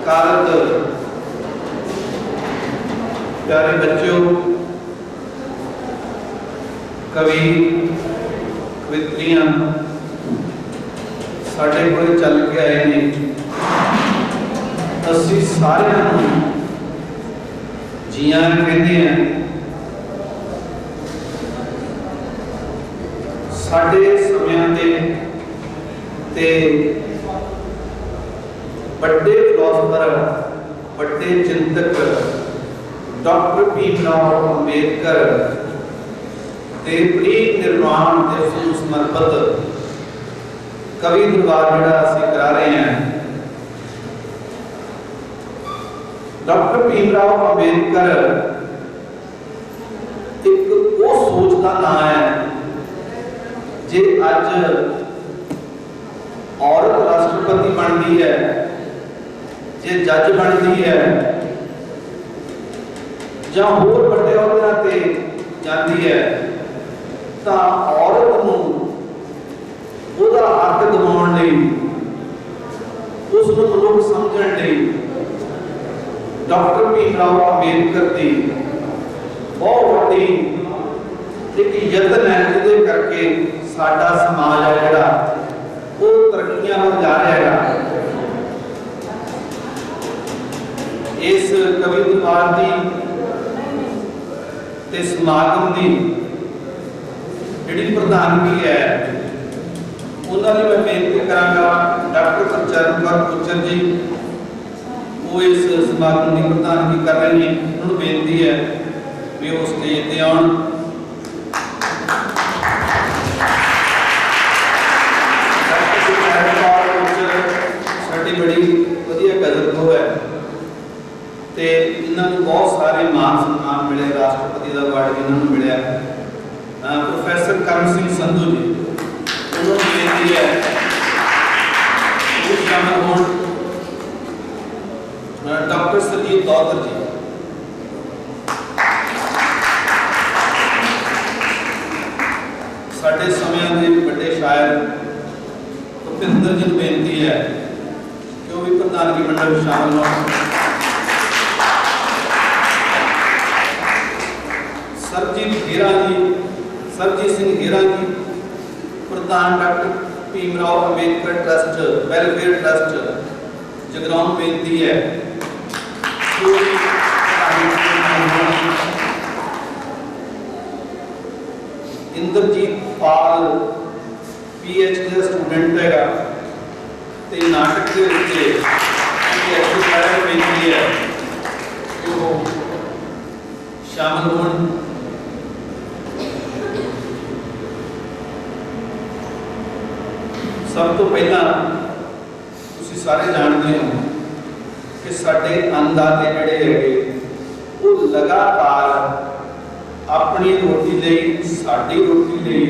सत्कारत प्यारे बच्चों, कवि कवित्रियां साढ़े कोल चल के आए ने। असीं सारिआं नूं जियां कहंदे हैं। साडे समयां ते बड़े फिलोसफर, बड़े चिंतक डॉक्टर भीमराव अंबेडकर ते परिनिर्वाण दिवस नूं समर्पित कवि दरबार जिहड़ा असीं करा रहे हैं। डॉक्टर भीमराव अंबेडकर एक वो सोच का नाम है जे अज औरत राष्ट्रपति बनती है, जे जज बनती है ਜਾਂ ਹੋਰ ਵੱਡੇ ਅਹੁਦਿਆਂ ਤੇ ਜਾਂਦੀ ਹੈ ਤਾਂ ਔਰਤ ਨੂੰ ਉਹਦਾ ਹੱਕ ਦਿਵਾਉਣ ਲਈ, ਉਸ ਨੂੰ ਮਨੁੱਖ ਸਮਝਣ ਲਈ ਡਾਕਟਰ ਭੀਮਰਾਓ ਅੰਬੇਡਕਰ ਦੀ ਬਹੁਤ ਵੱਡੀ ਇੱਕ ਯਤਨ ਹੈ, ਜਿਹਦੇ ਕਰਕੇ ਸਾਡਾ ਸਮਾਜ ਹੈ ਜਿਹੜਾ ਉਹ ਤਰੱਕੀਆਂ ਵੱਲ ਜਾ ਰਿਹਾ ਹੈ। ਇਸ ਕਵੀ ਦਰਬਾਰ ਦੀ ਤੇ ਸਮਾਗਮ ਦੀ ਜਿਹੜੀ ਪ੍ਰਧਾਨਗੀ ਹੈ ਉਹਨਾਂ ਦੀ ਮੈਂ ਬੇਨਤੀ ਕਰਾਂਗਾ ਡਾਕਟਰ ਗੁਰਚਰਨ ਕੌਰ ਗੁੱਜਰ ਜੀ, ਉਹ ਇਸ ਸਮਾਗਮ ਦੀ ਪ੍ਰਧਾਨਗੀ ਕਰ ਰਹੇ ਨੇ। ਉਹਨਾਂ ਨੂੰ ਬੇਨਤੀ ਹੈ ਵੀ ਉਹ ਸਟੇਜ ਤੇ ਆਉਣ। ਸਾਡੀ ਬੜੀ ਵਧੀਆ ਕਦਰਖੋ ਹੈ ਤੇ ਇਹਨਾਂ ਨੂੰ ਬਹੁਤ ਸਾਰੇ ਮਾਨ ਸਨਮਾਨ ਮਿਲੇ, ਰਾਸ਼ਟਰਪਤੀ ਦਾ ਅਵਾਰਡ ਵੀ ਇਹਨਾਂ ਨੂੰ ਮਿਲਿਆ। प्रोफेसर करम सिंह संधू जी, उन्होंने बेनती है वो शामिल हों। डॉक्टर सलीम दौतर जी, साढ़े समय के बड़े शायर भुपिंदर जी को बेनती है कि वो भी प्रधानगी मंडल में शामिल हों। सरजीत सिंह हीरा जी, प्रधान doctor Bhimrao Ambedkar trust welfare trust Jagraon, बेनती है। इंद्रजीत पाल PhD का स्टूडेंट है ते नाटक के बेनती है कि वो शामिल हों। सब तो पहला तुसीं सारे जानते हो कि साडे अन्नदाते जिहड़े हैगे वो लगातार अपनी रोटी लई, साडी रोटी लई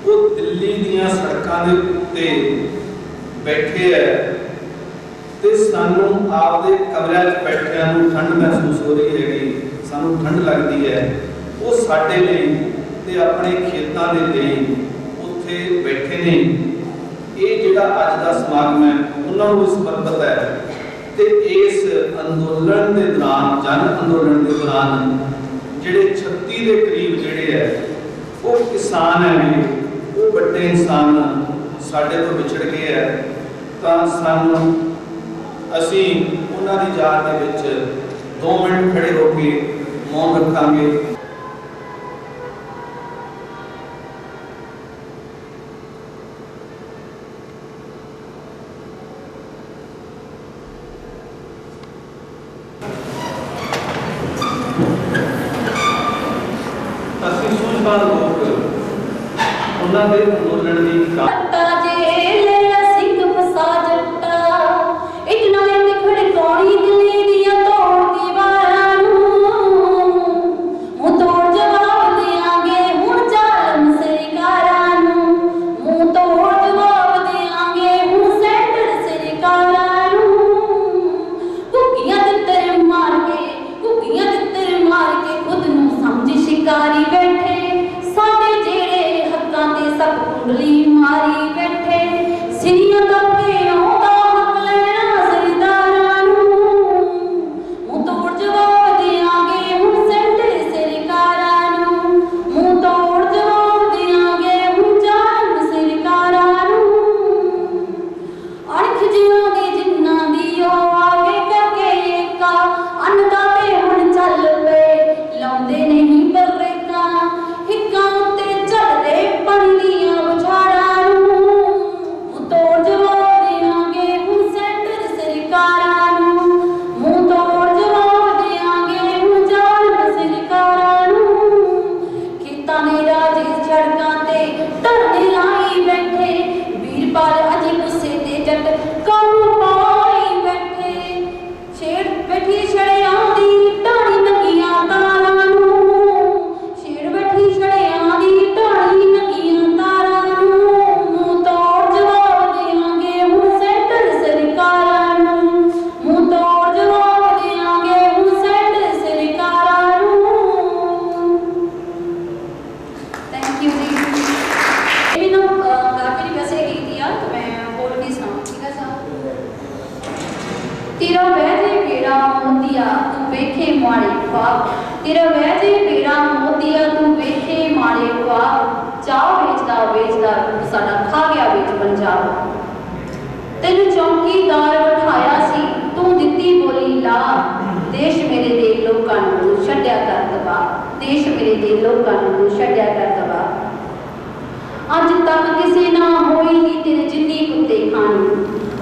वो दिल्ली दीयां सड़कां दे उत्ते बैठे है ते सानू आपदे कमरिਆਂ 'ਚ बैठिਆਂ नूं ठंड महसूस हो रही हैगी, सानू ठंड लगती है। वो साडे लई ते अपने खेतां दे लई उत्थे बैठे ने। ये जिहड़ा अज दा समागम है उन्होंने भी समर्पित है ते इस अंदोलन के दौरान, जन अंदोलन के दौरान जिहड़े 36 के करीब जिहड़े है वो किसान है, वो बड़े इंसान साडे तो विछड़ गए है, तां सानू असीं उन्हां दी याद दे विच 2 मिनट खड़े होकर मौन रखांगे। लोग उन्होंने अंदोलन शिकारी बैठे साडे जेड़े हक्कां ते सब कुंडली मारी बैठे। जिन्हों दी जिन्ना दी ओ आगे करके एका अन्नदाते हुण चल पे लाउंदे नहीं बरेका हिक्कां उत्ते चढ़दे पंडियां बुझाड़ां नूं तोड़ जवाब देंगे हुण सेंटर सरकारां नूं मुंह तोड़ जवाब देंगे हुण जान सरकारां नूं खेतां ने राजे सड़कां ते धरने लाई बैठे वीरपाल अजे गुस्से ते जट कानू पाई बैठे छेड़ बैठी छड़े आंदी ढाणी नंगियां तारां नूं छेड़ बैठी छड़े आंदी ढाणी नंगियां तारां नूं मुंह तोड़ जवाब देंगे हुण सेंटर सरकारां नूं मुंह तोड़ जवाब देंगे हुण सेंटर सरकारां नूं। थैंक यू जी। ये भी ना काफी वैसे गीत दिया तो मैं बोल के सुनाऊं ठीक है साहब। तेरा वैजे बेड़ा मोतिया तू वेखे माड़े ख्वाब तेरा वैजे बेड़ा मोतिया तू वेखे माड़े ख्वाब चाह बेचदा बेचदा तू साडा खा गया बेच पंजाब तेनू चौकीदार बिठाया सी तू दित्ती बोली ला देश मेरे दे लोकां नूं छड्डिया कर दबा देश मेरे दे लोकां नूं छड्डिया कर दबा अज तक किसे ना होई नहीं तेरे जिन्नी कुत्ते खानी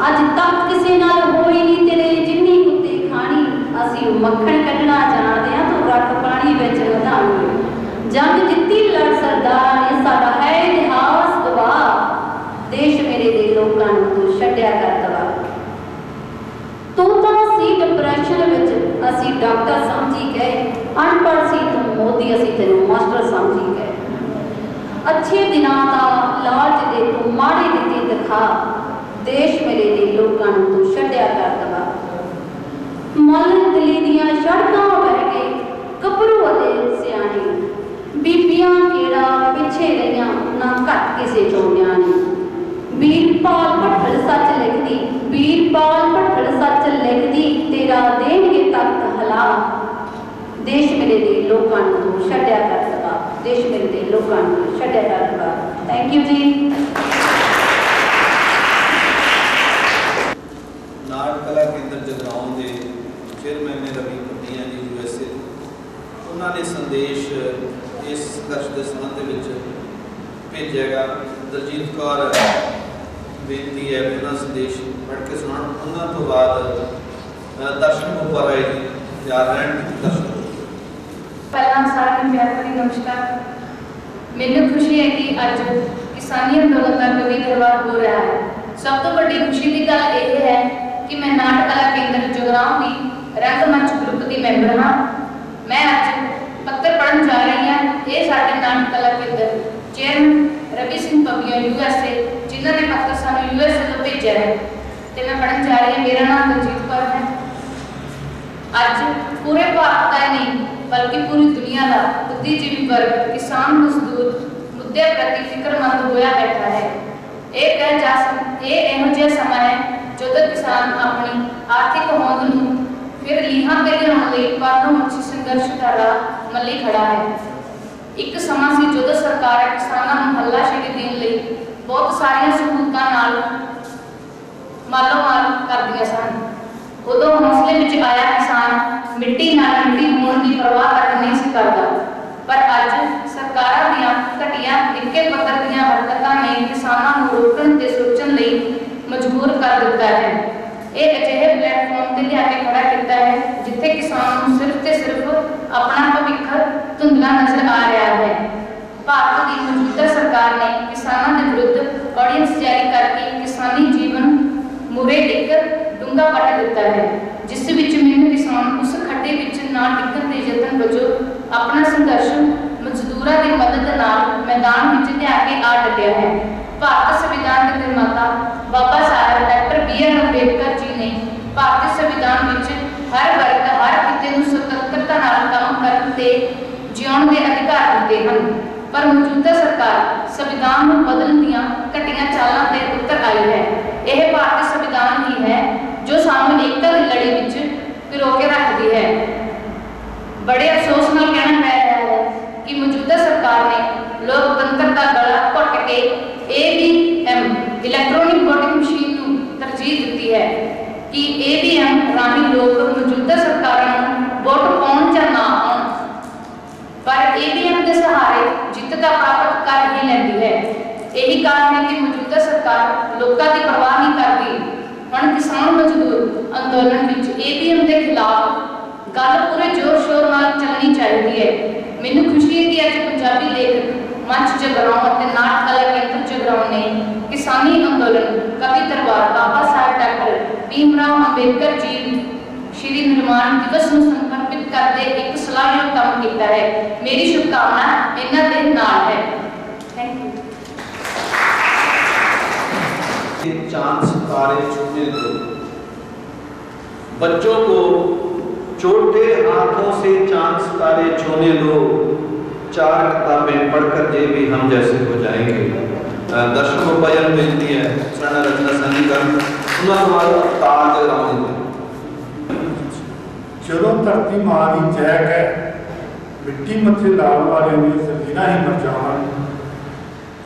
अज तक किसे नाल होई नहीं तेरे जिन्नी कुत्ते खानी असी मक्खन कढ़ना जाणदे हां तू रख पानी विच मधानी जंग जित्ती लड़ सरदार ने साडा है इतिहास गवाह देश मेरे दे लोकां नूं तू छड्डिया कर दबा तू तां सी डिप्रेशन विच असी डॉक्टर समझी गए अनपढ़ सी तू मोदी असी तैनूं मास्टर समझी गए अच्छे दिनां दा लालच दे तू माड़े दिते दिखा देश मेरे दे लोकां नूं तू छड्डिया कर दबा मल दिली दियां सड़कां बह गए कपरू अते सियाणे बीबियां केड़ा पिछे रहियां ना घट किसे चों न्याणी वीरपाल भट्टल सच लिखदी वीरपाल भट्टल सच लिखदी तेरा देणगे तख्त हला देश मेरे दे लोकां नूं तू छड्डिया कर दबा देश मेरे दे लोकां नूं छड्डिया कर दबा। थैंक यू जी। नाट कला केंद्र जगराऊं के चेयरमैन ने रवि कटिया जी USA उन्होंने संदेश इस संघर्ष के संबंध भेजेगा दलजीत कौर बेनती है उन्होंने संदेश पढ़ के सुना उन्होंने तो बाद दर्शन गोपाल राय जी तैयार रहन दर्शन पहला सारा प्यार भरी नमस्कार। मैनू खुशी है कि अज किसानी अंदोलन का कवि दरबार हो रहा है। सब तो बड़ी खुशी की गल यह है कि मैं नाट कला केंद्र जगराऊं की रंगमंच ग्रुप की मैंबर हाँ। मैं अज पत्र पढ़न जा रही हाँ। ये साडे नाट कला केंद्र चेयरमैन रवि सिंह पबिया USA जिन्होंने पत्र सानू USA तो भेजा है तो मैं पढ़न जा रही हूँ। मेरा नाम दलजीत कौर है। अज पूरे भारत का नहीं बल्कि पूरी दुनिया का बुद्धिजीवी वर्ग किसान मजदूर मुद्दे प्रति फिक्रमंद होया बैठा है। इहो जिहा समा है जदों किसान अपनी आर्थिक होंद नूं फिर लीहां ते लिआउण लई परनों मुछी संघर्ष दा राह मल्ली खड़ा है। एक समा सी जदों सरकारां किसानां नूं हल्लाशेरी देण लई बहुत सारियां सहूलतां नाल मालो-माल करदियां सन। उदों हौसले विच आया किसान मिट्टी नाल मिट्टी होण दी परवाह तक नहीं सी करदा। पर अज सरकारां दीआं घटिया निक्के पੱਧਰ ਦੀਆਂ हरकतां ने किसानां नूं रोकण ते सोचण लई मजबूर कर दिता है। ਇਹ ਅਜਿਹੇ ਪਲੇਟਫਾਰਮ ਤੇ ਲਿਆ ਕੇ ਖੜਾ ਕੀਤਾ ਹੈ ਜਿੱਥੇ ਕਿਸਾਨ ਨੂੰ ਸਿਰਫ ਤੇ ਸਿਰਫ ਆਪਣਾ ਭਵਿੱਖ ਧੁੰਦਲਾ ਨਜ਼ਰ ਆ ਰਿਹਾ ਹੈ। ਭਾਰਤ ਦੀ ਮੌਜੂਦਾ ਸਰਕਾਰ ਨੇ ਕਿਸਾਨਾਂ ਦੇ ਵਿਰੁੱਧ ਆਰਡੀਨੈਂਸ ਜਾਰੀ ਕਰਕੇ ਕਿਸਾਨੀ ਜੀਵਨ ਮੁਰੇ ਇੱਕ ਡੂੰਘਾ ਪੱਟ ਦਿੱਤਾ ਹੈ ਜਿਸ ਵਿੱਚ ਮਿਹਨਤੀ ਕਿਸਾਨ ਉਸ ਖੱਡੇ ਵਿੱਚ ਨਾ ਡਿੱਗਣ ਦੇ ਯਤਨ ਵਜੋਂ ਆਪਣਾ ਸੰਘਰਸ਼ ਮਜ਼ਦੂਰਾਂ ਦੀ ਮਦਦ ਨਾਲ ਮੈਦਾਨ ਵਿੱਚ ਲਿਆ ਕੇ ਆ ਡਟਿਆ ਹੈ। भारत संविधान के निर्माता बाबा साहब डॉक्टर BR अम्बेडकर जी ने भारतीय संविधान विच हर वर्ग हर किते नूं स्वतंत्रता नाल काम करन ते जिउण दे अधिकार दिते हैं। पर मौजूदा सरकार संविधान नूं बदलण दीआं घटिया चालां ते उतर आई है। यह भारतीय संविधान ही है जो सानूं एकता दी लड़ी विच पिरो के रखदी है। बड़े अफसोस नाल कहना पै रहा है कि मौजूदा सरकार ने लोकतंत्र का गला घुट के AVM इलैक्ट्रॉनिक वोटिंग मशीन नूं तरजीह दी कि ईवीएम राਹੀਂ लोग मौजूदा सरकारों वोट पाउण ਜਾਂ ना पाउण, पर ईवीएम के सहारे जित का प्राप्त कर ही लेती है। यही कारण है कि मौजूदा सरकार लोगों की परवाह नहीं करती। हुण किसान मजदूर अंदोलन विच ईवीएम के खिलाफ गल पूरे जोर शोर नाल चलनी चाहिए है। मैनूं खुशी है कि अज पंजाबी लेखक मंच जगराओं और नाट कला केंद्र जगराओं ने किसानी आंदोलन कवि दरबार बाबा साहब डॉक्टर भीमराव अंबेडकर जी श्री निर्माण दिवस में समर्पित करते एक सलाहयोग काम किया है। मेरी शुभकामना इन्हां दे नाल है। Thank you. चांद सितारे छूने दो, बच्चों को छोटे हाथों से चांद सितारे छूने दो, 4 किताबें पढ़कर ये भी हम जैसे हो जाएंगे। दर्शकों को बयान मिलती है सरण रचना संगीकरण उन्होंने ताज राम ਜਦੋਂ ਧਰਤੀ ਮਾਂ ਦੀ ਚਹਿਕ ਹੈ, ਮਿੱਟੀ ਮੱਥੇ ਲਾਉਣ ਵਾਲੇ ਨੇ ਜ਼ਮੀਨਾਂ ਹੀ ਮਰ ਜਾਵਣ।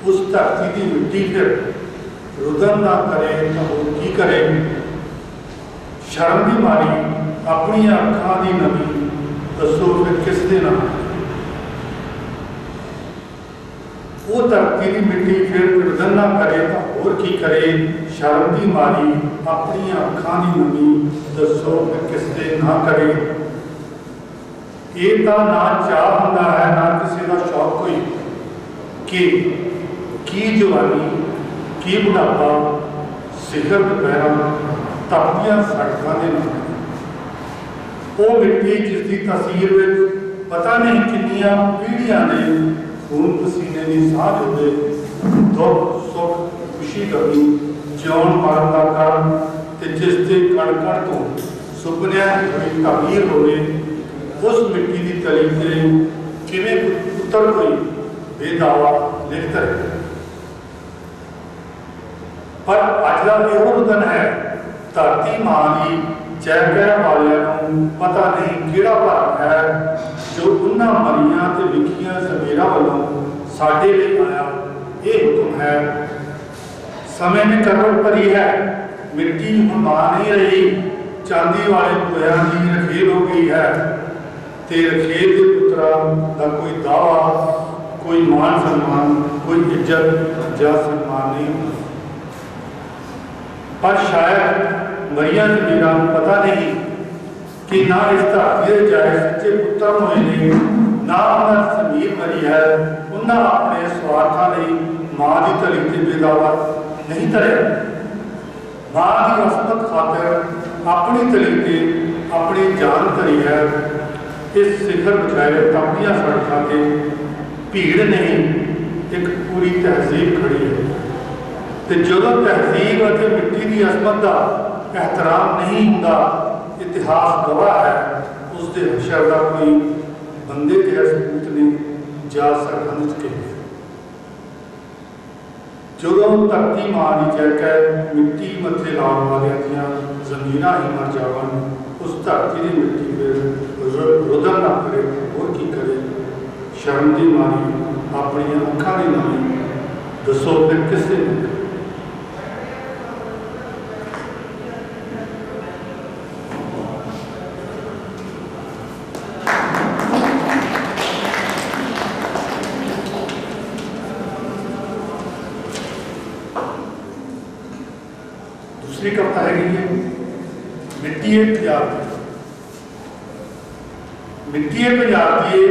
ਉਸ ਧਰਤੀ ਦੀ ਮਿੱਟੀ ਫਿਰ ਰੁਦਨ ਨਾ ਕਰੇ ਤਾਂ ਹੋਰ ਕੀ ਕਰੇ। ਸ਼ਰਮ ਦੀ ਮਾਰੀ ਆਪਣੀਆਂ ਅੱਖਾਂ ਦੀ ਨਮੀ ਦੱਸੋ ਫਿਰ ਕਿਸ ਦੇ ਨਾਲ। ਉਹ ਧਰਤੀ ਦੀ ਮਿੱਟੀ ਫਿਰ ਰੁਦਨ ਨਾ ਕਰੇ ਤਾਂ ਹੋਰ ਕੀ ਕਰੇ। ਸ਼ਰਮ ਦੀ ਮਾਰੀ ਆਪਣੀਆਂ ਅੱਖਾਂ ਦੀ ਨਮੀ ਦੱਸੋ ਫਿਰ ਕਿਸ ਦੇ ਨਾ ਕਰੇ। ਇਹ ਤਾਂ ਨਾ ਚਾਹ ਹੁੰਦਾ ਹੈ ਨਾ ਕਿਸੇ ਦਾ ਸ਼ੌਕ ਕੋਈ, ਕਿ ਕੀ ਜਵਾਨੀ ਕੀ ਬੁਢਾਪਾ ਸਿਖਰ ਦੁਪਹਿਰਾਂ ਤਪਦੀਆਂ ਸੜਕਾਂ ਦੇ ਨਾਲ। ਉਹ ਮਿੱਟੀ ਜਿਸ ਦੀ ਤਸਵੀਰ ਵਿੱਚ ਪਤਾ ਨਹੀਂ ਕਿੰਨੀਆਂ ਪੀੜ੍ਹੀਆਂ ਨੇ ਖੂਨ ਪਸੀਨੇ ਦੀ ਸਾਹ ਹੁੰਦੇ ਦੁੱਖ ਸੁੱਖ ਖੁਸ਼ੀ ਗਮੀ ਜਿਉਣ ਮਰਨ ਦਾ ਕਾਰਨ, ਤੇ ਜਿਸ ਦੇ ਕਣ ਕਣ ਤੋਂ ਸੁਪਨਿਆਂ ਦੀ ਹੋਈ ਤਾਬੀਰ ਹੋਵੇ, ਉਸ ਮਿੱਟੀ ਦੀ ਤਲੀ ਤੇ ਕਿਵੇਂ ਪੁੱਤਰ ਕੋਈ ਬੇਦਾਵਾ ਲਿਖਦਾ ਹੈ। ਪਰ ਅੱਜ ਦਾ ਇਹੋ ਦਿਨ ਹੈ, ਧਰਤੀ ਮਾਂ ਦੀ ਚਹਿਕਣ ਵਾਲਿਆਂ ਨੂੰ ਪਤਾ ਨਹੀਂ ਕਿਹੜਾ ਭਾਰਤ ਹੈ ਜੋ ਉਹਨਾਂ ਮਰੀਆਂ ਤੇ ਵਿਖੀਆਂ ਜ਼ਮੀਰਾਂ ਵੱਲੋਂ ਸਾਡੇ ਲਈ ਆਇਆ। ਇਹ ਹੁਕਮ ਹੈ समय ने करवट भरी है, मिट्टी ਹੁਣ ਮਾਂ नहीं रही, चांदी वाले कोयरां की रखेल हो गई है। ते रखेल के पुत्रा का कोई दावा, कोई मान सम्मान, कोई इज्जत या सम्मान नहीं। पर शायद मरिया जमीरां पता नहीं कि ना इस धरती के जाए सच्चे पुत्र होए ने, ना उन्हें जमीर मरी है। उन्हें अपने स्वार्थां लई मां की धली ते बेदावा नहीं तरया। मां की असमत खातर अपनी तली ते अपनी जान धरी है। इस शिखर बचाए तपदियां सड़कों से भीड़ नहीं, एक पूरी तहजीब खड़ी है। तो जो तहजीब और मिट्टी की असमत का एहतराम नहीं होता, इतिहास गवाह है उसके हशर का कोई बंदे के सबूत नहीं जा सरहद के। जो धरती मां की चहक मिट्टी मथे लाने वाले जमीन ही मर जावन, उस धरती की मिट्टी फिर रुदन ना करे और की करे। शर्म की मारी अपनी अखा की नमी दसो फिर किसे न। दूसरी कविता है मिट्टी है पंजाब की। मिट्टी है पंजाब की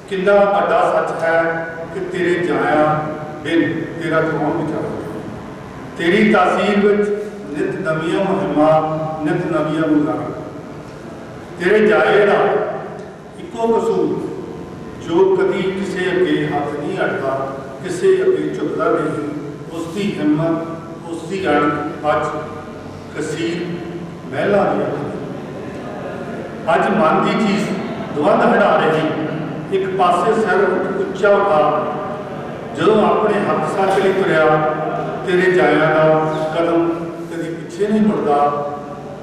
कितना बड़ा सच है कि तेरे जाया बिन तेरा कौन विचार। तेरी तासीर विच नित नवियां मुहिमां, नित नवियां मुगारां। तेरे जाए का इको कसूर जो कभी किसी अगे हाथ नहीं अड़ता, किसी अगे झुकता नहीं, उसकी हिम्मत उसकी अणख अज कसीर महला दी अज मन की चीज दुवंद हटा रही। एक पासे सिर उच्चा उठा जो अपने हक सच नहीं तुरया, तेरे जाया का कदम कभी पिछे नहीं मुड़ता।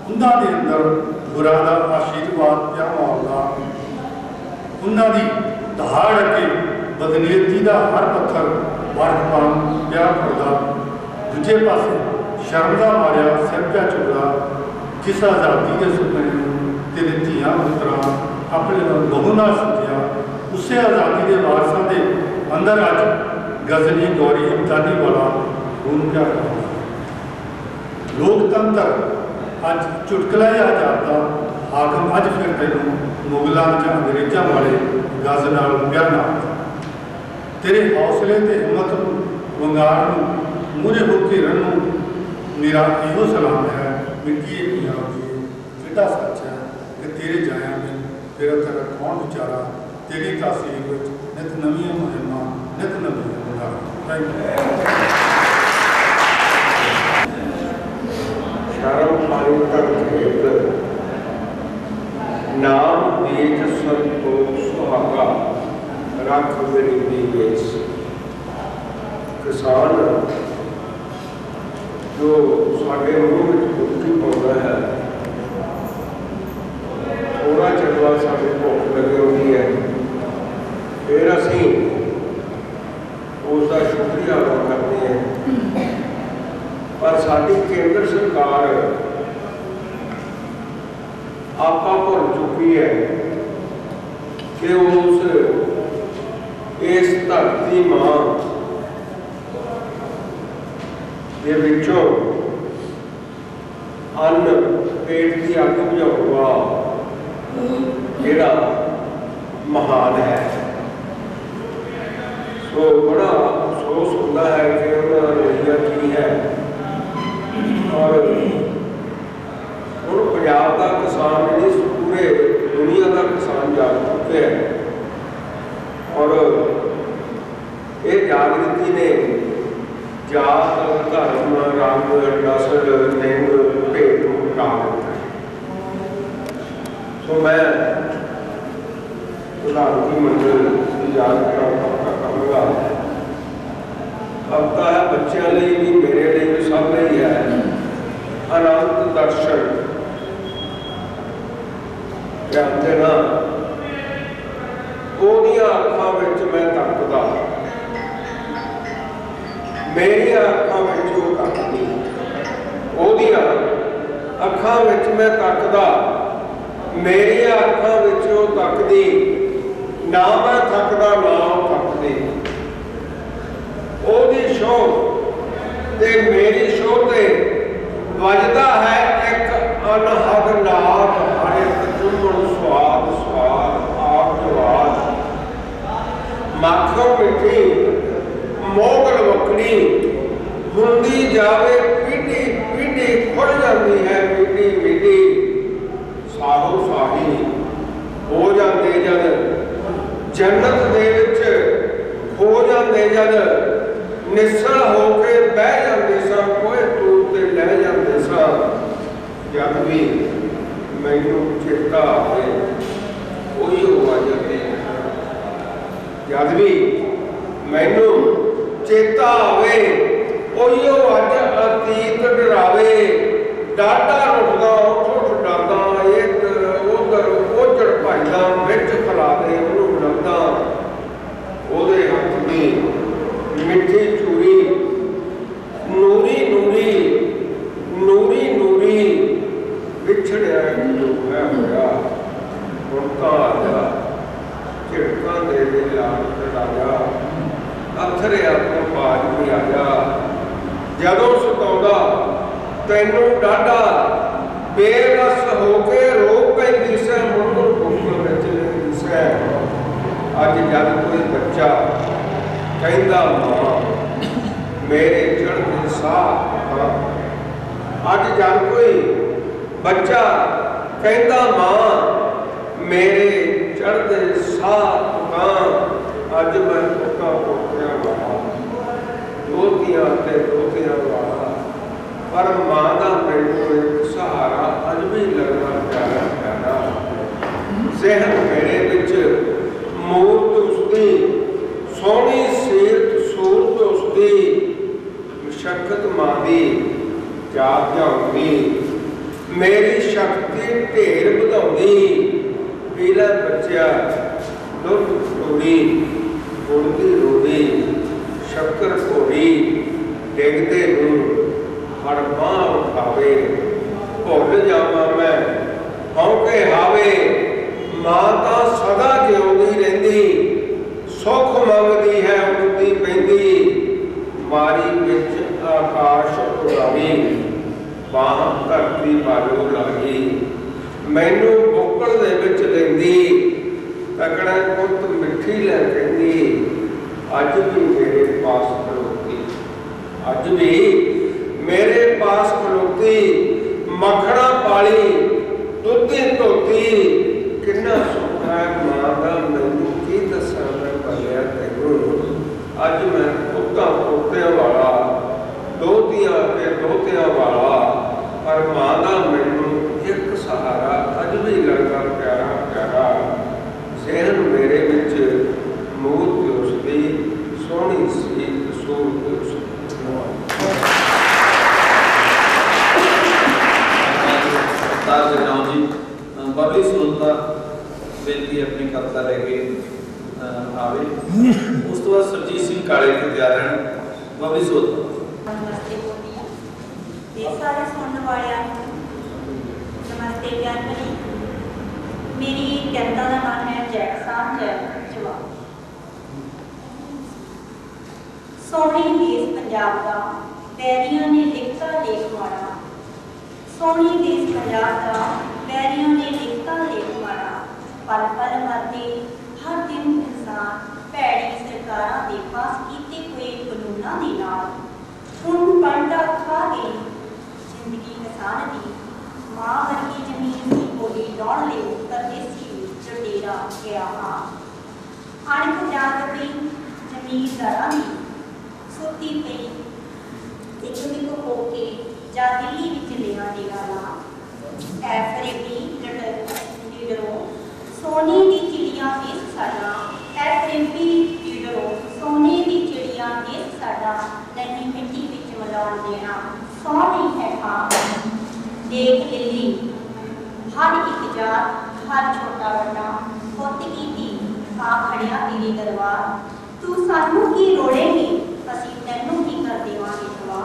उन्होंने अंदर गुरा का आशीर्वाद क्या मारता। उन्होंने दहाड़ अगे बदनीयती का हर पत्थर बर्फ पान प्या पड़ता। दूजे पासे शर्म का मारिया सिर पै चुकदा जिस आज़ादी के सुपने तेरे धियां पुत्तरां अपने लहू नाल सजिया उस आज़ादी के वारसां दे अंदर अज गजनी गौरी इमदादी वाला खून क्या लोकतंत्र अज चुटकला जिहा जापदा हाकम अज फिर तेनों मुगलों च अंग्रेज़ों वाले गज नाल प्यार ना तेरे हौसले ते हिम्मत वंगार मूहरे हो घेरन मेरा इहो सलाम है मिट्टी पंजाब की जिहड़ा सच है कि तेरे जाया में तेरा तेरा कौन विचारा तेरी तासीर विच नित नवीं मुहिमां नित नवीं वंगार। Thank you. शर्म पानी तक खेत नाम बीज संतोष सुहागा रख गरीबी बेस। किसान जो साढ़े मुँह में मुट्ठी पाता है थोड़ा चलवा साढ़े भुख लगी होती है फिर असी उसका शुक्रिया अदा करते हैं। पर साडी केंद्र सरकार आपा भुल चुकी है कि इस धरती मां के विचों अन्न पेट की अग बुझाऊगा जिहड़ा महान है। सो बड़ा अफसोस होता है कि उन्होंने रवैया की है और ਹੁਣ ਪੰਜਾਬ ਦਾ किसान नहीं पूरे दुनिया का किसान जाग चुके हैं और ये जागृति ने जात धर्म रंग नस्ल लिंग भेद को हटा दिता है। सो मैं प्रधानमंत्री मंडल की याद करूँगा हफ्ता है बच्चों लिए भी मेरे लिए भी सब लिए है अनंत दर्शन कहते ना ओदियां अखां विच मैं तकदा मेरी अखां विच वो तकदी ओदियां अखां विच मैं तकदा मेरी अखां विच वो तकदी ना मैं थकदा ना वो थकदी ओदी शोध ते मेरी शोध ते वजदा है एक अनहद नाद हर एक चुम्बन स्वाद स्वाद आप जवाद मक्खों मिठी मोगल वकड़ी हुंदी जावे पीढ़ी पीढ़ी खुड़ जाती है पीढ़ी पीढ़ी साहो साही हो जाते जद जन्नत दे विच हो जाते जद निसल होके बह जाते सन कोई टूर ते लै जाते सन जब भी मैनू चेता आवे उही हो जाते जब भी मैनू चेता आवे उही अज अतीत डरावे डाटा रुकदा उठ उठ डादा इधर उधर ओझड़ भाईदा बिच खला दे उन्हूं लगदा ओहदे हथ दी मिठी चूरी नूरी नूरी नूरी नूरी विछड़िया जो है होया उनका आजा झिड़का दे दे लाल राजा अथरे अपने बाज भी आजा जदों सताउंदा तैनू डाढा बेबस होके रो पैंदी सै मुंडल बुक्कल विच लैंदी सै अज जद कोई बच्चा कहंदा मां मेरे चढ़दे साह अज जब कोई बच्चा कहंदा मां मेरे चढ़दे साह अज मैं पुत्ता पोतिया वाला दोतियां ते दोतियां वाला पर मां का मैनू एक सहारा अज भी लगना प्यारा प्यारा जहन मेरे विच मूरत उसदी सोहनी सीरत सूरत उसदी मशक्कत मां दी जाप जाऊंगी मेरी शक्ति ढेर बढ़ाउंदी पीला बच्चा दुध टोरी गुड़ दी रोड़ी शक्कर घोड़ी डिगदे नूं ਅੜਬਾਂ ਉਠਾਵੇ। ਭੁੱਲ ਜਾਵਾਂ ਮੈਂ ਹੌਕੇ ਹਾਵੇ, ਮਾਂ ਤਾਂ ਸਦਾ ਜਿਉਂਦੀ ਰਹਿੰਦੀ, ਸੁੱਖ ਮੰਗਦੀ ਹੈ ਉੱਡਦੀ ਪੈਂਦੀ। ਮਾਰੀ ਵਿੱਚ ਆਕਾਸ਼ ਉਡਾਵੀ, ਬਾਹ ਧਰਤੀ ਬਾਲੋ ਲਾਗੀ। ਮੈਨੂੰ ਬੁੱਕਲ ਦੇ ਵਿੱਚ ਲੈਂਦੀ, ਤਕੜਾ ਪੁੱਤ ਮਿੱਠੀ ਲੈ ਕਹਿੰਦੀ। ਅੱਜ ਵੀ ਮੇਰੇ ਪਾਸ ਖਲੋਤੀ, ਅੱਜ ਵੀ ਮੇਰੇ ਪਾਸ ਖਲੋਤੀ। ਮੱਖਣਾ ਪਾਲੀ ਦੁੱਧੀ ਧੋਤੀ, ਕਿੰਨਾ ਸੁੱਖਾ ਹੈ ਮਾਂ ਦਾ ਮੈਨੂੰ ਕੀ ਦੱਸਾਂ ਮੈਂ ਭਲਿਆ ਤੈਨੂੰ। ਅੱਜ ਮੈਂ ਪੁੱਤਾਂ ਪੋਤਿਆਂ ਵਾਲਾ, ਦੋਤੀਆਂ ਤੇ ਦੋਤਿਆਂ ਵਾਲਾ, ਪਰ ਮਾਂ ਦਾ ਮੈਨੂੰ ਇੱਕ ਸਹਾਰਾ ਅੱਜ ਵੀ ਲੱਗਦਾ ਪਿਆਰਾ ਪਿਆਰਾ। ਜ਼ਹਿਨ ਮੇਰੇ ਵਿੱਚ ਮੂਰਤ ਉਸਦੀ ਸੋਹਣੀ ਸੀ ਸੂਰਤ ਉਸਦੀ। ਸਰਦਾਰ ਜਗਰਾਉਂ ਜੀ ਬਬਲੀ ਸਰੋਤਾ ਬੇਨਤੀ ਆਪਣੀ ਕਵਿਤਾ ਲੈ ਕੇ ਆਵੇ। ਉਸ ਤੋਂ ਬਾਅਦ ਸਰਜੀਤ ਸਿੰਘ ਕਾਲੇ ਤੇ ਤਿਆਰ ਰਹਿਣ। ਬਬਲੀ ਸਰੋਤਾ। ਨਮਸਤੇ ਬੋਲਦੀ ਹਾਂ ਤੇ ਸਾਰੇ ਸੁਣਨ ਵਾਲਿਆਂ ਨੂੰ ਨਮਸਤੇ ਪਿਆਰ ਭਰੀ। ਮੇਰੀ ਕਵਿਤਾ ਦਾ ਨਾਮ ਹੈ ਜੈਕਸਾਨ ਜਵਾਬ। ਸੋਹਣੀ ਦੇਸ਼ ਪੰਜਾਬ ਦਾ ਵੈਰੀਆਂ ਨੇ ਲਿਖਤਾ ਲੇਖ ਮਾੜਾ। ਸੋਹਣੀ ਦੇਸ਼ ਪੰਜਾਬ ਦਾ ਵੈਰੀਆਂ ਨੇ ਲਿਖਤਾ ਲੇਖ ਮਾੜਾ। ਪਲ ਪਲ ਮਰਦੇ ਹਰ ਦਿਨ ਇਨਸਾਨ ਭੈੜੀ ਸਰਕਾਰਾਂ ਦੇ ਪਾਸ ਕੀਤੇ ਹੋਏ ਕਾਨੂੰਨਾਂ ਦੇ ਨਾਲ ਹੁਣ ਪੰਡਾ ਖਾ ਗਈ ਜ਼ਿੰਦਗੀ ਕਿਸਾਨ ਦੀ। ਮਾਂ ਵਰਗੀ ਜ਼ਮੀਨ ਦੀ ਬੋਲੀ ਲਾਉਣ ਲਈ ਪਰਦੇਸੀ ਜੁਟੇਰਾ ਗਿਆ ਹਾਂ। ਅਣਖ ਜਾਗ ਪਈ ਜ਼ਮੀਨਦਾਰਾਂ ਦੀ, ਸੁੱਤੀ ਪਈ ਇੱਕ ਹੋ ਕੇ ਜਾਂ ਦਿੱਲੀ ਵਿੱਚ ਲਿਆ ਡੇਰਾ ਲਾ। ਐਫਰੇਬੀ ਲੀਡਰੋਂ ਸੋਨੇ ਦੀ ਚਿੜੀਆਂ ਦੇਸ਼ ਸਾਡਾ। ਐਫਰੇਬੀ ਲੀਡਰੋਂ ਸੋਨੇ ਦੀ ਚਿੜੀਆਂ ਦੇਸ਼ ਸਾਡਾ। ਨੰਨੀ ਮਿੱਟੀ ਵਿੱਚ ਮਿਲਾਉਣ ਦੇਣਾ ਸੌ ਨਹੀਂ ਹੈ ਹਾਂ। ਦੇਖ ਲਿੱਲੀ ਹਰ ਇੱਕ ਜਾਤ, ਹਰ ਛੋਟਾ ਵੱਡਾ ਪੁੱਤ ਕੀਤੀ ਆ ਖੜਿਆ ਤੇਰੇ ਦਰਬਾਰ। ਤੂੰ ਸਾਨੂੰ ਕੀ ਰੋੜੇਂਗੀ, ਅਸੀਂ ਤੈਨੂੰ ਕੀ ਕਰ ਦੇਵਾਂਗੇ ਦੁਆ।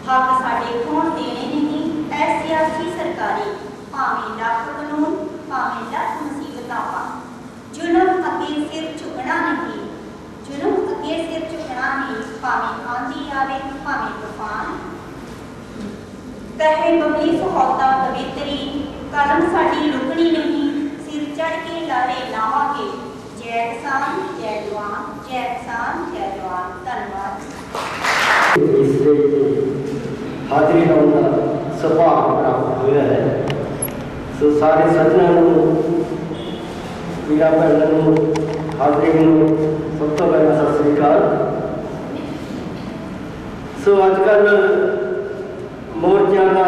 ਹੱਕ ਸਾਡੇ ਕੌਣ ਦੇਣੇ ਨਹੀਂ ਐ ਸਿਆਸੀ ਸਰਕਾਰੀ। ਭਾਵੇਂ ਲੱਖ ਕਾਨੂੰਨ, ਭਾਵੇਂ ਲੱਖ ਮੁਸੀਬਤਾਂ ਪਾ। ਜ਼ੁਲਮ ਅੱਗੇ ਸਿਰ ਝੁਕਣਾ ਨਹੀਂ, ਜ਼ੁਲਮ ਅੱਗੇ ਸਿਰ ਝੁਕਣਾ ਨਹੀਂ। ਭਾਵੇਂ ਆਂधी ਆਵੇ, ਭਾਵੇਂ ਤੂਫਾਨ। ਕਹੇ ਬਬਲੀ ਸੁਹੌਤਾ ਕਵਿਤਰੀ, ਕਲਮ ਸਾਡੀ ਰੁਕਣੀ ਨਹੀਂ। ਸਿਰ ਚੜ ਕੇ ਲਾਰੇ ਲਾਵਾਂਗੇ, ਜੈ ਕਿਸਾਨ ਜੈ ਜਵਾਨ, ਜੈ ਕਿਸਾਨ ਜੈ ਜਵਾਨ। ਧੰਨਵਾਦ। ਹਾਜ਼ਰੀ ਲਾਉਣ ਦਾ ਸੁਭਾਗ ਪ੍ਰਾਪਤ ਹੋਇਆ ਹੈ। ਸੋ ਸਾਰੇ ਸੱਜਣਾਂ ਨੂੰ, ਵੀਰਾਂ ਭੈਣਾਂ ਨੂੰ, ਹਾਜ਼ਰੀ ਨੂੰ ਸਭ ਤੋਂ ਪਹਿਲਾਂ ਸਤਿ ਸ੍ਰੀ ਅਕਾਲ। ਸੋ ਅੱਜ ਕੱਲ੍ਹ ਮੋਰਚਿਆਂ ਦਾ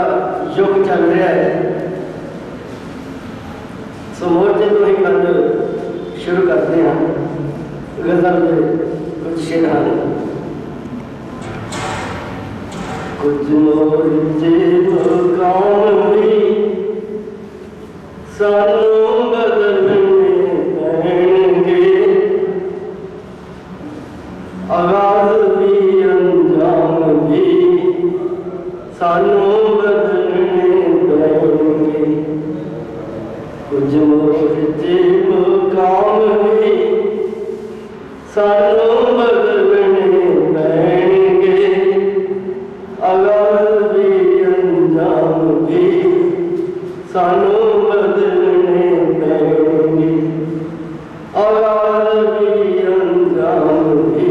ਯੁੱਗ ਚੱਲ ਰਿਹਾ ਹੈ। ਸੋ ਮੋਰਚੇ ਤੋਂ ਹੀ ਗੱਲ ਸ਼ੁਰੂ ਕਰਦੇ ਹਾਂ। ਗਜ਼ਲ ਦੇ ਕੁਝ ਸ਼ੇਰ ਹਨ। ਕੁਝ ਮੋਰਚੇ ਮੁਕਾਮ ਵੀ ਸਾਨੂੰ ਬਦਲਣੇ ਪੈਣਗੇ। ਆਗਾਜ਼ ਵੀ ਅੰਜਾਮ ਵੀ ਸਾਨੂੰ ਬਦਲਣੇ ਪੈਣਗੇ। ਕੁਝ ਮੋਰਚੇ ਮੁਕਾਮ ਵੀ ਸਾਨੂੰ ਬਦਲਣੇ ਪੈਣਗੇ। ਆਗਾਜ਼ ਵੀ ਅੰਜਾਮ ਵੀ ਸਾਨੂੰ ਬਦਲਣੇ ਪੈਣਗੇ। ਆਗਾਜ਼ ਵੀ ਅੰਜਾਮ ਵੀ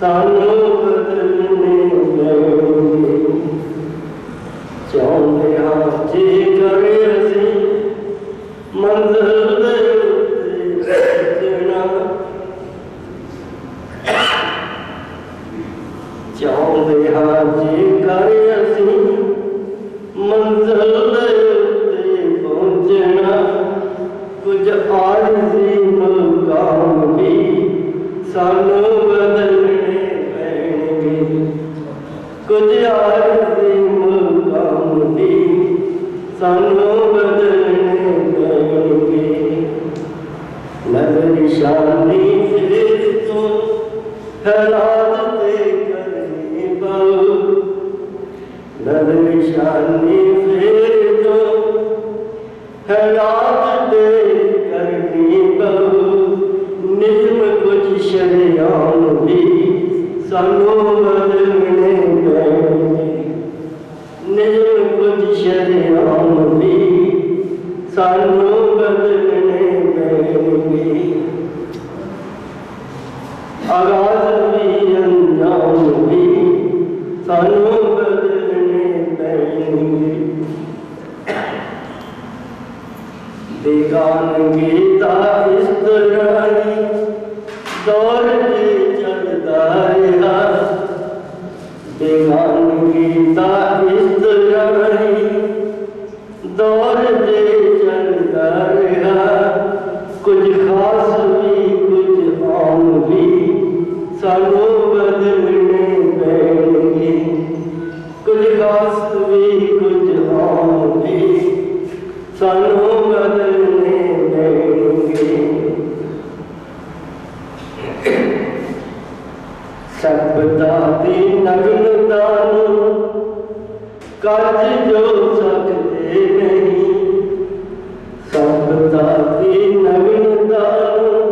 ਸਾਨੂੰ ਬਦਲਣੇ ਪੈਣਗੇ। ਚਾਹੁੰਦੇ ਹਾਂ ਜੇਕਰ ਅਸੀਂ ਮੰਜ਼ਿਲ ਦੇ ਉੱਤੇ ਪਹੁੰਚਣਾ। ਚਾਹੁੰਦੇ ਹਾਂ ਜੇਕਰ ਅਸੀਂ ਮੰਜ਼ਿਲ ਦੇ ਉੱਤੇ ਪਹੁੰਚਣਾ। ਕੁਝ ਆਰਜ਼ੀ ਮੁਕਾਮ ਵੀ ਸਾਨੂੰ ਬਦਲਣੇ ਪੈਣਗੇ। ਕੁਝ ਆਰਜ਼ੀ ਮੁਕਾਮ ਵੀ ਸਾਨੂੰ ਬਦਲਣੇ ਪੈਣਗੇ। ਨਜ਼ਰ ਨਿਸ਼ਾਨੀ ਫਿਰ ਤੋਂ ਹਾਲਾਤ ਤੇ ਕਰਨੀ ਪਊ। निशानी फेर दो हालात दे करनी बहु निजम कुछ शरियाम भी सानू बदलने पैणगे निजम कुछ शरियाम भी सानू बदलने पैणगे आगाज भी अंजाम भी सानू बदलने पैणगे बेगानगी दा इस दौरानी दौर दे चलदा रहा बेगानगी दा इस दौरानी दौर दे चलदा रहा कुछ खास भी कुछ आम भी सानू बदलने पैणगे कुछ खास भी कुछ आम भी सानू बदलने पैणगे सबदा दी नगनता नूं कज जो सकदे नहीं सबदा दी नगनता नूं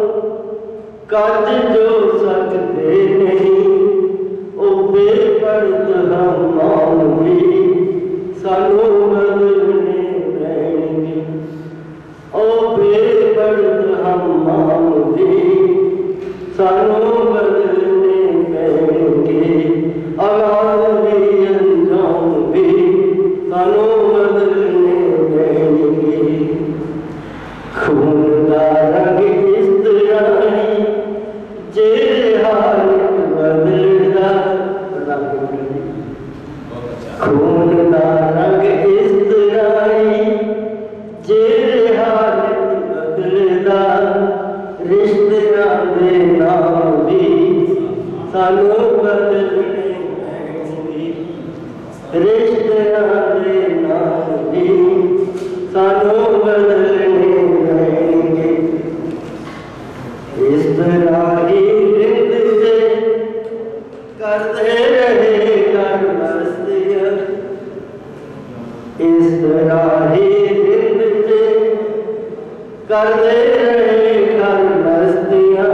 कज जो सकदे नहीं ओ बेपरद हमाम भी सानू बदलने पैणगे ओ बेपरद हमाम भी सानू बदलने पैणगे आगाज भी अंजाम भी सानू बदलने पैणगे खून दा रंग इस दरानी जे हालत बदलदा खून दा रंग इस दरानी जे हालत बदलदा रिश्तियां दे नाम भी सानू बदलने पैणगे रिश्तियां दे नाम भी सानू बदलने पैणगे इस तरह ही रिंद से करते रहे कर मस्तियां इस तरह ही रिंद से करते रहे कर मस्तियां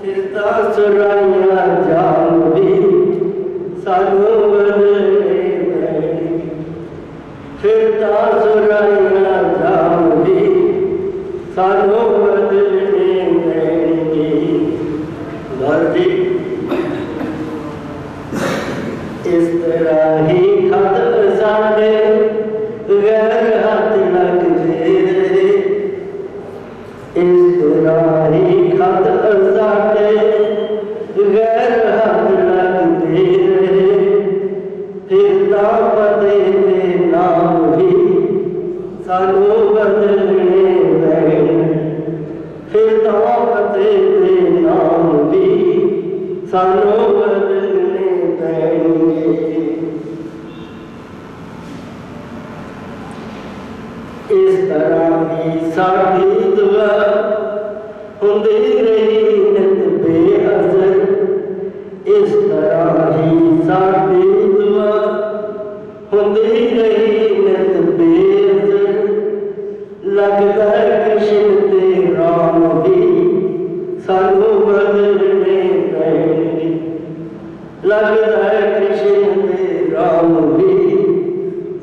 फिरता सुराइया जाम भी सानू बदलने पैणगे फिरता सुराइया जाम भी सानू बदलने पैणगे दर्दी इस तरह ही खत साडे गैर हाथ लगदे रहे इस तरह ही खत साडे गैर हाथ लगदे रहे फिरदा पते दे नाम भी सानू बदलने पैणगे फिरदा पते दे नाम भी सानू बदलने पैणगे इस तरह ही साडी दुआ हुंदी रही नित बेअसर इस तरह ही साडी दुआ हुंदी रही नित बेअसर लगदा कृष्ण ते राम भी सानू बदलने पैणगे लगदा कृष्ण ते राम भी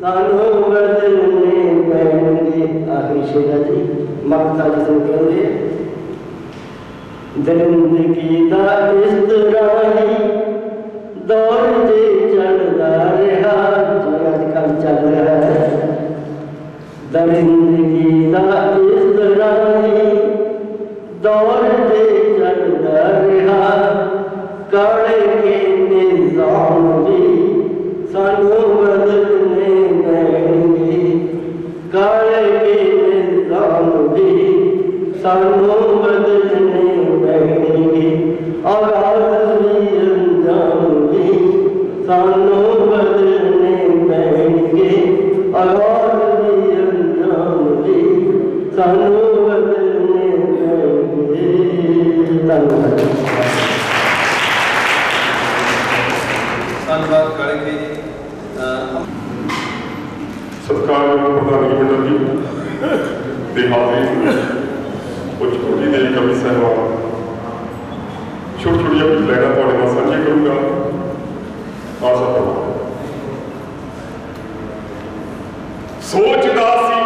सानू बदलने पैणगे आखिरी शेर जी मक्ता जिसमें कहते दरिंदगी दा इस तरह ही दौर जे चलदा रहा जो आजकल चल रहा है दरिंदगी दा इस तरह ही दौर जे चलदा रहा काले के निजाम भी सानू बदलने पैणगे काले के निजाम भी सानू बदलने पैणगे आगाज भी अंजाम भी सानू बदलने पैणगे आगाज भी अंजाम भी सानू बदलने पैणगे धन्यवाद धन्यवाद काले जी। सत्कारयोग प्रधान मंडल जी ते हाजिर कुछ छोटी देर कवि साहबान छोटी छोटिया कुछ लाइना थोड़े नाल साझी करूँगा। आशा करूँ सोचदा सी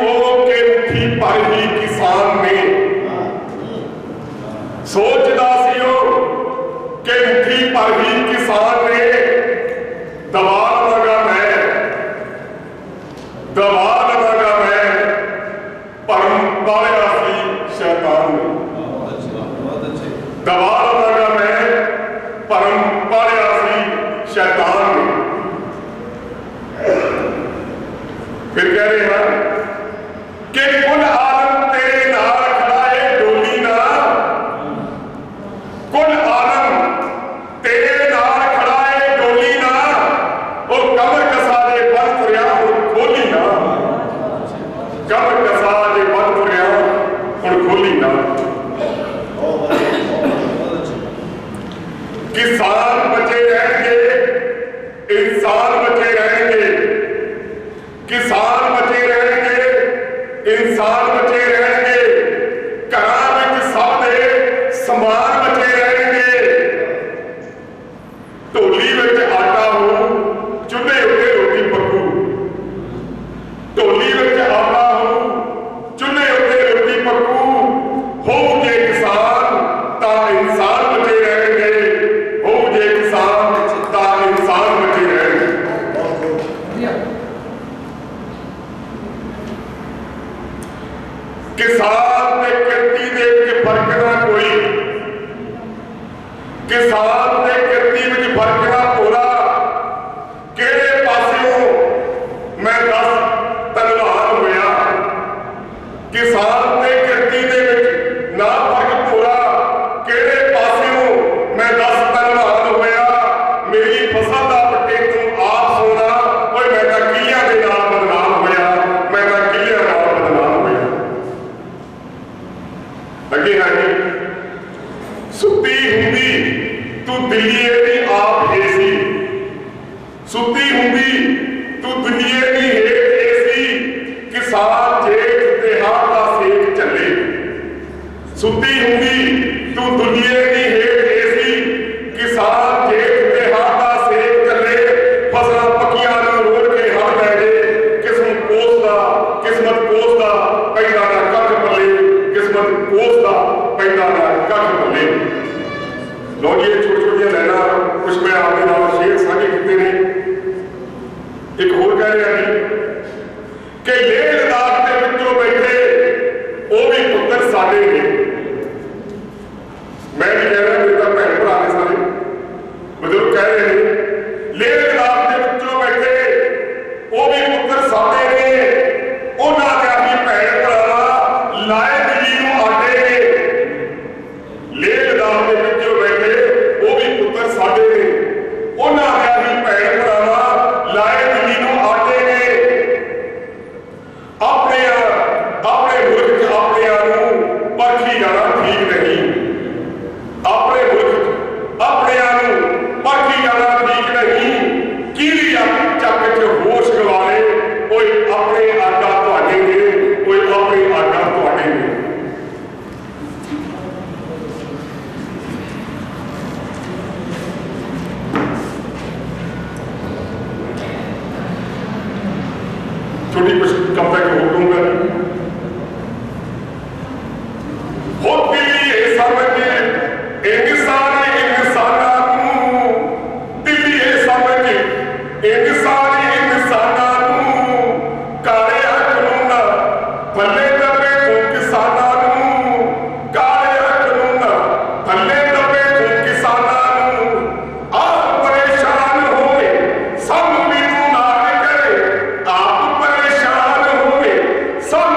ओ के मुट्ठी पर ही किसान ने, सोचदा सी ओ के मुट्ठी पर ही किसान ने दबा लगा मैं परम पाया सी शैतान ने, दबा लगा मैं परम पाया सी शैतान ने। फिर कह रहे हैं कि कुल आलम तेरे नाल खड़ा है डोली ना, कुल आलम तेरे नाल खड़ा है डोली ना, वो कमर कसा दे बल तुरिया हुण खोली ना, कमर कसा दे बल तुरिया हुण खोली ना। किसान बचे रहेंगे, इंसान बचे रहेंगे, किसान बचे रहेंगे, इंसान बचे रहेंगे, घरां विच सब दे समान बचे रहेंगे। ढोली विच आटा हो, चुल्हे उत्ते रोटी पकू, ढोली विच आटा हो, चुल्हे उत्ते रोटी पकू। हो जे किसान तां इंसान बचे रहेंगे, हो जे किसान तां इंसान बचे रहेंगे। किसान ते किरती दे विच फर्क ना कोई, किसान ते किरती विच फर्क ना पूरा। किहड़े पासियों मैं दस धनवान होया, किसान ते किरती दे विच ना फर्क पूरा। किहड़े पासियों मैं दस धनवान होया, मेरी फसल दा पट्टे तू आप सोना। ओए मैं तां किलियां दे नाल बदनाम होया, मैं तां किलियां नाल बदनाम होया। अगे है सुती हुंदी तू दिल्लीए दी आप एसी, सुती हुंदी तू दिल्लीए दी हेठ एसी, किसान जेठ तिहार दा सेक चले। सुती हुंदी तू दिल्लीए दी हेठ एसी, किसान जेठ तिहार दा सेक चले। फसलां पक्कियां नूं रोड़ के हर लै जे, किस्मत कोसदा पैदा ना कख पले, किस्मत कोसदा पैदा ना कख पले। लो जी छोटी छोटिया लाइना कुछ मैं आपके नाल शेर साझे किए ने। एक होर कह रहा जी कि लेह लद्दाख के विचों बैठे वो भी पुत्र साडे ने। मैं भी कह रहा मेरे तो भैन भरा ने सारे बुजुर्ग कह रहे हैं लेह लद्दाख के विचों बैठे वो भी पुत्र साडे ने। उन्हां दे भी भैन भरा लाए दिल्ली नूं आटे ने। लेह लद्दाख के विचों बैठे वो भी पुत्र साडे ने। उन्हां दे भी भैन भरा लाए दिल्ली नूं आटे ने। अपने मुल्क च अपने नूं परखी जाना ठीक नहीं, अपने मुल्क अपने परखी जाना ठीक नहीं। किहड़ी चक च होश गवाले, कोई अपने आगा तुहाडे ने, कोई अपने आगा तुहाडे ने। छोटी कुछ कब तक हो दूंगा। हो दिल्ली है समझ इंसान इंसानों, दिल्ली है समझ इंसान इंसानों। काले कानून भले दबे तो किसानों, काले कानून भले दबे तो किसानों। आप परेशान होए सब भी तू नाल करे, आप परेशान होए सब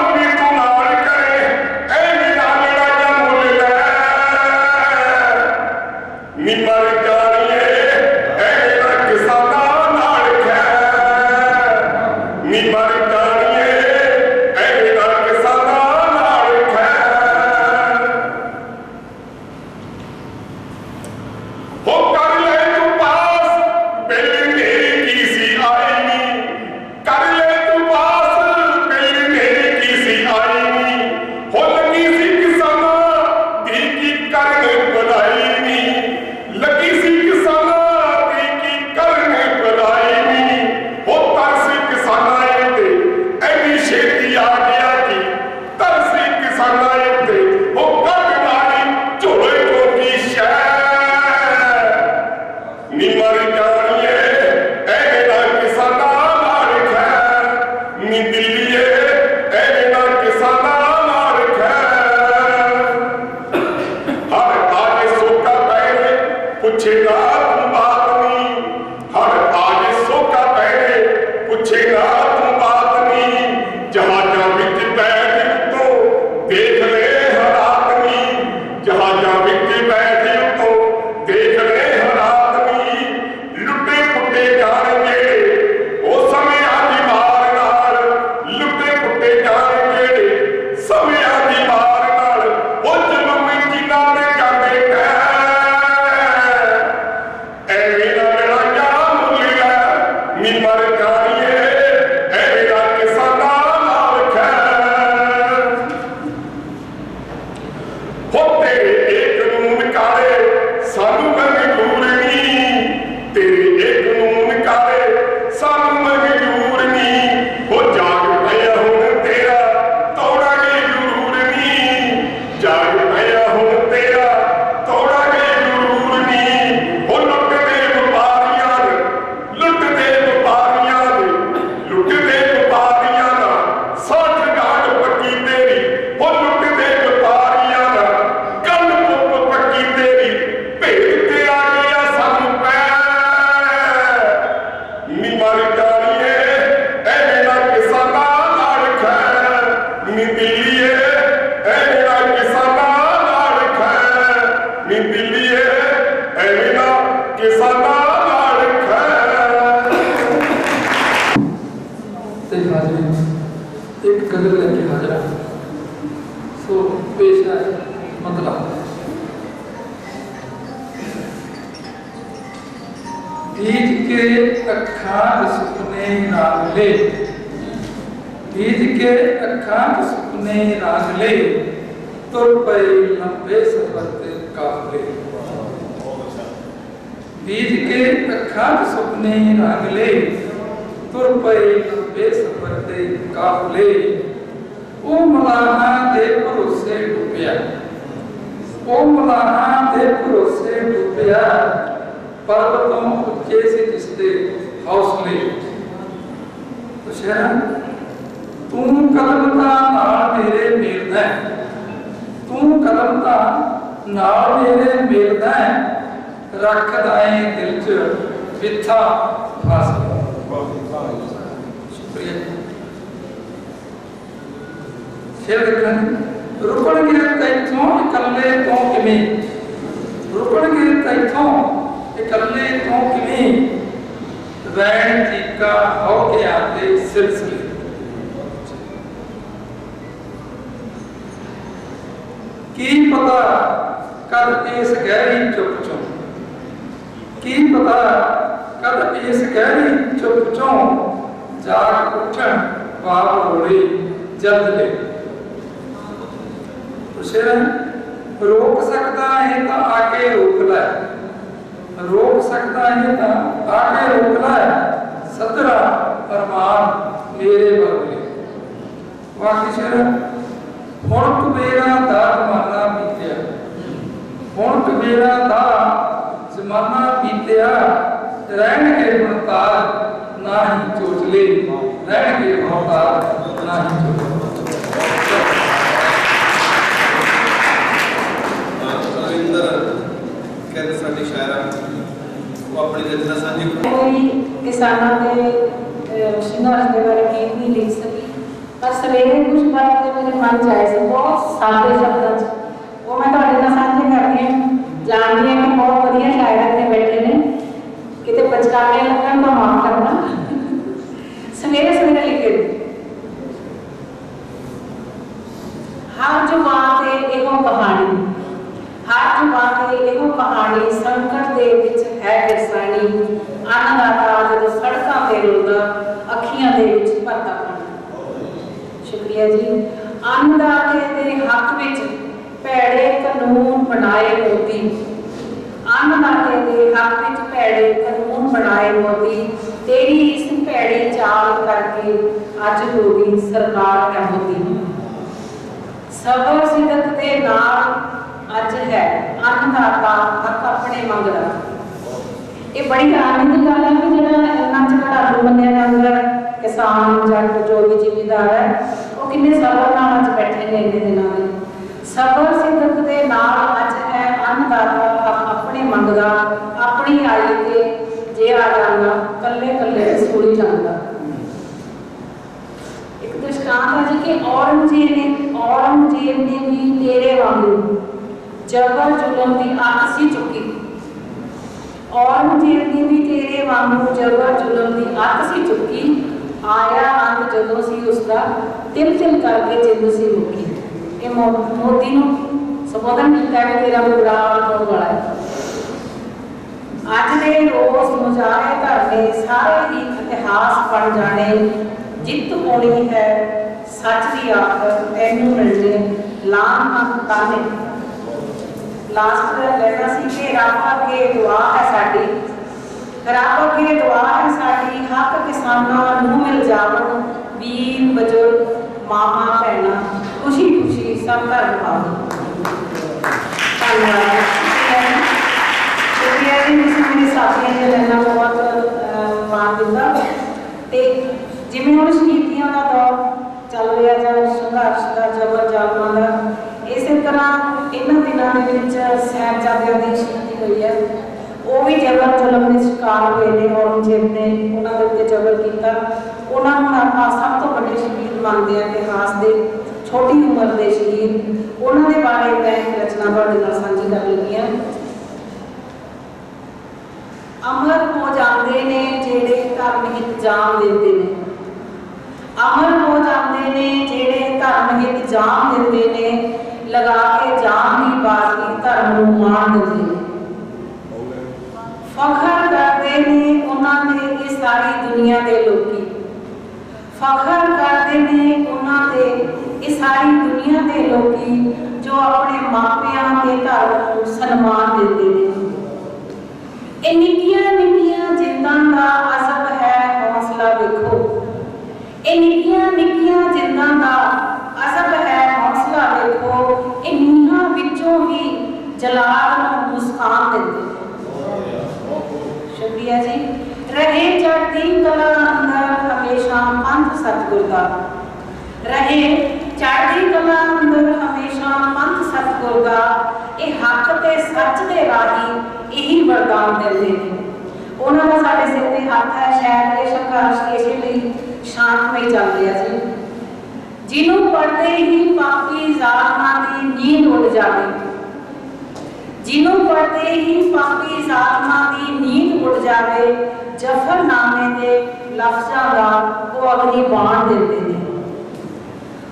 पुट्टे जाणगे ओ समयां दी मार नाल लुटे पुट्टे जाणगे समयां दी मार नाल ओ जुल्म जिन्हां दे जांदे तै एवें दा लड़ाइयां मुल लै नी मर जाणीए एवें दा किसानां नाल खैर हो तेरे एक कानून काले सानू मंजूर नहीं तेरे एक कानून काले सानू मंजूर नहीं हो जाग पिया हुण तेरा तोड़ांगे जरूर नहीं जाग पिया हुण तेरा तोड़ांगे जरूर नहीं हो लुट दे व्यापारियां लुट दे व्यापारियां लुट दे व्यापारियां दा साठ गांठ पक्की तेरी हो लुट दे व्यापारियां दा कंन पुप पक्की तेरी भेद तेरा गया सानू पै नी मर जाणीए एवें दा किसानां नाल खैर नी दिल्लीए एवें दा किसानां नाल खैर नी दिल्लीए एवें दा किसानां नाल खैर ते हाज़रीन एक गज़ल लेके हाज़र हां। सो पेश है मतलब बीज के अखां सुपने रागले बीज के अखां सुपने रागले तुर पे लंबे सफर ते काफले बीज के अखां सुपने रागले तुर पे लंबे सफर ते काफले ओ मलाहां दे भरोसे डुबिया ओ मलाहां दे भरोसे डुबिया पर्वतों उच्चे से जिसते हौसले तो शहर तू कदम दा नाल मेरे मेलदा तू कदम दा नाल मेरे मेलदा रखदा है दिल च विथा फासला। शुक्रिया। शेर देखन रुकणगे तैथों इकल्ले तो किवें रुकणगे तैथों इकल्ले तो किवें वैन चीका हो के आते सिलसिले की पता कद इस गहरी चुप चों की पता कद इस गहरी चुप चों जाग उठन पाप रोले जल्द ले रोक सकता है तो आके रोक लै रोक सकता है तो आके रोक लै सदरा अरमान मेरे बदले वाकई शेर हुण कबीरा दा जमाना बीतिया हुण कबीरा दा जमाना बीतिया रहणगे हुण ताज ना ही चोचले रहणगे हुण ताज ना ही चोचले। कहते साडी शायरा वो अपनी रचना साझी कोई किसानों के संघर्ष के बारे में नहीं लिख सकी पर सवेरे कुछ बात मेरे मन च आए थे बहुत सादे शब्दों वो मैं ਤੁਹਾਡੇ ਨਾਲ ਸਾਂਝੇ ਕਰਦੀ ਹਾਂ ਜਾਣਦੀ ਹਾਂ कि बहुत ਵਧੀਆ शायर ਇੱਥੇ बैठे ने किते पचकाने लगन तो माफ करना सवेरे सवेरे लिखे हर जुबान ते एहो कहानी हर जुबान ते एहो कहानी संकट दे विच है किरसानी अन्नदाता जदों सड़कां ते रोंदा अखियां दे विच भरदा पानी। शुक्रिया जी। अन्नदाते दे हक विच भैड़े कानून बनाए मोदी अन्नदाते दे हक विच भैड़े कानून बनाए मोदी तेरी इस भैड़ी चाल करके अज हो गई सरकार है मोदी। सबर सिदक दे नाल अज है अन्नदाता हक अपने मंगदा। ये बड़ी हैरानी की गल है कि जिहड़ा इन्ना झगड़ालू मन्निया जांदा किसान जट जो भी जिमीदार है वो किन्ने सबर नाल अज बैठे ने इन्ने दिनां दे। सबर सिदक दे नाल अज है अन्नदाता हक अपने मंगदा अपनी आई ते जे आ जांदा कल्ले कल्ले सूली जांदा। एक दृष्टांत है जी कि औरंगजेब ने भी तेरे वांगू जबर जुल्म की अख सी चुकी। औरंगजेब ने भी तेरे वांगू जबर जुलम की अत सी चुकी, आया अंत जदों सी उसका तिल तिल करके जिंद सी मुकी। ये मोदी नूं संबोधन किया है, तेरा बुरा होने वाला है। अज दे रोज मुजाहे धरने सारे ही इतिहास बन जाने, जित होनी है सच की आखर तैनू मिलने लाम ताने। लास्ट लेना सी कि रब अगे दुआ है साडी, रब अगे दुआ है साडी, हक किसानां नूं मिल जावन, वीर बजुर्ग मामा भैणा खुशी खुशी सब घर पाओ। धन्यवाद। शुक्रिया जी, तुसीं मेरे साथियों ने लेना बहुत मान दिता। ते जिवें हुण शहीदियां दा दौर चल रहा है, संघर्ष का जबर जालमां दा, इस तरह इन्हां दिनां दे विच साहिबजादियां दी शहीदी हुई है। वो भी जबर जुलम के शिकार हुए ने, औरंगजेब ने उन्होंने उत्ते जबर किया। उन्होंने आप सब तो बड़े शहीद मानते हैं इतिहास के, छोटी उम्र के शहीद, उन्होंने बारे मैं एक रचना तुहाडे नाल साझी कर लगी हां। अमर हो जाते ने जेड़े धर्म हित जान देते ने, अमर हो जाते ने जेड़े धर्म हित जान देते ने, लगा के जान की बाजी धर्म नूं मान देते ने। फखर करते ने उन्होंने ये सारी दुनिया के लोग, फखर करते ने उन्होंने ये सारी दुनिया के लोग जो अपने मापियां के धर्म को सन्मान देते हैं। ये निक्कियां निक्कियां जिंदां का असब है हौसला देखो, ये निक्कियां निक्कियां जिंदां का असब है हौसला देखो, ये नीहां विचों भी जलाल नूं मुस्कान देते। शुक्रिया जी। रहे चढ़ती कला अंदर हमेशा पंथ सतगुर दा, रहे चढ़ती कला अंदर हमेशा पंथ सतगुर दा, ये हक ते सच दे राही यही वरदान देते हैं। उन्होंने का साढ़े सिर ते हाथ है, शायद ये संघर्ष इसे लिए शांतमई चल रहा जी। जिन्हों पढ़ते ही पापी जालमां दी नींद उड़ जाए, जिन्हों पढ़ते ही पापी जालमां दी नींद उड़ जाए, जफरनामे के लफ्ज़ां दा वो अग्नि बाण देते हैं।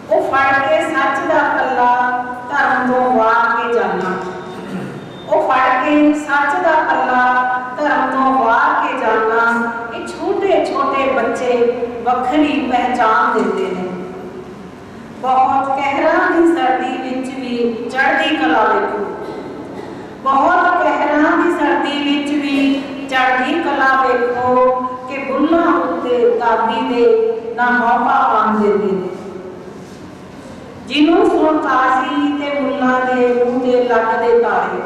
वो फड़ के सच का पल्ला धर्म तो वार के जाना, वो फड़ के सच का पल्ला धर्म तो वार के जाना, ये छोटे छोटे बच्चे वखरी पहचान देते हैं। बहुत कहरा की सर्दी विच भी चढ़ती कला देखो, बहुत कहरा की सर्दी विच भी चढ़ती कला देखो, कि बुल्लां उत्ते दादी दे ना मौका पान देते ने। जिन्हों सुन काजी ते मुल्लां दे मूंह ते लगदे ताले,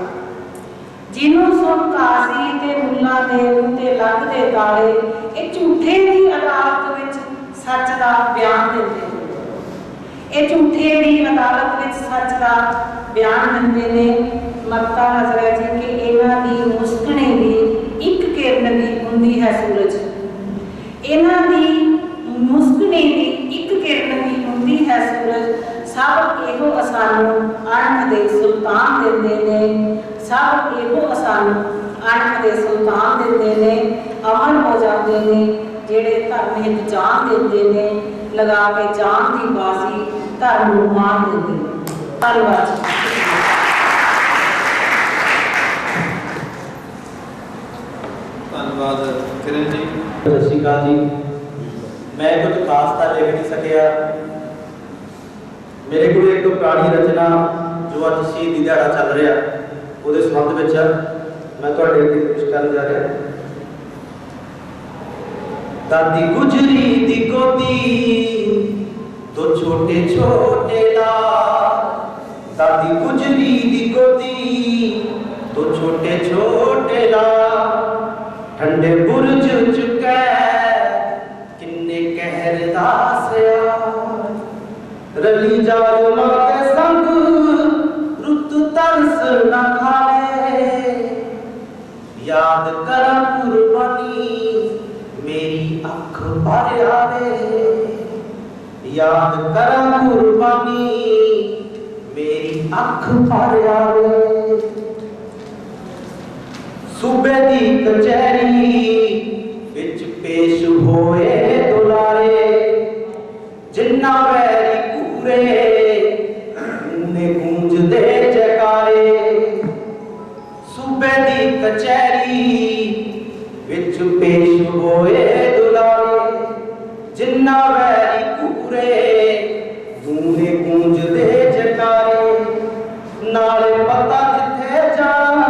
जिन्हों सुन काजी ते मुल्लां दे मूंह ते लगदे ताले, ये झूठे दी अदालत विच सच दा बयान देते ने। ये झूठे दी अदालत विच सच दा बयान देते ने। मक्ता नजर जी कि इन्हां दी मुस्कणे दी एक किरण भी हुंदी है सूरज, इन्हां दी मुस्कणे दी एक किरण भी हुंदी है सूरज। सब एहो असानू अणख दे सुल्तान देंदे ने, सब एहो असानू अणख दे सुल्तान देंदे ने। अमर हो जाते ने जेड़े धर्म हित जान देंदे ने, लगा के जान की बाजी धर्म नूं मान देंदे ने। धन्यवाद। धन्यवाद किरण जी। सत श्री अकाल जी। मैं कुछ खास तो लिख नहीं सकिया, मेरे को एक पुरानी रचना जो अज शहीदी दिहाड़ा चल रहा वो संबंध में मैं तुहाडे अगे पेश करन जा रहा। दादी गुजरी दी गोदी तो छोटे छोटे लाल, दादी गुजरी दी गोदी तो छोटे छोटे लाल, ठंडे बुरज चुके किन्ने कहर दा सियाल, रली जालमा के संग रुत तरस न खाए, याद करा कुर्बानी मेरी अख भर आवे, याद करा कुर्बानी मेरी अख भर आवे। सूबे दी कचहरी विच पेश होए दुलारे जिन्ना वैरी पूरे ने गूंजदे जयकारे सूबे दी कचहरी विच पेश होए दुलारे जिन्ना वैरी पूरे ने गूंजदे जयकारे नाले पता जिथे जाना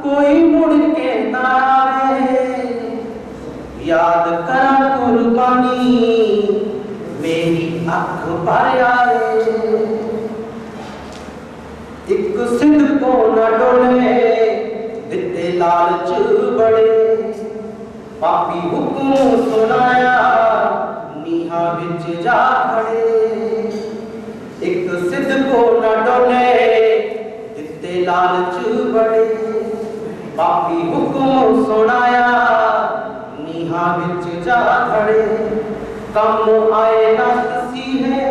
कोई मुड़ के ना आवे याद करा कुर्बानी मेरी अख भर आए एक सिंध को न डोले दिते लालच बड़े पापी हुक्म सुनाया नीहा विच जा खड़े एक सिंध को न डोले दिते लालच बड़े पापी हुक्म सुनाया नीहा विच जा खड़े कम आए ना किसी है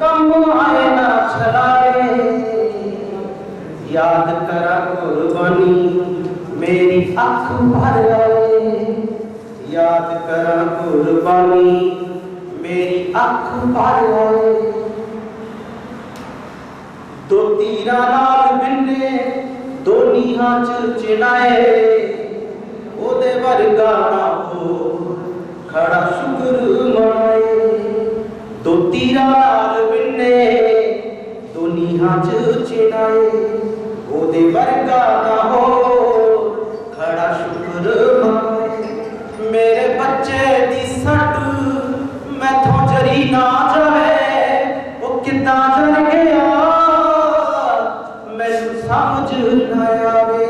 कम आए ना छलाए याद करा कुर्बानी मेरी अख भर आए याद करा कुर्बानी मेरी अख भर आए दो तीरा नाल बिन्ने दो नीहां च चिनाए ओदे वर्गा ना हो खड़ा शुक्र मनाए दो तीरा नाल बिन्ने दो नीहां च चिनाए ओदे वर्गा ना हो खड़ा शुक्र मनाए मेरे बच्चे दी सट मैथों जरी ना जावे ओ किदां जर गया समझ न आवे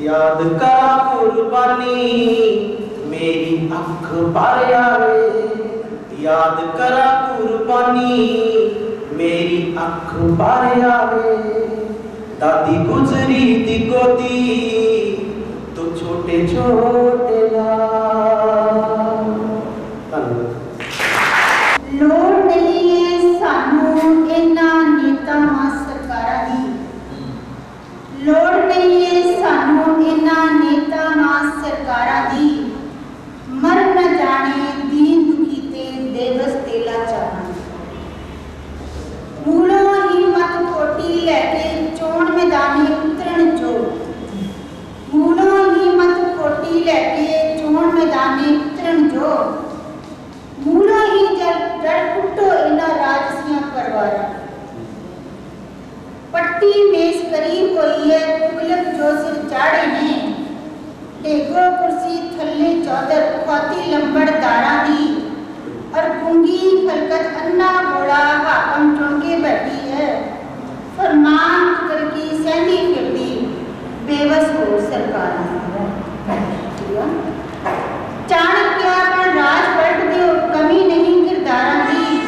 याद करा कुर्बानी मेरी अख भर आवे याद करा कुर्बानी मेरी अख भर आवे दादी गुजरी दी गोदी तो छोटे छोटे लोड़ नहीं है सानू इन्हां नेतावां सरकारां दी लोड़ नहीं है सानू इन्हां नेतावां सरकारां दी मर न जाने दीन दुखी ते बेबस ते लाचारां मूलों ही मत खोटी लैके चोण मैदाने उतरण जो मूलों ही मत खोटी लैके चोण मैदाने उतरण जो मूलों ही जड़ पुट्टो इन्हां राजसियां परवारां पट्टी मेज करीब हुई है तुगलक जो सिर चाड़े ने टेगो कुर्सी थल्ले चौधर खाती लंबड़ दाड़ा दी और गुंगी खलकत अन्ना घोड़ा हाकम चुन के बैठी है फरमान तुगल की सहनी फिरती बेबस हो सरकार चाणक्य पर राज पलट दे कमी नहीं किरदारां दी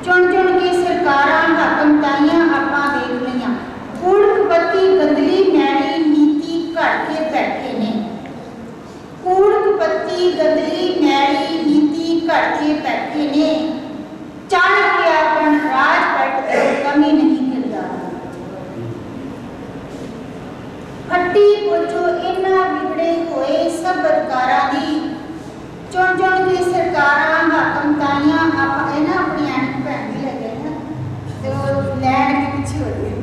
चुन चुन के सरकारां हाकम ताइयां आपा देख लिया कूड़पति गंदली मैली नीति घट के बैठे ने कूड़पति गंदली मैली नीति घट के बैठे ने चाणक्यपन राज पलट दे कमी नहीं किरदारां हट्टी पोचो इन्हां बिगड़े होए सब अधिकारां दी चुन चुन के सरकारां हाकम ताइयां आपा इन्हां अपनी ऐनक पहन के लगे ना तो लैंड के पीछे हो रही है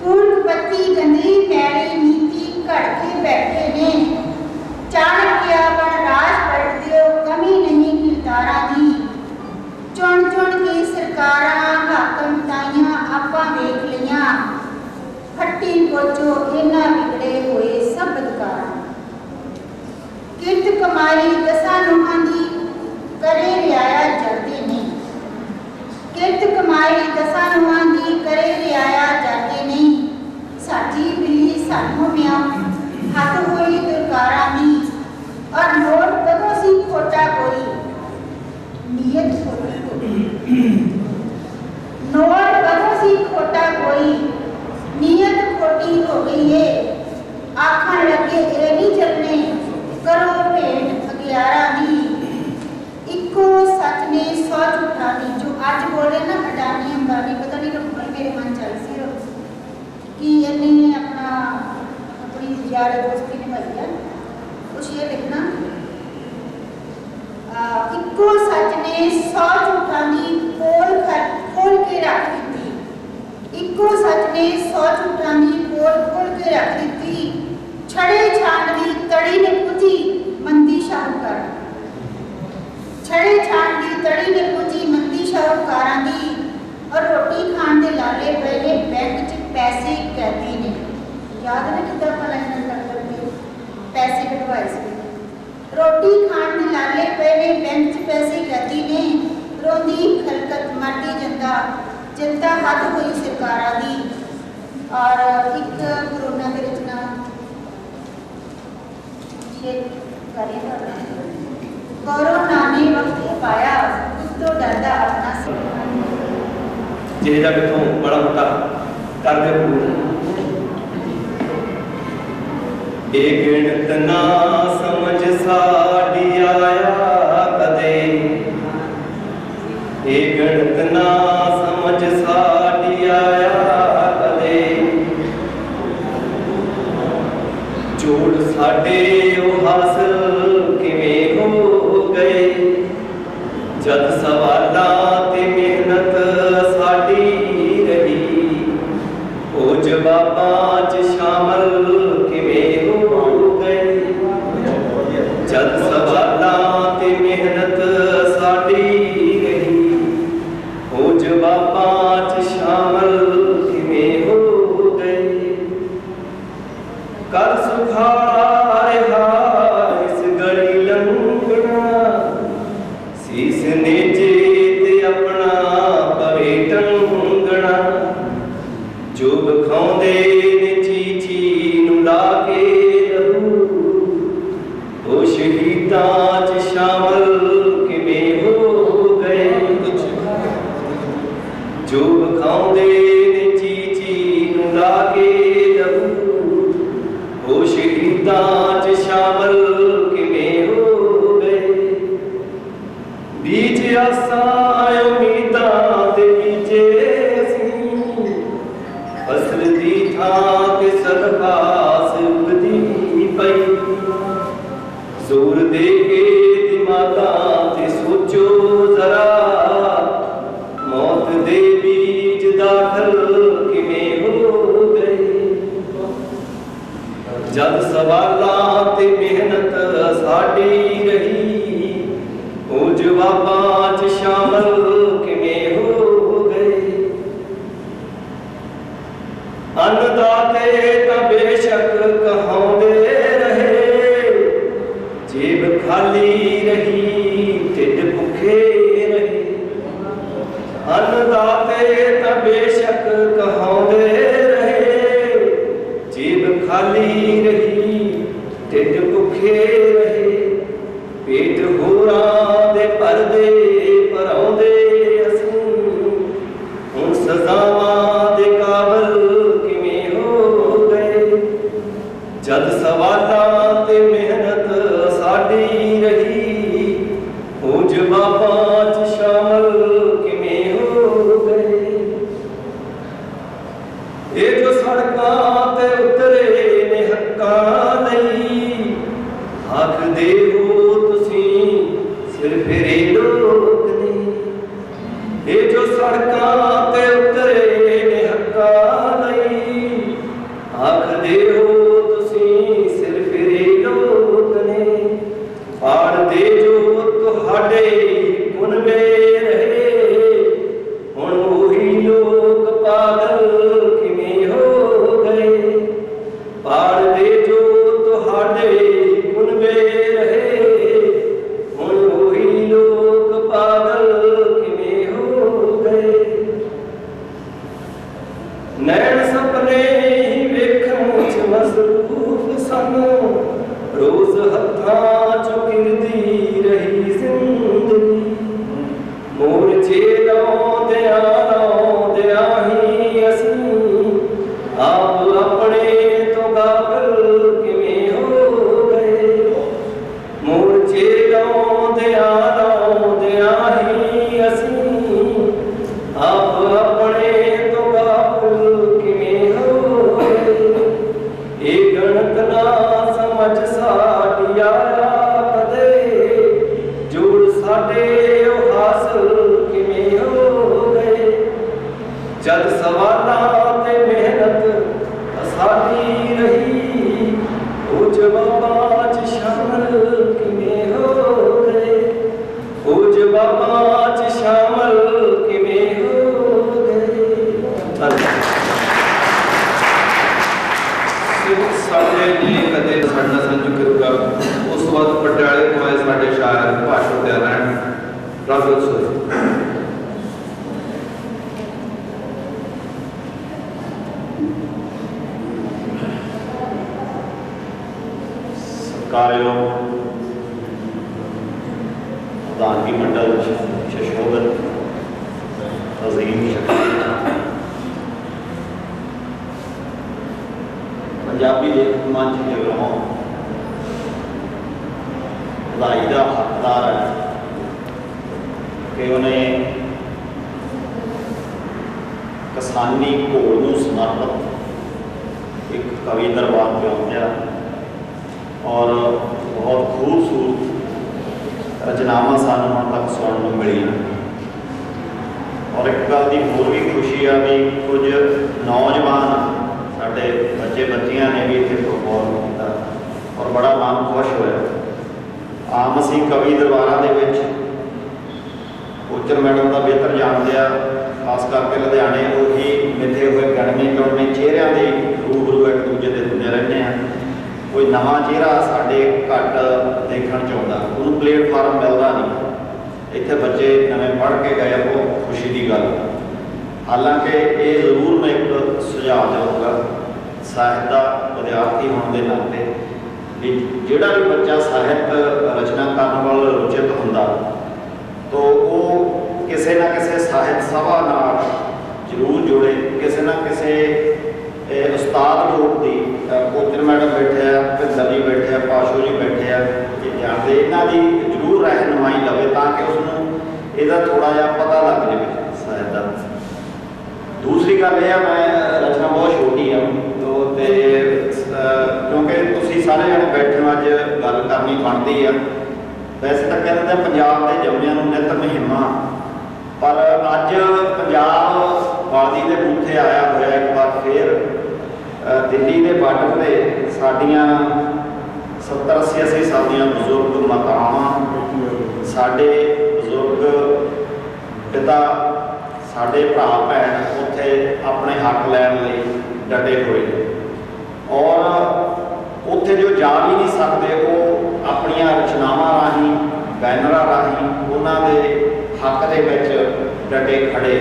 कूड़पति गंदली मैली नीति घट के बैठे ने चाणक्यपन राज पलट दियो कमी नहीं किरदारां दी चुन चुन के सरकारां हाकम ताइयां आपा देख लिया हट्टी पोचो इन्हां बिगड़े हुए सब अधिकारां किरत कमाई दसां नूहां दी करे रियाया जाते ने किरत कमाई दसां नूहां दी करे रियाया जाते नहीं साची बिल्ली सानू मिया हथ होई दुरकारा दी और नोट कदों सी खोटा कोई नीयत खोटी नोट कदों सी खोटा कोई नीयत खोटी हो गई है आखन लगे ए नहीं चलने करो भेंट अगियारा दी इको सच ने सौ झूठा दी जो आज बोले ना अडानी अंबानी पता नहीं कि इन्हें अपनी यार दोस्ती निभाई है। कुछ ये लिखना इक्को सच ने 100 झूठां दी पोल खोल के रख दी। इक्को सच ने 100 झूठां दी पोल खोल के रख दी। छड़े छाण दी तड़ी ने पूजी मंदी शाहूकार। छड़े छाण दी तड़ी ने पूजी मंदी शाहूकारां दी। और रोटी खाण दे लाले पए ने बैंक च पैसे कैदी ने। याद ने कितना भला इन्हां करके पैसे कटवाए सी। रोटी खाण दे लाले पए ने बैंक च पैसे कैदी ने। रोंदी खलकत माटी जनता हद हुई सरकारां दी। और एक कोरोना दे विच ना ये कोरोना ने वक्त पाया तो डरदा अपना ਜਿਹਦਾ ਕਿਥੋਂ ਬੜਾ ਮੋਟਾ ਕਰਦੇ ਪੂਰ ਇਹ ਗਿਣਤ ਨਾ ਸਮਝ ਸਾਡੀ ਆਇਆ ਕਦੇ। ਇਹ ਗਿਣਤ ਨਾ ਸਮਝ ਸਾਡੀ ਆਇਆ ਕਦੇ। ਜੋੜ ਸਾਡੇ ਉਹ ਹਾਸਲ ਕਿਵੇਂ ਹੋ ਗਏ ਜਦ ਸਵਾਲਾਂ ਤੇ ਮਿਹਨਤ ਸਾਡੀ ਰਹੀ। ਉਹ ਜਵਾਬਾਂ 'ਚ ਸ਼ਾਮਲ ਕਿਵੇਂ ਹੋ ਗਏ ਜਦ ਸਵਾਲਾਂ ਤੇ ਮਿਹਨਤ ਸਾਡੀ ਰਹੀ। ਉਹ ਜਵਾਬਾਂ 'ਚ ਸ਼ਾਮਲ ਕਿਵੇਂ ਹੋ ਗਏ। ਕਰ ਸੁਖਾਲਾ ਰਿਹਾ ਇਸ ਗਲੀ ਲੰਘਣਾ। ਸੀਸ ਨੇਜੇ ਤੇ ਆਪਣਾ ਪਵੇ ਟੰਗਣਾ। ਜੋ ਵਿਖਾਉਂਦੇ ਨੇ ਚੀਚੀ ਨੂੰ ਲਾ ਕੇ ਲਹੂ। ਉਹ ਸ਼ਹੀਦਾਂ 'ਚ ਸ਼ਾਮਲ ਕਿਵੇਂ ਹੋ ਗਏ ਜੋ ਵਿਖਾਉਂਦੇ ਨੇ ਚੀਚੀ ਨੂੰ ਲਾ ਕੇ ਲਹੂ। ਉਹ ਸ਼ਹੀਦਾਂ 'ਚ ਸ਼ਾਮਲ ਕਿਵੇਂ ਹੋ ਗਏ। ਬੀਜ ਆਸਾਂ ਉਮੀਦਾਂ ਦੇ ਬੀਜੇ ਅਸੀਂ। ਫਸਲ ਦੀ ਥਾਂ ਤੇ ਸਰਫਾਸ ਉਗਦੀ ਪਈ। ਜ਼ੋਰ ਦੇ ਕੇ ਦਿਮਾਗਾਂ ਤੇ ਸੋਚੋ ਜ਼ਰਾ। ਮੌਤ ਦੇ ਬੀਜ ਦਾਖਲ ਕਿਵੇਂ ਹੋ ਗਏ ਜਦ ਸਵਾਲਾਂ ਤੇ ਮਿਹਨਤ ਸਾਡੀ ਰਹੀ। ਉਹ ਜਵਾਬਾਂ 'ਚ ਸ਼ਾਮਲ ਕਿਵੇਂ ਹੋ ਗਏ। ਅੰਨਦਾਤੇ ਤਾਂ ਬੇਸ਼ੱਕ ਕਹਾਉਂਦੇ ਰਹੇ। ਜੇਬ ਖਾਲੀ ਰਹੀ ਢਿੱਡ ਭੁੱਖੇ ਰਹੇ। ਅੰਨਦਾਤੇ ਤਾਂ ਬੇਸ਼ੱਕ ਕਹਾਉਂਦੇ ਰਹੇ। ਜੇਬ ਖਾਲੀ ਰਹੀ ਢਿੱਡ ਭੁੱਖੇ ਰਹੇ। ਪੇਟ ਹੋਰਾਂ ਦੇ ਭਰਦੇ ਭਰਾਉਂਦੇ ਅਸੀਂ। ਹੁਣ ਸਜ਼ਾਵਾਂ ਦੇ ਕਾਬਲ ਕਿਵੇਂ ਹੋ ਗਏ ਜਦ ਸਵਾਲਾਂ ਤੇ ਮਿਹਨਤ ਸਾਡੀ ਰਹੀ। ਉਹ ਜਵਾਬਾਂ 'ਚ ਸ਼ਾਮਲ ਕਿਵੇਂ ਹੋ ਗਏ। ਇਹ ਜੋ ਸੜਕਾਂ ਤੇ ਉਤਰੇ ਨੇ ਹੱਕਾਂ ਲਈ। ਆਖਦੇ ਹੋ ਤੁਸੀਂ ਸਿਰਫ ਇਹ ਲੋਕ ਨੇ। ਇਹ ਜੋ ਸੜਕਾਂ ਤੇ ਉਤਰੇ ਨੇ ਹੱਕਾਂ ਲਈ। ਆਖਦੇ ਹੋ ਤੁਸੀਂ ਸਿਰਫ ਇਹ ਲੋਕ ਨੇ। ਪਾੜਦੇ ਜੋ ਤੁਹਾਡੇ ਕੁਨਬੇ ਰਹੇ। ਹੁਣ ਉਹੀ ਲੋਕ ਪਾਗਲ ਕਿਵੇਂ ਹੋ ਗਏ। ਪਾੜਦੇ ਜੋ ਤੁਹਾਡੇ ਕੁਨਬੇ ਰਹੇ। ਹੁਣ ਉਹੀ ਲੋਕ ਪਾਗਲ ਕਿਵੇਂ ਹੋ ਗਏ। ਨੈਣ ਸੁਪਨੇ ਹੀ ਵੇਖਣ 'ਚ ਮਸਰੂਫ ਸਨ। ਰੋਜ਼ ਹੱਥਾਂ 'ਚੋਂ ਗਿਰਦੀ ਰਹੀ ਜ਼ਿੰਦਗੀ। ਮੋਰਚੇ ਲਾਉਂਦਿਆਂ ਹੀ ਅਸੀਂ ਆਪ ਆਪਣੇ ਤੋਂ ਗਾਫਲ ਕਿਵੇਂ ਹੋ ਗਏ। ਮੋਰਚੇ ਲਾਉਂਦਿਆਂ ਹੀ ਅਸੀਂ ਆਪ ਆਪਣੇ ਤੋਂ ਗਾਫਲ ਕਿਵੇਂ ਹੋ ਸਾਡੇ ਨੇ ਕਦੇ ਸਾਡਾ ਸੰਜੂ ਕਰੂਗਾ ਉਸ ਵਕਤ ਪਟਿਆਲੇ ਤੋਂ ਆਏ ਸਾਡੇ ਸ਼ਾਇਰ ਭਾਸ਼ਣ ਦੇ ਰਹਿਣ ਰਾਜੋਤ ਸਰ ਸਤਿਕਾਰਯੋਗ ਪ੍ਰਧਾਨਗੀ ਮੰਡਲ ਸ਼ਸ਼ੋਭਤ ਅਜ਼ੀਮ ਸ਼ਖਸੀਅਤ ਪੰਜਾਬੀ ਲੇਖਕ ਮੰਚ ਜਗਰਾਉਂ ਵਧਾਈ ਦਾ ਹੱਕਦਾਰ ਹੈ ਕਿ ਉਹਨੇ ਕਿਸਾਨੀ ਘੋਲ ਨੂੰ ਸਮਰਪਿਤ ਇੱਕ ਕਵੀ ਦਰਬਾਰ ਪਿਆਉਂਦਿਆ ਔਰ ਬਹੁਤ ਖੂਬਸੂਰਤ ਰਚਨਾਵਾਂ ਸਾਨੂੰ ਹੁਣ ਤੱਕ ਸੁਣਨ ਨੂੰ ਮਿਲੀਆਂ ਔਰ ਇੱਕ ਗੱਲ ਦੀ ਹੋਰ ਵੀ ਖੁਸ਼ੀ ਆ ਵੀ ਕੁਝ ਨੌਜਵਾਨ ਸਾਡੇ ਬੱਚੇ ਬੱਚੀਆਂ ਨੇ ਵੀ ਇੱਥੇ ਪਰਫਾਰਮ ਕੀਤਾ ਔਰ ਬੜਾ ਮਨ ਖੁਸ਼ ਹੋਇਆ। ਆਮ ਅਸੀਂ ਕਵੀ ਦਰਬਾਰਾਂ ਦੇ ਵਿੱਚ ਕੋਚਰ ਮੈਡਮ ਦਾ ਬਿਹਤਰ ਜਾਣਦੇ ਆ, ਖਾਸ ਕਰਕੇ ਲੁਧਿਆਣੇ ਉਹੀ ਮਿੱਥੇ ਹੋਏ ਗਣਵੇਂ ਚਿਹਰਿਆਂ ਦੇ ਰੂਬਰੂ ਇੱਕ ਦੂਜੇ ਦੇ ਹੁੰਦੇ ਰਹਿੰਦੇ ਆ। ਕੋਈ ਨਵਾਂ ਚਿਹਰਾ ਸਾਡੇ ਘੱਟ ਦੇਖਣ 'ਚ ਆਉਂਦਾ, ਉਹਨੂੰ ਪਲੇਟਫਾਰਮ ਮਿਲਦਾ ਨਹੀਂ। ਇੱਥੇ ਬੱਚੇ ਨਵੇਂ ਪੜ੍ਹ ਕੇ ਗਏ, ਬਹੁਤ ਖੁਸ਼ੀ ਦੀ ਗੱਲ। ਹਾਲਾਂਕਿ ਇਹ ਜ਼ਰੂਰ ਮੈਂ ਇੱਕ ਸੁਝਾਅ ਦੇਵਾਂਗਾ ਸਾਹਿਤ ਦਾ ਵਿਦਿਆਰਥੀ ਹੋਣ ਦੇ ਨਾਤੇ ਵੀ ਜਿਹੜਾ ਵੀ ਬੱਚਾ ਸਾਹਿਤ ਰਚਨਾ ਕਰਨ ਵੱਲ ਰੁਚਿਤ ਹੁੰਦਾ ਤਾਂ ਉਹ ਕਿਸੇ ਨਾ ਕਿਸੇ ਸਾਹਿਤ ਸਭਾ ਨਾਲ ਜ਼ਰੂਰ ਜੁੜੇ, ਕਿਸੇ ਨਾ ਕਿਸੇ ਉਸਤਾਦ ਲੋਕ ਦੀ ਕੋਚਰ ਮੈਡਮ ਬੈਠੇ ਆ, ਭਿੰਦਰ ਜੀ ਬੈਠੇ ਆ, ਪਾਸ਼ੋ ਜੀ ਬੈਠੇ ਆ, ਇਹ ਜਾਣਦੇ, ਇਹਨਾਂ ਦੀ ਜ਼ਰੂਰ ਰਹਿਨੁਮਾਈ ਲਵੇ ਤਾਂ ਕਿ ਉਸਨੂੰ ਇਹਦਾ ਥੋੜ੍ਹਾ ਜਿਹਾ ਪਤਾ ਲੱਗ ਜਾਵੇ ਸਾਹਿਤ ਦਾ। ਦੂਸਰੀ ਗੱਲ ਇਹ ਆ, ਮੈਂ ਰਚਨਾ ਬਹੁਤ ਛੋਟੀ ਆ ਤੇ ਕਿਉਂਕਿ ਤੁਸੀਂ ਸਾਰੇ ਜਣੇ ਬੈਠੇ ਹੋ, ਅੱਜ ਗੱਲ ਕਰਨੀ ਬਣਦੀ ਆ। ਵੈਸੇ ਤਾਂ ਕਹਿੰਦੇ ਪੰਜਾਬ ਦੇ ਜੰਮਿਆਂ ਨੂੰ ਨਿੱਤ ਮੁਹਿੰਮਾਂ, ਪਰ ਅੱਜ ਪੰਜਾਬ ਵਾਦੀ ਦੇ ਬੂਥੇ ਆਇਆ ਹੋਇਆ ਇੱਕ ਵਾਰ ਫੇਰ ਦਿੱਲੀ ਦੇ ਬਾਰਡਰ ਤੇ ਸਾਡੀਆਂ 70-80 ਸਾਲ ਦੀਆਂ ਬਜ਼ੁਰਗ ਮਾਤਾਵਾਂ, ਸਾਡੇ ਬਜ਼ੁਰਗ ਪਿਤਾ, ਸਾਡੇ ਭਰਾ ਭੈਣ ਉੱਥੇ ਆਪਣੇ ਹੱਕ ਲੈਣ ਲਈ ਡਟੇ ਹੋਏ ਨੇ ਔਰ ਉੱਥੇ ਜੋ ਜਾ ਵੀ ਨਹੀਂ ਸਕਦੇ ਉਹ ਆਪਣੀਆਂ ਰਚਨਾਵਾਂ ਰਾਹੀਂ, ਬੈਨਰਾਂ ਰਾਹੀਂ ਉਹਨਾਂ ਦੇ ਹੱਕ ਦੇ ਵਿੱਚ ਡਟੇ ਖੜੇ।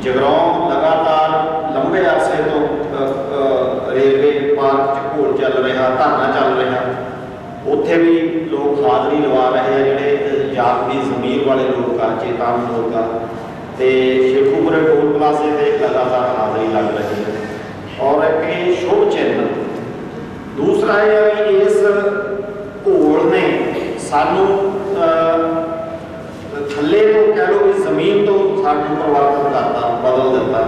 ਜਗਰਾਉਂ ਲਗਾਤਾਰ ਲੰਬੇ ਅਰਸੇ ਤੋਂ ਰੇਲਵੇ ਪਾਰਕ 'ਚ ਘੋਲ ਚੱਲ ਰਿਹਾ, ਧਰਨਾ ਚੱਲ ਰਿਹਾ, ਉੱਥੇ ਵੀ ਲੋਕ ਹਾਜ਼ਰੀ ਲਵਾ ਰਹੇ ਆ, ਜਿਹੜੇ ਜਾਤ ਦੀ ਜ਼ਮੀਰ ਵਾਲੇ ਲੋਕ ਆ, ਚੇਤਨ ਲੋਕ ਆ, ਤੇ ਸ਼ੇਖੂਪੁਰੇ ਟੋਲ ਪਲਾਜ਼ੇ ਤੇ ਲਗਾਤਾਰ ਹਾਜ਼ਰੀ ਲੱਗ ਰਹੀ ਹੈ ਔਰ ਇੱਕ ਸ਼ੁਭ ਚਿੰਨ੍ਹ। ਦੂਸਰਾ ਇਹ ਹੈ ਵੀ ਇਸ ਘੋਲ ਨੇ ਸਾਨੂੰ ਥੱਲੇ ਤੋਂ ਕਹਿ ਲਓ ਵੀ ਜ਼ਮੀਨ ਤੋਂ ਸਾਨੂੰ ਪ੍ਰਭਾਵਿਤ ਕਰਤਾ, ਬਦਲ ਦਿੱਤਾ।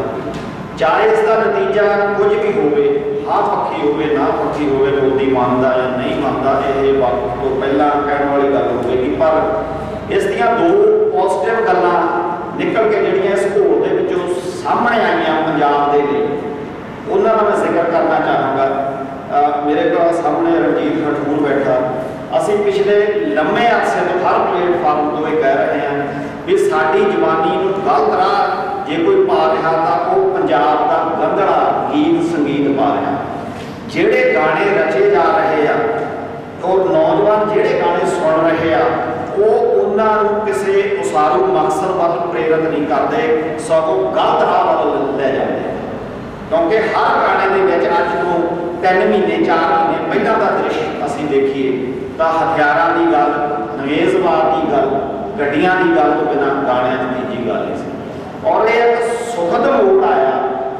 ਚਾਹੇ ਇਸ ਦਾ ਨਤੀਜਾ ਕੁਝ ਵੀ ਹੋਵੇ, ਹਾਂ ਪੱਖੀ ਹੋਵੇ ਨਾ ਪੱਖੀ ਹੋਵੇ, ਲੋਕ ਦੀ ਮੰਨਦਾ ਜਾਂ ਨਹੀਂ ਮੰਨਦਾ, ਇਹ ਵਕਤ ਤੋਂ ਪਹਿਲਾਂ ਕਹਿਣ ਵਾਲੀ ਗੱਲ ਹੋਵੇਗੀ, ਪਰ ਇਸ ਦੀਆਂ ਦੋ ਪੋਜ਼ੀਟਿਵ ਗੱਲਾਂ ਨਿਕਲ ਕੇ ਜਿਹੜੀਆਂ ਇਸ ਘੋਲ ਦੇ ਵਿੱਚੋਂ ਸਾਹਮਣੇ ਆਈਆਂ ਪੰਜਾਬ ਦੇ ਲਈ, ਉਹਨਾਂ ਦਾ ਮੈਂ ਜ਼ਿਕਰ ਕਰਨਾ ਚਾਹਾਂਗਾ। ਮੇਰੇ ਕੋਲ ਸਾਹਮਣੇ ਰਣਜੀਤ ਖਡੂਰ ਬੈਠਾ। ਅਸੀਂ ਪਿਛਲੇ ਲੰਮੇ ਅਰਸੇ ਤੋਂ ਹਰ ਪਲੇਟਫਾਰਮ ਤੋਂ ਇਹ ਕਹਿ ਰਹੇ ਹਾਂ ਵੀ ਸਾਡੀ ਜਵਾਨੀ ਨੂੰ ਗਲਤ ਰਾਹ ਜੇ ਕੋਈ ਪਾ ਰਿਹਾ ਤਾਂ ਉਹ ਪੰਜਾਬ ਦਾ ਗੰਧੜਾ ਗੀਤ ਸੰਗੀਤ ਪਾ ਰਿਹਾ। ਜਿਹੜੇ ਗਾਣੇ ਰਚੇ ਜਾ ਰਹੇ ਆ, ਉਹ ਨੌਜਵਾਨ ਜਿਹੜੇ ਗਾਣੇ ਸੁਣ ਰਹੇ ਆ, ਉਹ ਉਹਨਾਂ ਨੂੰ ਕਿਸੇ ਉਸਾਰੂ ਮਕਸਦ ਵੱਲ ਪ੍ਰੇਰਿਤ ਨਹੀਂ ਕਰਦੇ, ਸਗੋਂ ਗਲਤ ਰਾਹ ਵੱਲ ਲੈ ਜਾਂਦੇ। ਕਿਉਂਕਿ ਹਰ ਗਾਣੇ ਦੇ ਵਿੱਚ ਅੱਜ ਤੋਂ 3 ਮਹੀਨੇ 4 ਮਹੀਨੇ ਪਹਿਲਾਂ ਦਾ ਦ੍ਰਿਸ਼ ਅਸੀਂ ਦੇਖੀਏ ਤਾਂ ਹਥਿਆਰਾਂ ਦੀ ਗੱਲ, ਨਵੇਜ਼ਵਾਦ ਦੀ ਗੱਲ, ਗੱਡੀਆਂ ਦੀ ਗੱਲ ਤੋਂ ਬਿਨਾਂ ਗਾਣਿਆਂ 'ਚ ਤੀਜੀ ਗੱਲ ਨਹੀਂ ਸੀ। ਔਰ ਇਹ ਇੱਕ ਸੁਖਦ ਮੋੜ ਆਇਆ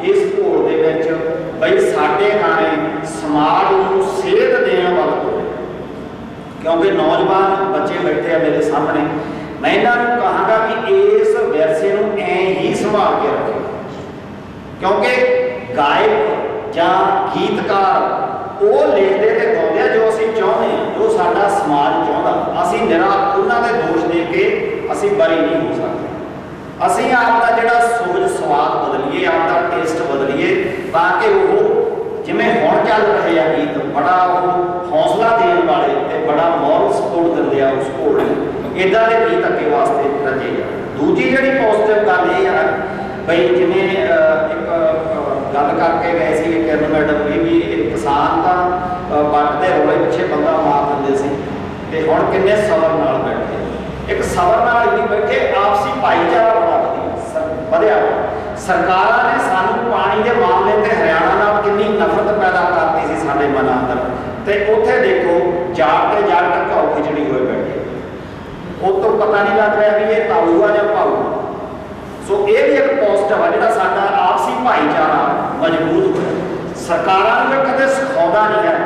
ਇਸ ਘੋਲ ਦੇ ਵਿੱਚ ਬਈ ਸਾਡੇ ਗਾਣੇ ਸਮਾਜ ਨੂੰ ਸੇਧ ਦੇਣ ਵੱਲ ਹੋਵੇ। ਕਿਉਂਕਿ ਨੌਜਵਾਨ ਬੱਚੇ ਬੈਠੇ ਆ ਮੇਰੇ ਸਾਹਮਣੇ, ਮੈਂ ਇਹਨਾਂ ਨੂੰ ਕਹਾਂਗਾ ਕਿ ਇਸ ਵਿਰਸੇ ਨੂੰ ਐਂ ਹੀ ਸੰਭਾਲ ਕੇ ਰੱਖੋ, ਕਿਉਂਕਿ ਗਾਇਕ ਜਾਂ ਗੀਤਕਾਰ ਉਹ ਲਿਖਦੇ ਤੇ ਗਾਉਂਦੇ ਆ ਜੋ ਅਸੀਂ ਚਾਹੁੰਦੇ ਹਾਂ, ਜੋ ਸਾਡਾ ਸਮਾਜ ਚਾਹੁੰਦਾ। ਅਸੀਂ ਨਿਰਾ ਉਹਨਾਂ ਦੇ ਦੋਸ਼ ਦੇ ਕੇ ਅਸੀਂ ਬਰੀ ਨਹੀਂ ਹੋ ਸਕਦੇ। ਅਸੀਂ ਆਪ ਦਾ ਜਿਹੜਾ ਸੋਚ ਸਵਾਦ ਬਦਲੀਏ, ਆਪ ਦਾ ਟੇਸਟ ਬਦਲੀਏ ਤਾਂ ਕਿ ਉਹ ਜਿਵੇਂ ਹੁਣ ਚੱਲ ਰਹੇ ਆ ਗੀਤ, ਬੜਾ ਉਹ ਹੌਸਲਾ ਦੇਣ ਵਾਲੇ ਤੇ ਬੜਾ ਮੋਰਲ ਸਪੋਰਟ ਦਿੰਦੇ ਆ ਉਸ ਘੋੜੇ ਨੂੰ, ਇੱਦਾਂ ਦੇ ਗੀਤ ਅੱਗੇ ਵਾਸਤੇ ਰਚੇ ਜਾਣ। ਦੂਜੀ ਜਿਹੜੀ ਪੋਜ਼ਿਟਿਵ ਗੱਲ ਇਹ ਆ ਬਈ ਜਿਵੇਂ ਇੱਕ ਗੱਲ ਕਰਕੇ ਗਏ ਸੀ ਕਿਰਨ ਮੈਡਮ, ਇਹ ਵੀ ਇੱਕ ਤੇ ਹੁਣ ਕਿੰਨੇ ਸਬਰ ਨਾਲ ਬੈਠੇ, ਇੱਕ ਸਬਰ ਨਾਲ ਹੀ ਬੈਠੇ, ਆਪਸੀ ਭਾਈਚਾਰਾ ਬੜਾ ਵਧਿਆ। ਸਰਕਾਰਾਂ ਨੇ ਸਾਨੂੰ ਪਾਣੀ ਦੇ ਮਾਮਲੇ ਤੇ ਹਰਿਆਣਾ ਨਾਲ ਕਿੰਨੀ ਨਫ਼ਰਤ ਪੈਦਾ ਕਰਤੀ ਸੀ ਸਾਡੇ ਮਨਾਂ ਅੰਦਰ, ਤੇ ਉੱਥੇ ਦੇਖੋ ਜਾਟ ਤੇ ਜਾਟ ਘਾਉ ਖਿਚੜੀ ਹੋਏ ਬੈਠੇ, ਉਹ ਤੋਂ ਪਤਾ ਨਹੀਂ ਲੱਗ ਰਿਹਾ ਵੀ ਇਹ ਤਾਊ ਆ ਜਾਂ ਭਾਊ। ਸੋ ਇਹ ਵੀ ਇੱਕ ਪੋਜ਼ਿਟਿਵ ਆ ਜਿਹੜਾ ਸਾਡਾ ਆਪਸੀ ਭਾਈਚਾਰਾ ਮਜ਼ਬੂਤ ਹੋਇਆ। ਸਰਕਾਰਾਂ ਨੂੰ ਕਦੇ ਸਿਖਾਉਂਦਾ ਨਹੀਂ ਹੈ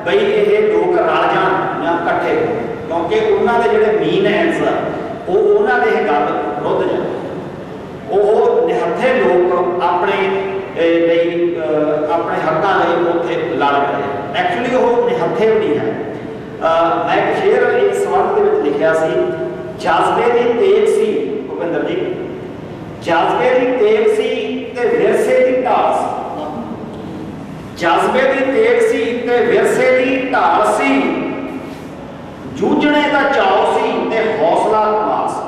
ਬਈ ਇਹ ਲੋਕ ਰਲ ਜਾਣ ਜਾਂ ਇਕੱਠੇ ਹੋਣ, ਕਿਉਂਕਿ ਉਹਨਾਂ ਦੇ ਜਿਹੜੇ ਮੀਨ ਹੈਂਡਸ ਆ ਉਹ ਉਹਨਾਂ ਦੇ ਗੱਲ ਰੁੱਧ ਜਾਣ। ਉਹ ਨਿਹੱਥੇ ਲੋਕ ਆਪਣੇ ਲਈ ਆਪਣੇ ਹੱਕਾਂ ਲਈ ਉੱਥੇ ਲੜ ਰਹੇ। ਐਕਚੁਅਲੀ ਉਹ ਨਿਹੱਥੇ ਵੀ ਨਹੀਂ ਹੈ। ਮੈਂ ਇੱਕ ਸ਼ੇਅਰ ਇਸ ਸੰਬੰਧ ਦੇ ਵਿੱਚ ਲਿਖਿਆ ਸੀ, ਜਜ਼ਬੇ ਦੀ ਤੇਗ ਸੀ ਭੁਪਿੰਦਰ ਜੀ, ਜਜ਼ਬੇ ਦੀ ਤੇਗ ਸੀ ਤੇ ਵਿਰਸੇ ਦੀ ਢਾਲ ਸੀ। ਜਜ਼ਬੇ ਦੀ ਤੇਗ ਸੀ ਤੇ ਵਿਰਸੇ ਦੀ ਢਾਲ ਸੀ, ਜੂਝਣੇ ਦਾ ਚਾਅ ਸੀ ਤੇ ਹੌਸਲਾ ਕਮਾਲ ਸੀ।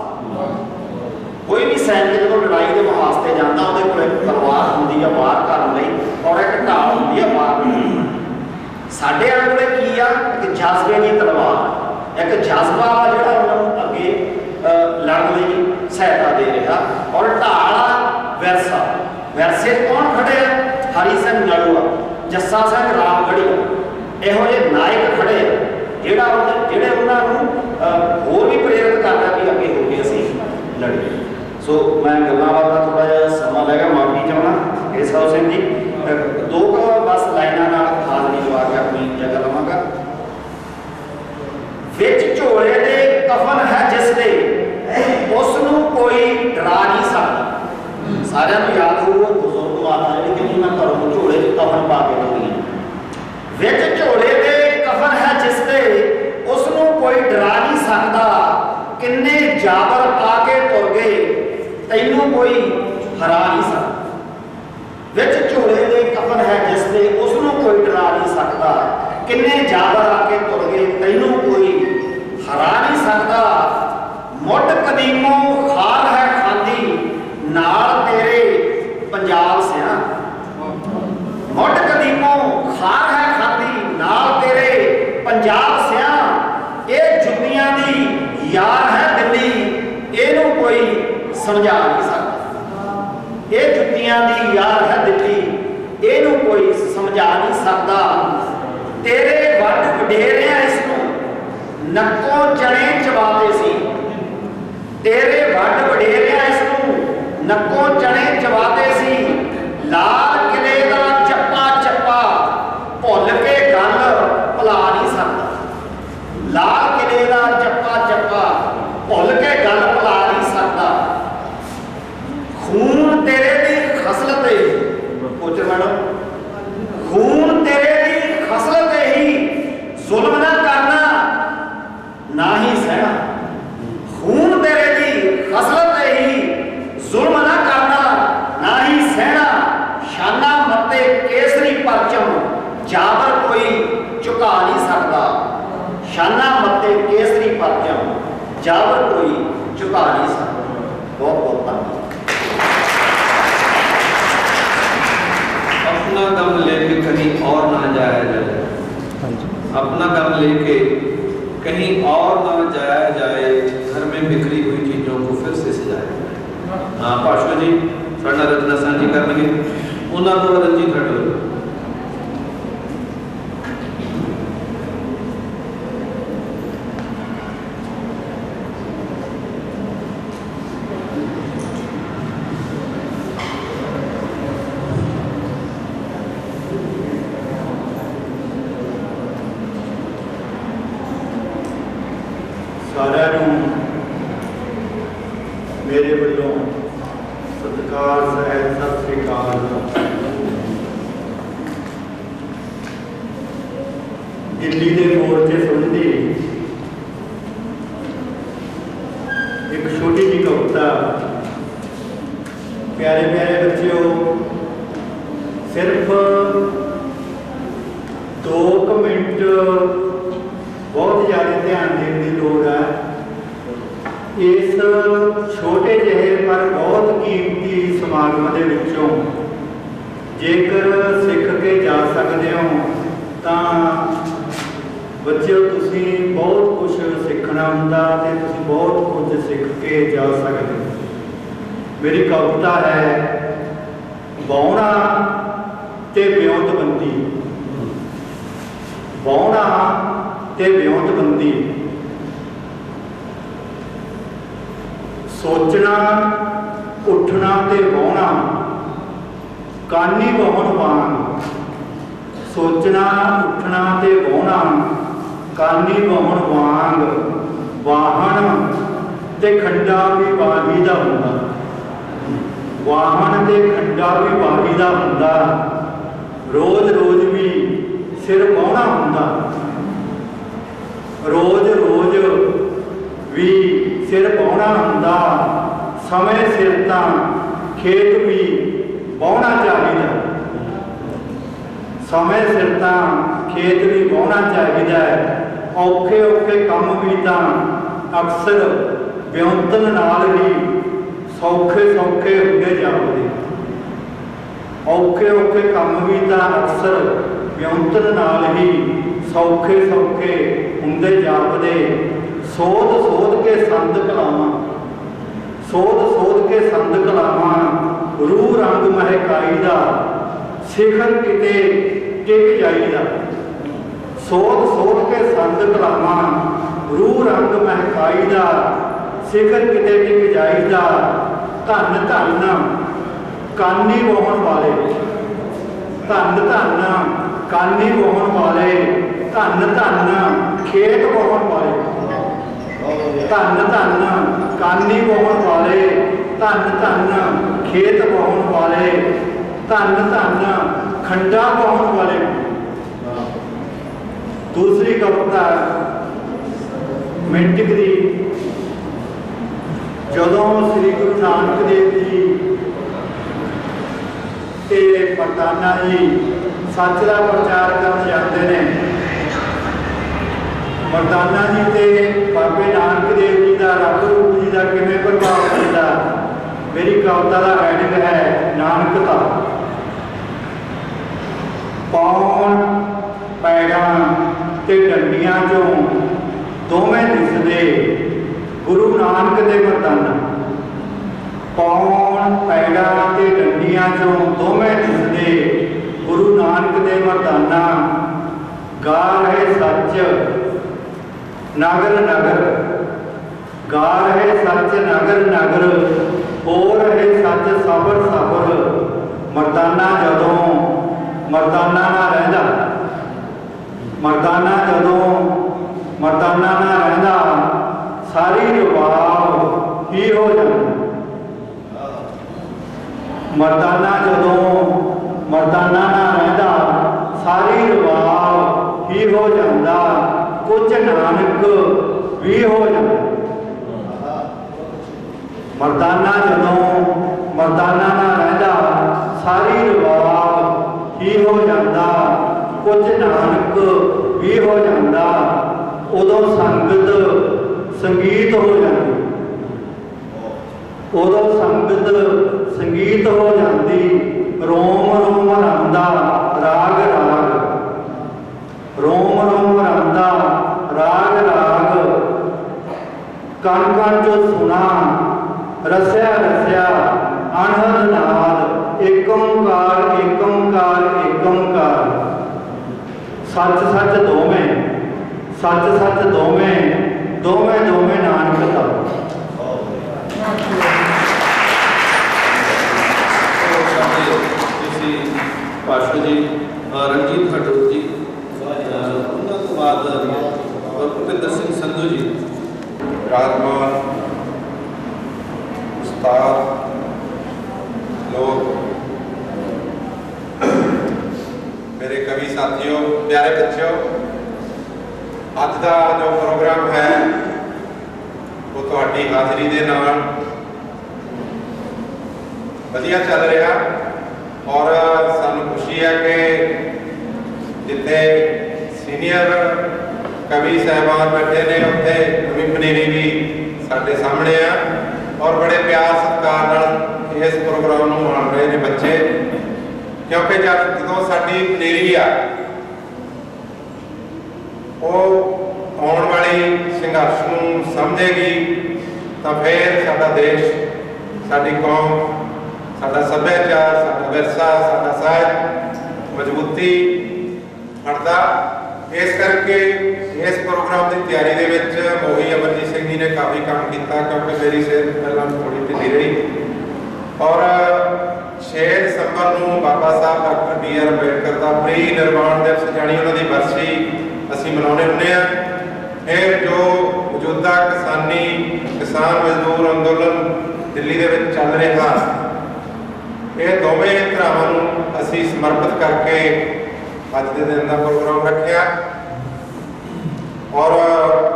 ਕੋਈ ਵੀ ਸੈਨਿਕ ਜਦੋਂ ਲੜਾਈ ਦੇ ਵਾਸਤੇ ਜਾਂਦਾ ਉਹਦੇ ਕੋਲ ਇੱਕ ਤਲਵਾਰ ਹੁੰਦੀ ਆ ਵਾਰ ਕਰਨ ਲਈ, ਔਰ ਇੱਕ ਢਾਲ ਹੁੰਦੀ ਆ ਵਾਰ ਲਈ। ਸਾਡੇ ਕੋਲੇ ਕੀ ਆ? ਇੱਕ ਜਜ਼ਬੇ ਦੀ ਤਲਵਾਰ, ਇੱਕ ਜਜ਼ਬਾ ਜਿਹੜਾ ਉਹਨਾਂ ਨੂੰ ਅੱਗੇ ਲੜਨ ਲਈ ਸਹਾਇਤਾ ਦੇ ਰਿਹਾ, ਔਰ ਢਾਲ ਆ ਵਿਰਸਾ। ਵਿਰਸੇ ਕੌਣ ਖੜੇ ਆ? ਹਰੀ ਸਿੰਘ ਨਲੂਆ, ਜੱਸਾ ਸਿੰਘ ਰਾਮਗੜ੍ਹੀਆ, ਇਹੋ ਜਿਹੇ ਨਾਇਕ ਖੜੇ ਜਿਹੜੇ ਉਹਨਾਂ ਨੂੰ ਹੋਰ ਵੀ ਪ੍ਰੇਰਿਤ ਕਰਦਾ ਵੀ ਅੱਗੇ ਹੋ ਕੇ ਅਸੀਂ ਲੜੀਏ। ਸੋ ਮੈਂ ਗੱਲਾਂ ਬਾਤਾਂ ਥੋੜਾ ਜਿਹਾ ਸਮਾਂ ਲੈ ਗਿਆ, ਮਾਫੀ ਚਾਹੁੰਦਾ ਕੇਸ਼ਵ ਸਿੰਘ ਜੀ। ਦੋ ਬਸ ਲਾਈਨਾਂ ਨਾਲ ਹਾਜ਼ਰੀ ਲਵਾ ਕੇ ਆਪਣੀ ਜਗ੍ਹਾ ਲਵਾਂਗਾ। ਵਿੱਚ ਝੋਲੇ ਦੇ ਕਫਨ ਹੈ ਜਿਸ ਦੇ, ਉਸ ਨੂੰ ਕੋਈ ਡਰਾ ਨਹੀਂ ਸਕਦਾ। ਸਾਰਿਆਂ ਨੂੰ ਯਾਦ ਹੋਊ ਬਜ਼ੁਰਗ ਮਾਤਾ ਜਿਹੜੀ ਕਹਿੰਦੀ ਮੈਂ ਘਰੋਂ ਝੋਲੇ 'ਚ ਕਫਨ ਪਾ ਕੇ ਤੁਰੀ। ਵਿੱਚ ਝੋਲੇ ਦੇ ਕਫਨ ਹੈ ਜਿਸ ਦੇ, ਉਸ ਨੂੰ ਕੋਈ ਡਰਾ ਨਹੀਂ ਸਕਦਾ। ਕਿੰਨੇ ਜਾਬਰ ਆ ਕੇ ਤੁਰ ਗਏ, ਤੈਨੂੰ ਕੋਈ ਹਰਾ ਨਹੀਂ ਸਕਦਾ। ਵਿੱਚ ਝੋਲੇ ਦੇ ਕਫਨ ਹੈ ਜਿਸ ਦੇ, ਉਸ ਨੂੰ ਕੋਈ ਡਰਾ ਨਹੀਂ ਸਕਦਾ। ਕਿੰਨੇ ਜਾਬਰ ਆ ਕੇ ਤੁਰ ਗਏ, ਤੈਨੂੰ ਕੋਈ ਹਰਾ ਨਹੀਂ ਸਕਦਾ। ਮੁੱਢ ਕਦੀਮੋਂ ਖਾਰ ਹੈ ਖਾਂਦੀ, ਨਾਲ ਤੇਰੇ ਪੰਜਾਬ ਸਿਆ। ਮੁੱਢ ਕਦੀਮੋਂ ਖਾਰ ਹੈ ਖਾਂਦੀ, ਨਾਲ ਤੇਰੇ ਪੰਜਾਬ ਸਿਆ। ਇਹ ਜੁੱਤੀਆਂ ਦੀ ਯਾਰ ਹੈ ਦਿੱਲੀ, ਇਹਨੂੰ ਕੋਈ ਸਮਝਾ ਨਹੀਂ ਸਕਦਾ। ਇਹ ਜੁੱਤੀਆਂ ਦੀ ਯਾਰ ਹੈ ਦਿੱਲੀ, ਇਹਨੂੰ ਕੋਈ ਸਮਝਾ ਨਹੀਂ ਸਕਦਾ। ਤੇਰੇ ਵੱਡ ਵਡੇਰਿਆਂ ਇਸ ਨੂੰ ਨੱਕੋਂ ਚਣੇ ਚਬਾਤੇ ਸੀ। ਤੇਰੇ ਵੱਡ ਵਡੇਰਿਆਂ ਇਸ ਨੂੰ ਨੱਕੋਂ ਚਣੇ ਚਬਾਤੇ ਸੀ। ਲਾਲ ਕਿਲੇ ਦਾ ਚੱਪਾ ਚੱਪਾ ਭੁੱਲ ਕੇ ਗੱਲ ਭੁਲਾ ਨਹੀਂ ਸਕਦਾ। ਲਾਲ ਕਿਲੇ ਦਾ ਚੱਪਾ ਚੱਪਾ ਭੁੱਲ ਕੇ ਗੱਲ ਭੁਲਾ ਨਹੀਂ ਸਕਦਾ। ਖੂਨ ਤੇਰੇ ਦੀ ਖਸਲਤ ਹੈ, ਪੁੱਛ ਮੈਡਮ, ਖੂਨ ਤੇਰੇ ਦੀ ਖਸਲਤ ਹੀ, ਜ਼ੁਲਮ ਨਾ ਕਰਨਾ ਨਾ ਹੀ ਸਹਿਣਾ। ਖੂਨ ਤੇਰੇ ਦੀ ਖਸਲਤ ਹੀ, ਜ਼ੁਲਮ ਨਾ ਕਰਨਾ ਨਾ ਹੀ ਸਹਿਣਾ। ਸ਼ਾਨਾ ਮੱਤੇ ਕੇਸਰੀ ਪਰਚਮ, ਜਾਬਰ ਕੋਈ ਝੁਕਾ ਨਹੀਂ ਸਕਦਾ। ਸ਼ਾਨਾ ਮੱਤੇ ਕੇਸਰੀ ਪਰਚਮ, ਜਾਬਰ ਕੋਈ ਝੁਕਾ ਨਹੀਂ ਸਕਦਾ। ਬਹੁਤ ਬਹੁਤ ਧੰਨਵਾਦ। अपना गम लेके कहीं और ना जाया जाए, अपना गम लेके कहीं और ना जाया जाए, घर में बिखरी हुई चीज़ों को फिर से सजाया जाए। हाँ पाशो जी साडा रचना साझी करनगे, उन्हां तो रंजीत हटो। ਸਾਰਿਆਂ ਨੂੰ ਮੇਰੇ ਵੱਲੋਂ ਸਤਿਕਾਰ ਸਹਿਤ ਸਤਿ ਸ੍ਰੀ ਅਕਾਲ। ਦਿੱਲੀ ਦੇ ਮੋਰਚੇ ਸੰਬੰਧੀ ਇੱਕ ਛੋਟੀ ਜਿਹੀ ਕਵਿਤਾ। ਪਿਆਰੇ ਪਿਆਰੇ ਬੱਚਿਓ, ਸਿਰਫ 2 ਮਿੰਟ ਬਹੁਤ ਜ਼ਿਆਦਾ ਧਿਆਨ ਦੇਣ ਦੀ ਲੋੜ ਹੈ। ਇਸ ਛੋਟੇ ਜਿਹੇ ਪਰ ਬਹੁਤ ਕੀਮਤੀ ਸਮਾਗਮ ਦੇ ਵਿੱਚੋਂ ਜੇਕਰ ਸਿੱਖ ਕੇ ਜਾ ਸਕਦੇ ਹੋ ਤਾਂ ਬੱਚਿਓ ਤੁਸੀਂ ਬਹੁਤ ਕੁਝ ਸਿੱਖਣਾ ਹੁੰਦਾ ਤੇ ਤੁਸੀਂ ਬਹੁਤ ਕੁਝ ਸਿੱਖ ਕੇ ਜਾ ਸਕਦੇ ਹੋ। ਮੇਰੀ ਕਵਿਤਾ ਹੈ ਬਾਉਣਾ ਤੇ ਵਿਉਂਤਬੰਦੀ। ਬਾਉਣਾ ਤੇ ਵਿਉਂਤਬੰਦੀ। ਸੋਚਣਾ ਉੱਠਣਾ ਤੇ ਬਾਉਣਾ ਕਾਨੀ ਬਹੁਣ ਵਾਂਗ। ਸੋਚਣਾ ਉੱਠਣਾ ਤੇ ਬਾਉਣਾ ਕਾਨੀ ਬਹੁਣ ਵਾਂਗ। ਵਾਹਣ ਤੇ ਖੰਡਾ ਵੀ ਵਾਹੀ ਦਾ ਹੁੰਦਾ। ਵਾਹਣ ਤੇ ਖੰਡਾ ਵੀ ਵਾਹੀ ਦਾ ਹੁੰਦਾ। ਰੋਜ਼ ਰੋਜ਼ ਵੀ ਸਿਰ ਵਾਹੁਣਾ ਹੁੰਦਾ। ਰੋਜ਼ ਰੋਜ਼ ਵੀ ਸਿਰ ਵਾਹੁਣਾ ਹੁੰਦਾ। ਸਮੇਂ ਸਿਰ ਤਾਂ ਖੇਤ ਵੀ ਵਾਹੁਣਾ ਚਾਹੀਦਾ। ਸਮੇਂ ਸਿਰ ਤਾਂ ਖੇਤ ਵੀ ਵਾਹੁਣਾ ਚਾਹੀਦਾ। ਔਖੇ ਔਖੇ ਕੰਮ ਵੀ ਤਾਂ ਅਕਸਰ ਵਿਉਂਤਨ ਨਾਲ ਹੀ ਸੌਖੇ ਸੌਖੇ ਹੁੰਦੇ ਜਾਪਦੇ। ਔਖੇ ਔਖੇ ਕੰਮ ਵੀ ਤਾਂ ਅਕਸਰ ਵਿਉਂਤਨ ਨਾਲ ਹੀ ਸੌਖੇ ਸੌਖੇ ਹੁੰਦੇ ਜਾਪਦੇ। ਸੋਧ ਸੋਧ ਕੇ ਸੰਦ ਕਲਾਵਾਂ। ਸੋਧ ਸੋਧ ਕੇ ਸੰਦ ਕਲਾਵਾਂ। ਰੂਹ ਰੰਗ ਮਹਿਕਾਈ ਦਾ ਸਿਖਰ ਕਿਤੇ ਟਿਕ ਜਾਈਦਾ। ਸੋਧ ਸੋਧ ਕੇ ਸੰਦ ਕਲਾਵਾਂ। ਰੂਹ ਰੰਗ ਮਹਿਕਾਈ ਦਾ ਸਿਖਰ ਕਿਤੇ ਟਿਕ ਜਾਈਦਾ। ਧੰਨ ਧੰਨ ਕਾਨੀ ਬਹੁਣ ਵਾਲੇ। ਧੰਨ ਧੰਨ ਕਾਨੀ ਬਹੁਣ ਵਾਲੇ। ਧੰਨ ਧੰਨ ਖੇਤ ਬਹੁਣ ਵਾਲੇ। ਧੰਨ ਧੰਨ ਕਾਨੀ ਬਹੁਣ ਵਾਲੇ। ਧੰਨ ਧੰਨ ਖੇਤ ਬਹੁਣ ਵਾਲੇ। ਧੰਨ ਧੰਨ ਖੰਡਾ ਬਹੁਣ ਵਾਲੇ। ਦੂਸਰੀ ਕਵਿਤਾ ਮਿੰਟਕ ਦੀ। ਜਦੋਂ ਸ੍ਰੀ ਗੁਰੂ ਨਾਨਕ ਦੇਵ ਜੀ ਤੇ ਮਰਦਾਨਾ ਜੀ ਸੱਚ ਦਾ ਪ੍ਰਚਾਰ ਕਰਨ ਜਾਂਦੇ ਨੇ, ਮਰਦਾਨਾ ਜੀ ਤੇ ਬਾਬੇ ਨਾਨਕ ਦੇਵ ਜੀ ਦਾ ਰੱਬ ਰੂਪ ਜੀ ਦਾ ਕਿਵੇਂ ਪ੍ਰਭਾਵ ਪੈਂਦਾ। ਮੇਰੀ ਕਵਿਤਾ ਦਾ ਹੈਡਿੰਗ ਹੈ ਨਾਨਕਤਾ। ਪੌਣ ਪੈੜਾਂ ਤੇ ਡੰਡੀਆਂ ਚੋਂ ਦੋਵੇਂ ਦਿਸਦੇ ਗੁਰੂ ਨਾਨਕ ਦੇ ਮਰਦਾਨਾ। ਪੌਣ ਪੈੜਾਂ ਤੇ ਡੰਡੀਆਂ ਚੋਂ ਦੋਵੇਂ ਦਿਸਦੇ ਗੁਰੂ ਨਾਨਕ ਦੇ ਮਰਦਾਨਾ। ਗਾ ਰਹੇ ਸੱਚ ਨਗਰ ਨਗਰ। ਗਾ ਰਹੇ ਸੱਚ ਨਗਰ ਨਗਰ। ਹੋ ਰਹੇ ਸੱਚ ਸਬਰ ਸਬਰ। ਮਰਦਾਨਾ ਜਦੋਂ ਮਰਦਾਨਾ ਨਾ ਰਹਿੰਦਾ। ਮਰਦਾਨਾ ਜਦੋਂ ਮਰਦਾਨਾ ਨਾ ਰਹਿੰਦਾ ਸਾਰੀ ਰਵਾਬ ਹੀ ਹੋ ਜਾਂਦਾ। ਮਰਦਾਨਾ ਜਦੋਂ ਮਰਦਾਨਾ ਨਾ ਰਹਿੰਦਾ ਸਾਰੀ ਰਵਾਬ ਹੀ ਹੋ ਜਾਂਦਾ। ਕੁਝ ਨਾਨਕ ਵੀ ਹੋ ਜਾਂਦਾ। ਮਰਦਾਨਾ ਜਦੋਂ ਮਰਦਾਨਾ ਨਾ ਰਹਿੰਦਾ ਸਾਰੀ ਰਵਾਬ ਹੀ ਹੋ ਜਾਂਦਾ। ਕੁਝ ਨਾਨਕ ਵੀ ਹੋ ਜਾਂਦਾ। ਉਦੋਂ ਸੰਗਤ ਸੰਗੀਤ ਹੋ ਜਾਂਦੀ। ਉਦੋਂ ਸੰਗਤ ਸੰਗੀਤ ਹੋ ਜਾਂਦੀ। ਰੋਮ ਰੋਮ ਰੰਦਾ ਰਾਗ ਰਾਗ। ਰੋਮ ਰੋਮ ਰੰਦਾ ਰਾਗ ਰਾਗ। ਕਣ ਕਣ ਜੋ ਸੁਣਾ ਰਸਿਆ ਰਸਿਆ ਅਣਹਦ ਨਾਦ। ਏਕ ਓੰਕਾਰ ਏਕ ਓੰਕਾਰ ਏਕ ਓੰਕਾਰ। ਸੱਚ ਸੱਚ ਦੋਵੇਂ ਸੱਚ ਸੱਚ ਦੋਵੇਂ ਦੋਵੇਂ ਦੋਵੇਂ ਨਾਨਕਤਾ। ਪਾਸ਼ਾ ਜੀ ਰਣਜੀਤ ਖਡੂਰ ਜੀ, ਉਹਨਾਂ ਤੋਂ ਬਾਅਦ ਭੁਪਿੰਦਰ ਸਿੰਘ ਸੰਧੂ ਜੀ। ਵਿਰਾਜਮਾਨ ਉਸਤਾਦ ਲੋਕ, ਮੇਰੇ ਕਵੀ ਸਾਥੀਓ, ਪਿਆਰੇ ਬੱਚਿਓ, ਅੱਜ ਦਾ ਜੋ ਪ੍ਰੋਗਰਾਮ ਹੈ ਉਹ ਤੁਹਾਡੀ ਹਾਜ਼ਰੀ ਦੇ ਨਾਲ ਵਧੀਆ ਚੱਲ ਰਿਹਾ ਔਰ ਸਾਨੂੰ ਖੁਸ਼ੀ ਹੈ ਕਿ ਜਿੱਥੇ ਸੀਨੀਅਰ ਕਵੀ ਸਾਹਿਬਾਨ ਬੈਠੇ ਨੇ ਉੱਥੇ ਕਵੀ ਪਨੀਰੀ ਵੀ ਸਾਡੇ ਸਾਹਮਣੇ ਆ ਔਰ ਬੜੇ ਪਿਆਰ ਸਤਿਕਾਰ ਨਾਲ ਇਸ ਪ੍ਰੋਗਰਾਮ ਨੂੰ ਮਾਣ ਰਹੇ ਨੇ ਬੱਚੇ, ਕਿਉਂਕਿ ਜਦੋਂ ਸਾਡੀ ਪਨੀਰੀ ਆ ਉਹ ਆਉਣ ਵਾਲੀ संघर्ष को समझेगी तो फिर साडा देश, साडी कौम, साडा सभ्याचार, साडा विरसा, साडा साहित्य मजबूती फड़दा। इस करके इस प्रोग्राम की तैयारी दे विच मोही अमरजीत सिंह जी ने काफ़ी काम किया, क्योंकि मेरी सेहत पहला थोड़ी ढिली रही। और 6 दिसंबर को बाबा साहब डॉक्टर BR अंबेडकर का प्री निर्वाण दिवस जानी उन्होंने बरसी असी मनाने होंगे हैं। फिर जो मौजूदा किसान मजदूर अंदोलन दिल्ली के चल रहा, ये दोवें धरावां असी समर्पित करके अज के दिन का प्रोग्राम रखा। और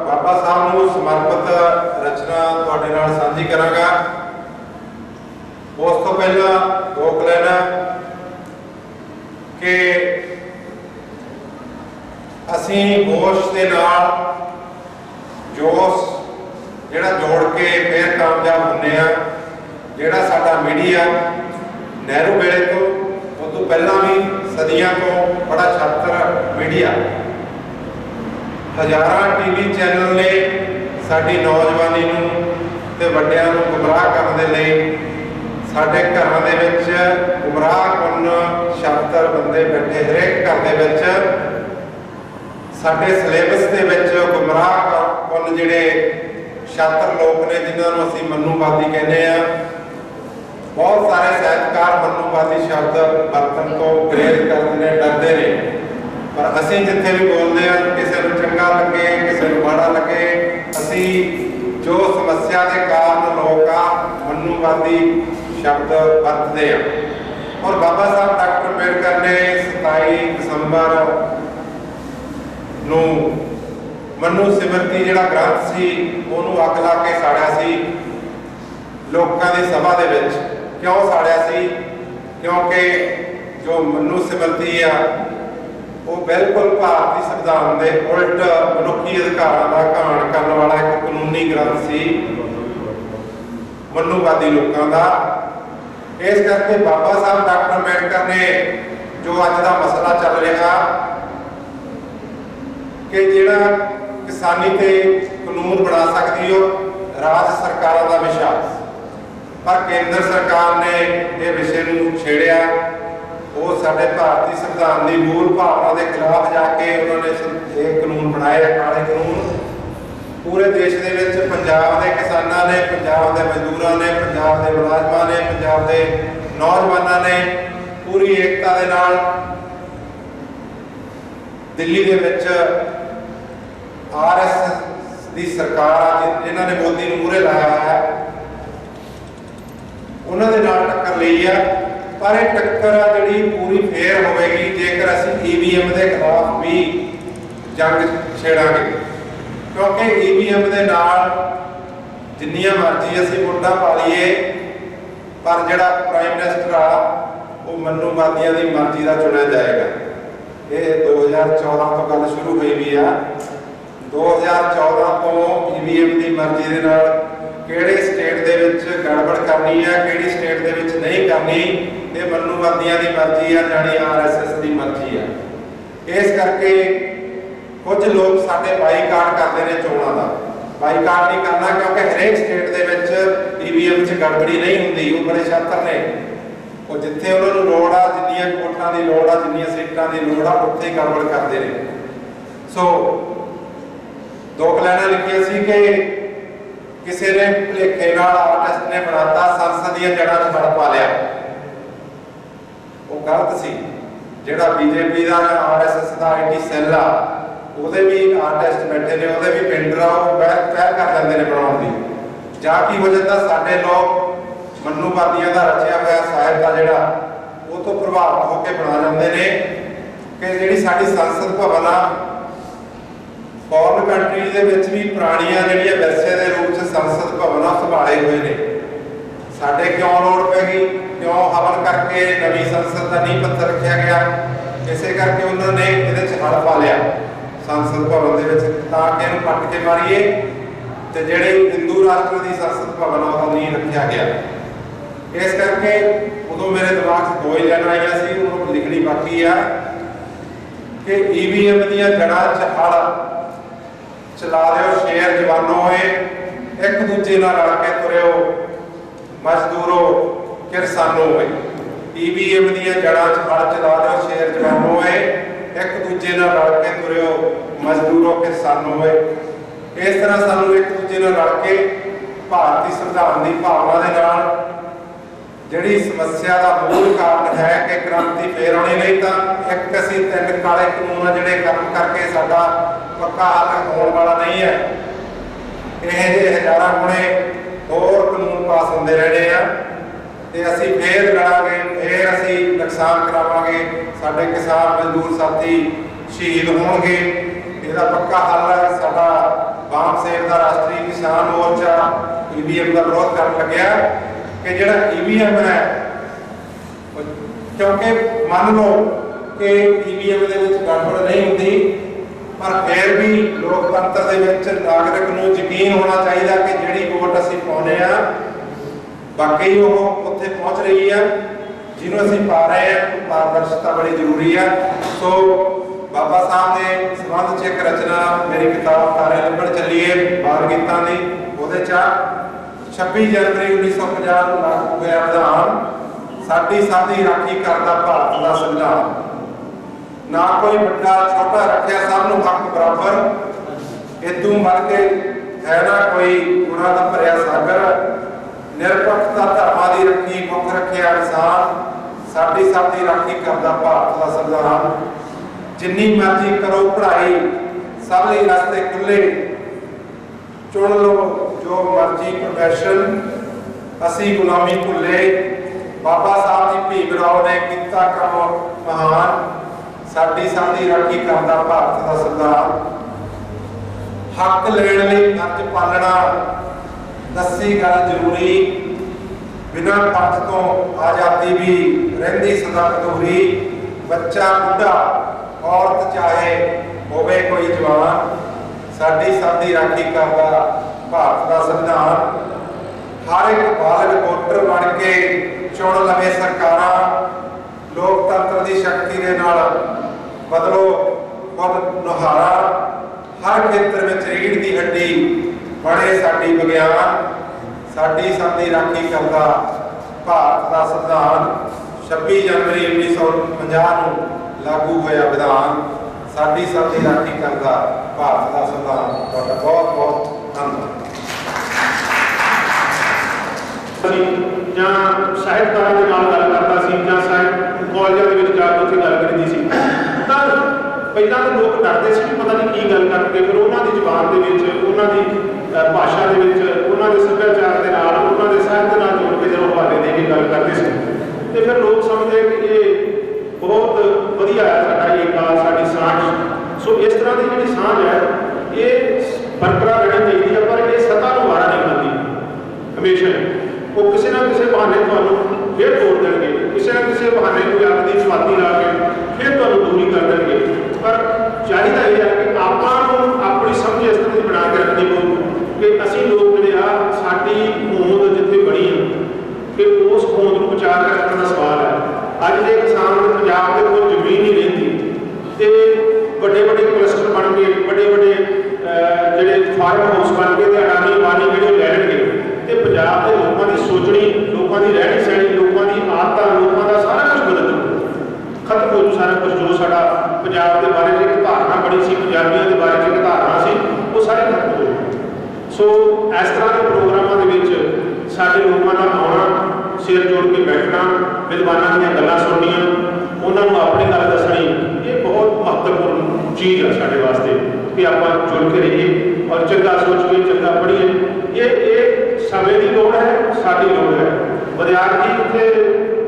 बाबा साहब को समर्पित रचना तुहाडे नाल साझी करांगा। उस तो पहला रोक लेना कि असी होश के नाल जोश जिहड़ा जोड़ के फिर कामयाब होने हैं। जिहड़ा साडा मीडिया नेहरू वेले तो उस तो पहला भी सदियों तो बड़ा छात्र मीडिया, हज़ारां TV चैनल ने साडी नौजवानी ते वड्डियां नूं गुमराह करने के लिए साडे घरां दे विच गुमराहकुन छात्र बंदे बैठे, हरेक घर दे विच साडे सिलेबस दे विच गुमराहकुन जिहड़े छात्र लोग ने जिन्होंने असीं मनुवादी कहने हैं। बहुत सारे साहित्यकार मनुवादी शब्द वरतन तो गुरेज करते हैं, डरते हैं। पर असीं जिथे भी बोलते हैं, किसी को चंगा लगे किसी को माड़ा लगे, असीं जो समस्या के कारण लोग आ मनुवादी शब्द वरतते हैं। और बाबा साहब डॉक्टर अंबेडकर ने 27 दिसंबर नूं मनु सिमरती जिहड़ा ग्रंथ सी उहनूं अग ला के साड़िया सी लोकां दी सभा दे विच। क्यों साड़िया सी? क्योंकि जो मनु सिमरती आ वो बिल्कुल भारतीय संविधान के उल्ट मनुखी अधिकारों का घाण करने वाला एक कानूनी ग्रंथ सी मनुवादी लोगों का। इस करके बाबा साहब डॉक्टर अंबेडकर ने जो अज का मसला चल रहा कि जिहड़ा किसानी ते कानून बना सकती हो राज सरकारों का विषा, पर केंद्र सरकार ने यह विषय को छेड़िया। वो साडे भारतीय संविधान की मूल भावना के खिलाफ जाके उन्होंने एक कानून बनाए, काले कानून। पूरे देश के विच पंजाब के किसानों ने, पंजाब के मजदूरों ने, पंजाब के मुलाजमान ने, पंजाब के नौजवानों ने पूरी एकता के नाल दिल्ली के विच RSS की सरकार जिन्होंने मोदी को मूहरे लाया है उन्होंने नाल टक्कर ली है। पर यह टक्कर जी पूरी फेयर होगी जेकर असी EVM के खिलाफ भी जंग छेड़ांगे, क्योंकि EVM के नाल जिन्नियां मर्जी असी वोटां पा लीए पर जिहड़ा प्राइम मिनिस्टर आ वो मनुवादियों की मर्जी का चुनिया जाएगा। ये 2014 तो गल शुरू हुई भी है। 2014 तो EVM की मर्जी के नाल किहड़े स्टेट दे विच गड़बड़ करनी है, किहड़ी स्टेट दे विच नहीं करनी, ये मनुवादियों की मर्जी है, जानी RSS की मर्जी है। इस करके कुछ लोग साडे बाईकाट करते हैं चोणों का। बाईकाट नहीं करना क्योंकि हरेक स्टेट दे विच EVM च गड़बड़ी नहीं होंदी। वो बड़े छात्र ने, वो जिथे उन्होंने लोड़ आ, जिन्नियां वोटां की लोड़ आ, जिन्नियां सीटां की लोड़ आ, उत्थे ही गड़बड़ करते हैं। सो 2 लाइनां लिखियां सी कि किसी ने भुलेखे नाल आर्टिस्ट ने बनाता संसदीय जड़ां च हड़ पा लिया। वो गलत सी। जिहड़ा BJP का RSS का IT सैल आ ਉਹਦੇ भी आर्टिस्ट बैठे ने, ਉਹਦੇ भी पिंड आ, वो पहल कर लेंदे ने बनाउण दी। जां की हो जाता साडे लोग मनुवादियों का रचिया हुआ साहित्य का जिहड़ा वो तो प्रभावित होकर बना लेंदे ने कि जिहड़ी साडी संसद भवन आ फॉरन कंट्रीज दे विच भी पुरानियां जिहड़ियां विरसे दे रूप च संसद भवन संभाले हुए ने। साडे क्यों लोड़ पैगी, क्यों हवन करके नवी संसद का नींह पत्थर रखा गया? इसे करके उन्होंने इहदे च हड़ पा लिया संसद भवन दे विच, ताकि इहनूं पट के मारीए ते जिहड़े हिंदू राष्ट्र की संसद भवन आ नींह रखा गया। इस करके उदों मेरे दिमाग च 2 ही लाइनां आईयां सी, उहनूं लिखनी बाकी आ कि EVM दीयां जड़ां च हड़ ਚਲਾ ਦਿਓ ਸ਼ੇਰ ਜਵਾਨੋ ਏ, ਇੱਕ ਦੂਜੇ ਨਾਲ ਰਲ ਕੇ ਤੁਰਿਓ ਮਜ਼ਦੂਰੋ ਕਿਰਸਾਨੋ ਏ। EVM ਦੀਆਂ ਜੜ੍ਹਾਂ 'ਚ ਹਲ ਚਲਾ ਦਿਓ ਸ਼ੇਰ ਜਵਾਨੋ ਏ, ਇੱਕ ਦੂਜੇ ਨਾਲ ਰਲ ਕੇ ਤੁਰਿਓ ਮਜ਼ਦੂਰੋ ਕਿਰਸਾਨੋ ਏ। ਇਸ ਤਰ੍ਹਾਂ ਸਾਨੂੰ ਇੱਕ ਦੂਜੇ ਨਾਲ ਰਲ ਕੇ ਭਾਰਤੀ ਸੰਵਿਧਾਨ ਦੀ ਭਾਵਨਾ ਦੇ ਨਾਲ ਜਿਹੜੀ ਸਮੱਸਿਆ ਦਾ ਮੂਲ ਕਾਰਨ ਹੈ ਕਿ ਕ੍ਰਾਂਤੀ ਫੇਰ ਆਉਣੀ, ਨਹੀਂ ਤਾਂ ਇੱਕ ਅਸੀਂ 3 ਕਾਲੇ ਕਾਨੂੰਨ ਆ ਜਿਹੜੇ ਕੰਮ ਕਰਕੇ ਸਾਡਾ ਪੱਕਾ ਹੱਲ ਹੋਣ ਵਾਲਾ ਨਹੀਂ ਹੈ। ਇਹ ਜਿਹੇ ਹਜ਼ਾਰਾਂ ਗੁਣੇ ਹੋਰ ਕਾਨੂੰਨ ਪਾਸ ਹੁੰਦੇ ਰਹਿਣੇ ਆ ਤੇ ਅਸੀਂ ਫੇਰ ਲੜਾਂਗੇ, ਫੇਰ ਅਸੀਂ ਨੁਕਸਾਨ ਕਰਾਵਾਂਗੇ, ਸਾਡੇ ਕਿਸਾਨ ਮਜ਼ਦੂਰ ਸਾਥੀ ਸ਼ਹੀਦ ਹੋਣਗੇ। ਇਹਦਾ ਪੱਕਾ ਹੱਲ ਸਾਡਾ ਵਾਮ ਸੇਵ ਦਾ ਰਾਸ਼ਟਰੀ ਕਿਸਾਨ ਮੋਰਚਾ EVM ਦਾ ਵਿਰੋਧ ਕਰਨ ਲੱਗਿਆ ਕਿ ਜਿਹੜਾ EVM ਹੈ, ਕਿਉਂਕਿ ਮੰਨ ਲਓ ਕਿ EVM ਦੇ ਵਿੱਚ ਗੜਬੜ ਨਹੀਂ ਹੁੰਦੀ, ਪਰ ਫਿਰ ਵੀ ਲੋਕਤੰਤਰ ਦੇ ਵਿੱਚ ਨਾਗਰਿਕ ਨੂੰ ਯਕੀਨ ਹੋਣਾ ਚਾਹੀਦਾ ਕਿ ਜਿਹੜੀ ਵੋਟ ਅਸੀਂ ਪਾਉਂਦੇ ਆ ਵਾਕਈ ਉਹ ਉੱਥੇ ਪਹੁੰਚ ਰਹੀ ਆ ਜਿਹਨੂੰ ਅਸੀਂ ਪਾ ਰਹੇ ਆ। ਪਾਰਦਰਸ਼ਤਾ ਬੜੀ ਜ਼ਰੂਰੀ ਆ। ਸੋ ਬਾਬਾ ਸਾਹਿਬ ਦੇ ਸੰਬੰਧ 'ਚ ਇੱਕ ਰਚਨਾ ਮੇਰੀ ਕਿਤਾਬ ਤਾਰੇ ਲੱਭਣ ਚੱਲੀਏ ਬਾਲ ਗੀਤਾਂ ਦੀ, ਉਹਦੇ 'ਚ 26 ਜਨਵਰੀ 1950 ਨੂੰ ਲਾਗੂ ਹੋਇਆ ਵਿਧਾਨ, ਸਾਡੀ ਸਾਡੀ ਰਾਖੀ ਕਰਦਾ ਭਾਰਤ ਦਾ ਸੰਵਿਧਾਨ। ਨਾ ਕੋਈ ਵੱਡਾ ਛੋਟਾ ਰੱਖਿਆ, ਸਭ ਨੂੰ ਹੱਕ ਬਰਾਬਰ, ਇਦੋਂ ਵੱਧ ਕੇ ਹੈ ਨਾ ਕੋਈ ਗੁਣਾਂ ਦਾ ਭਰਿਆ ਸਾਗਰ। ਨਿਰਪੱਖਤਾ ਧਰਮਾਂ ਦੀ ਰੱਖੀ, ਮੁੱਖ ਰੱਖਿਆ ਇਨਸਾਨ, ਸਾਡੀ ਸਾਡੀ ਰਾਖੀ ਕਰਦਾ ਭਾਰਤ ਦਾ ਸੰਵਿਧਾਨ। ਜਿੰਨੀ ਮਰਜ਼ੀ ਕਰੋ ਪੜ੍ਹਾਈ, ਸਭ ਲਈ ਰਸਤੇ ਖੁੱਲੇ, ਚੁਣ ਲਓ ਜੋ ਮਰਜ਼ੀ ਪ੍ਰੋਫੈਸ਼ਨ, ਅਸੀਂ ਗੁਲਾਮੀ ਭੁੱਲੇ। ਬਾਬਾ ਸਾਹਿਬ ਦੀ ਭੀਮ ਰਾਓ ਨੇ ਕੀਤਾ ਕੰਮ ਮਹਾਨ, ਸਾਡੀ ਸਾਡੀ ਰਾਖੀ ਕਰਦਾ ਭਾਰਤ ਦਾ ਸੰਵਿਧਾਨ। ਹੱਕ ਲੈਣ ਲਈ ਫਰਜ਼ ਪਾਲਣਾ, ਦੱਸੀ ਗੱਲ ਜ਼ਰੂਰੀ, ਬਿਨਾਂ ਫਰਜ਼ ਤੋਂ ਆਜ਼ਾਦੀ ਵੀ ਰਹਿੰਦੀ ਸਦਾ ਅਧੂਰੀ। ਬੱਚਾ ਬੁੱਢਾ ਔਰਤ ਚਾਹੇ ਹੋਵੇ ਕੋਈ ਜਵਾਨ, ਸਾਡੀ ਸਾਡੀ ਰਾਖੀ ਕਰਦਾ ਭਾਰਤ ਦਾ ਸੰਵਿਧਾਨ। ਹਰ ਇੱਕ ਬਾਲਗ ਵੋਟਰ ਬਣ ਕੇ ਚੁਣ ਲਵੇ ਸਰਕਾਰਾਂ, ਲੋਕਤੰਤਰ ਦੀ ਸ਼ਕਤੀ ਦੇ ਨਾਲ ਬਦਲੋ ਖੁਦ ਨੁਹਾਰਾ। ਹਰ ਖੇਤਰ ਵਿੱਚ ਰੀੜ੍ਹ ਦੀ ਹੱਡੀ ਬਣੇ ਸਾਡੀ ਵਿਗਿਆਨ, ਸਾਡੀ ਸਾਡੀ ਰਾਖੀ ਕਰਦਾ ਭਾਰਤ ਦਾ ਸੰਵਿਧਾਨ। 26 ਜਨਵਰੀ 1950 ਨੂੰ ਲਾਗੂ ਹੋਇਆ ਵਿਧਾਨ, ਸਾਡੀ ਸਾਡੀ ਰਾਖੀ ਕਰਦਾ ਭਾਰਤ ਦਾ ਸੰਵਿਧਾਨ। ਤੁਹਾਡਾ ਬਹੁਤ ਬਹੁਤ ਧੰਨਵਾਦ। ਜਾਂ ਸਾਹਿਤਕਾਰਾਂ ਦੇ ਨਾਲ ਗੱਲ ਕਰਦਾ ਸੀ ਜਾਂ ਸਾਹਿਤ ਕਾਲਜਾਂ ਦੇ ਵਿੱਚ ਜਾ ਕੇ ਉੱਥੇ ਗੱਲ ਕਰੀਦੀ ਸੀ, ਤਾਂ ਪਹਿਲਾਂ ਤਾਂ ਲੋਕ ਡਰਦੇ ਸੀ ਕਿ ਪਤਾ ਨਹੀਂ ਕੀ ਗੱਲ ਕਰਨਗੇ। ਫਿਰ ਉਹਨਾਂ ਦੀ ਜ਼ੁਬਾਨ ਦੇ ਵਿੱਚ, ਉਹਨਾਂ ਦੀ ਭਾਸ਼ਾ ਦੇ ਵਿੱਚ, ਉਹਨਾਂ ਦੇ ਸੱਭਿਆਚਾਰ ਦੇ ਨਾਲ, ਉਹਨਾਂ ਦੇ ਸਾਹਿਤ ਦੇ ਨਾਲ ਜੋੜ ਕੇ ਜਦੋਂ ਹਵਾਲੇ ਦੇ ਕੇ ਗੱਲ ਕਰਦੇ ਸੀ ਤੇ ਫਿਰ ਲੋਕ ਸਮਝਦੇ ਕਿ ਇਹ ਬਹੁਤ ਵਧੀਆ ਹੈ ਸਾਡਾ ਏਕਾ, ਸਾਡੀ ਸਾਂਝ। ਸੋ ਇਸ ਤਰ੍ਹਾਂ ਦੀ ਜਿਹੜੀ ਸਾਂਝ ਹੈ ਇਹ ਬਰਕਰਾਰ ਰਹਿਣੀ ਚਾਹੀਦੀ ਹੈ, ਪਰ ਇਹ ਸੱਤਾ ਨੂੰ ਵਾਰਾ ਨਹੀਂ ਖਾਂਦੀ ਹਮੇਸ਼ਾ। ਉਹ ਕਿਸੇ ਨਾ ਕਿਸੇ ਬਹਾਨੇ ਤੁਹਾਨੂੰ ਫਿਰ ਤੋੜ ਦੇਣਗੇ, ਕਿਸੇ ਨਾ ਕਿਸੇ ਬਹਾਨੇ ਕੋਈ ਆਪਣੀ ਸਵਾਤੀ ਲਾ ਕੇ ਫਿਰ ਤੁਹਾਨੂੰ ਦੂਰੀ ਕਰ ਦੇਣਗੇ। ਪਰ ਚਾਹੀਦਾ ਇਹ ਹੈ ਕਿ ਆਪਾਂ ਨੂੰ ਆਪਣੀ ਸਮਝ ਇਸ ਤਰ੍ਹਾਂ ਦੀ ਬਣਾ ਕੇ ਰੱਖਣੀ ਪਊ ਕਿ ਅਸੀਂ ਲੋਕ ਜਿਹੜੇ ਆ, ਸਾਡੀ ਹੋਂਦ ਜਿੱਥੇ ਬਣੀ ਆ ਕਿ ਉਸ ਹੋਂਦ ਨੂੰ ਬਚਾ ਕੇ ਰੱਖਣ ਦਾ ਸਵਾਲ ਹੈ। ਅੱਜ ਦੇ ਕਿਸਾਨ ਨੂੰ ਪੰਜਾਬ ਦੇ ਕੋਲ ਜ਼ਮੀਨ ਨਹੀਂ ਰਹਿੰਦੀ ਤੇ ਵੱਡੇ ਵੱਡੇ ਕਲਸਟਰ ਬਣ ਕੇ, ਵੱਡੇ ਵੱਡੇ ਜਿਹੜੇ ਫਾਰਮ ਹਾਊਸ ਬਣ ਕੇ ਤੇ ਅਡਾਨੀ ਬਾਨੀ ਜਿਹੜੇ ਲੈਣਗੇ ਤੇ ਪੰਜਾਬ ਦੇ ਲੋਕਾਂ ਦੀ ਸੋਚਣੀ, ਲੋਕਾਂ ਦੀ ਰਹਿਣੀ ਸਹਿਣੀ, ਲੋਕਾਂ ਦੀ ਆਦਤਾਂ, ਲੋਕਾਂ ਦਾ ਸਾਰਾ ਕੁਝ ਬਦਲ ਜੂ, ਖਤਮ ਹੋ ਜੂ ਸਾਰਾ ਕੁਝ। ਜੋ ਸਾਡਾ ਪੰਜਾਬ ਦੇ ਬਾਰੇ 'ਚ ਇੱਕ ਧਾਰਨਾ ਬਣੀ ਸੀ, ਪੰਜਾਬੀਆਂ ਦੇ ਬਾਰੇ 'ਚ ਇੱਕ ਧਾਰਨਾ ਸੀ, ਉਹ ਸਾਰੇ ਖਤਮ ਹੋ ਜੂ। ਸੋ ਇਸ ਤਰ੍ਹਾਂ ਦੇ ਪ੍ਰੋਗਰਾਮਾਂ ਦੇ ਵਿੱਚ ਸਾਡੇ ਲੋਕਾਂ ਨਾਲ ਆਉਣਾ, ਸਿਰ ਜੋੜ ਕੇ ਬੈਠਣਾ, ਵਿਦਵਾਨਾਂ ਦੀਆਂ ਗੱਲਾਂ ਸੁਣਨੀਆਂ, ਉਹਨਾਂ ਨੂੰ ਆਪਣੀ ਗੱਲ ਦੱਸਣੀ, ਇਹ ਬਹੁਤ ਮਹੱਤਵਪੂਰਨ ਚੀਜ਼ ਹੈ ਸਾਡੇ ਵਾਸਤੇ ਕਿ ਆਪਾਂ ਜੁੜ ਕੇ ਰਹੀਏ ਔਰ ਚੰਗਾ ਸੋਚੀਏ, ਚੰਗਾ ਪੜ੍ਹੀਏ। ਇਹ ਸਮੇਂ ਦੀ ਲੋੜ ਹੈ, ਸਾਡੀ ਲੋੜ ਹੈ। ਵਿਦਿਆਰਥੀ ਇੱਥੇ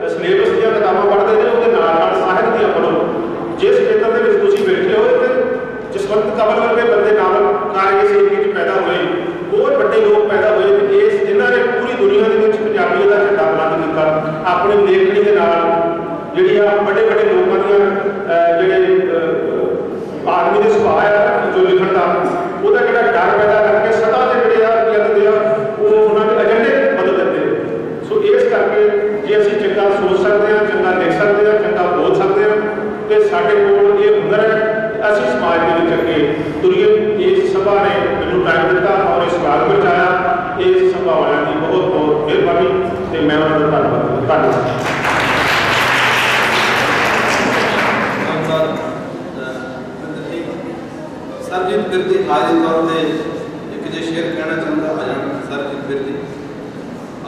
ਸਿਲੇਬਸ ਦੀਆਂ ਕਿਤਾਬਾਂ ਪੜ੍ਹਦੇ ਨੇ, ਉਹਦੇ ਨਾਲ ਨਾਲ ਸਾਹਿਤ ਦੀਆਂ ਪੜ੍ਹੋ। ਜਿਸ ਖੇਤਰ ਦੇ ਵਿੱਚ ਤੁਸੀਂ ਬੈਠੇ ਹੋ ਤੇ ਜਸਵੰਤ ਕਮਲ ਵਰਗੇ ਬੰਦੇ ਨਾਵਲਕਾਰ ਇਸ ਏਰੀਏ 'ਚ ਪੈਦਾ ਹੋਏ, ਬਹੁਤ ਵੱਡੇ ਲੋਕ ਪੈਦਾ ਹੋਏ ਤੇ ਇਸ ਜਿਨ੍ਹਾਂ ਨੇ ਪੂਰੀ ਦੁਨੀਆ ਦੇ ਵਿੱਚ ਪੰਜਾਬੀਅਤ ਦਾ ਝੰਡਾ ਬੁਲੰਦ ਕੀਤਾ ਆਪਣੀ ਲੇਖਣੀ ਦੇ ਨਾਲ। ਜਿਹੜੀ ਆ ਵੱਡੇ ਵੱਡੇ ਲੋਕਾਂ ਦੀਆਂ ਜਿਹੜੇ ਆਦਮੀ ਦੇ ਸੁਭਾਅ ਹੈ ਜੋ ਲਿਖਣ ਦਾ, ਉਹਦਾ ਜਿਹੜਾ ਡਰ ਪੈਦਾ ਕਰਕੇ ਸਦਾ ਦੇ ਜਿਹੜੇ ਆ ਕਹਿੰਦੇ ਆ ਉਹ ਉਹਨਾਂ ਦੇ ਏਜੰਡੇ ਬਦਲ ਦਿੰਦੇ। ਸੋ ਇਸ ਕਰਕੇ ਜੇ ਅਸੀਂ ਚੰਗਾ ਸੋਚ ਸਕਦੇ ਹਾਂ, ਚੰਗਾ ਲਿਖ ਸਕਦੇ ਹਾਂ, ਚੰਗਾ ਬੋਲ ਸਕਦੇ ਹਾਂ ਤੇ ਸਾਡੇ ਕੋਲ ਇਹ ਹੁਨਰ ਹੈ, ਅਸੀਂ ਸਮਾਜ ਦੇ ਦੇ ਵਿੱਚ ਅੱਗੇ ਤੁਰੀਏ। ਇਸ ਸਭਾ ਨੇ ਮੈਨੂੰ ਟਾਈਮ ਦਿੱਤਾ ਔਰ ਇਸ ਸਵਾਲ ਪਹੁੰਚਾਇਆ। ਇਸ ਸਭਾ ਵਾਲਿਆਂ ਦੀ ਬਹੁਤ ਬਹੁਤ ਮਿਹਰਬਾਨੀ ਤੇ ਮੈਂ ਉਹਨਾਂ ਦਾ ਧੰਨਵਾਦ ਕਰਦਾ। ਸਰਜੀਤ ਬਿਰਦੀ ਹਾਜ਼ਰ ਤੌਰ ਤੇ ਇੱਕ ਜੇ ਸ਼ੇਰ ਕਹਿਣਾ ਚਾਹੁੰਦਾ ਆ ਜਾਣ। ਸਰਜੀਤ ਬਿਰਦੀ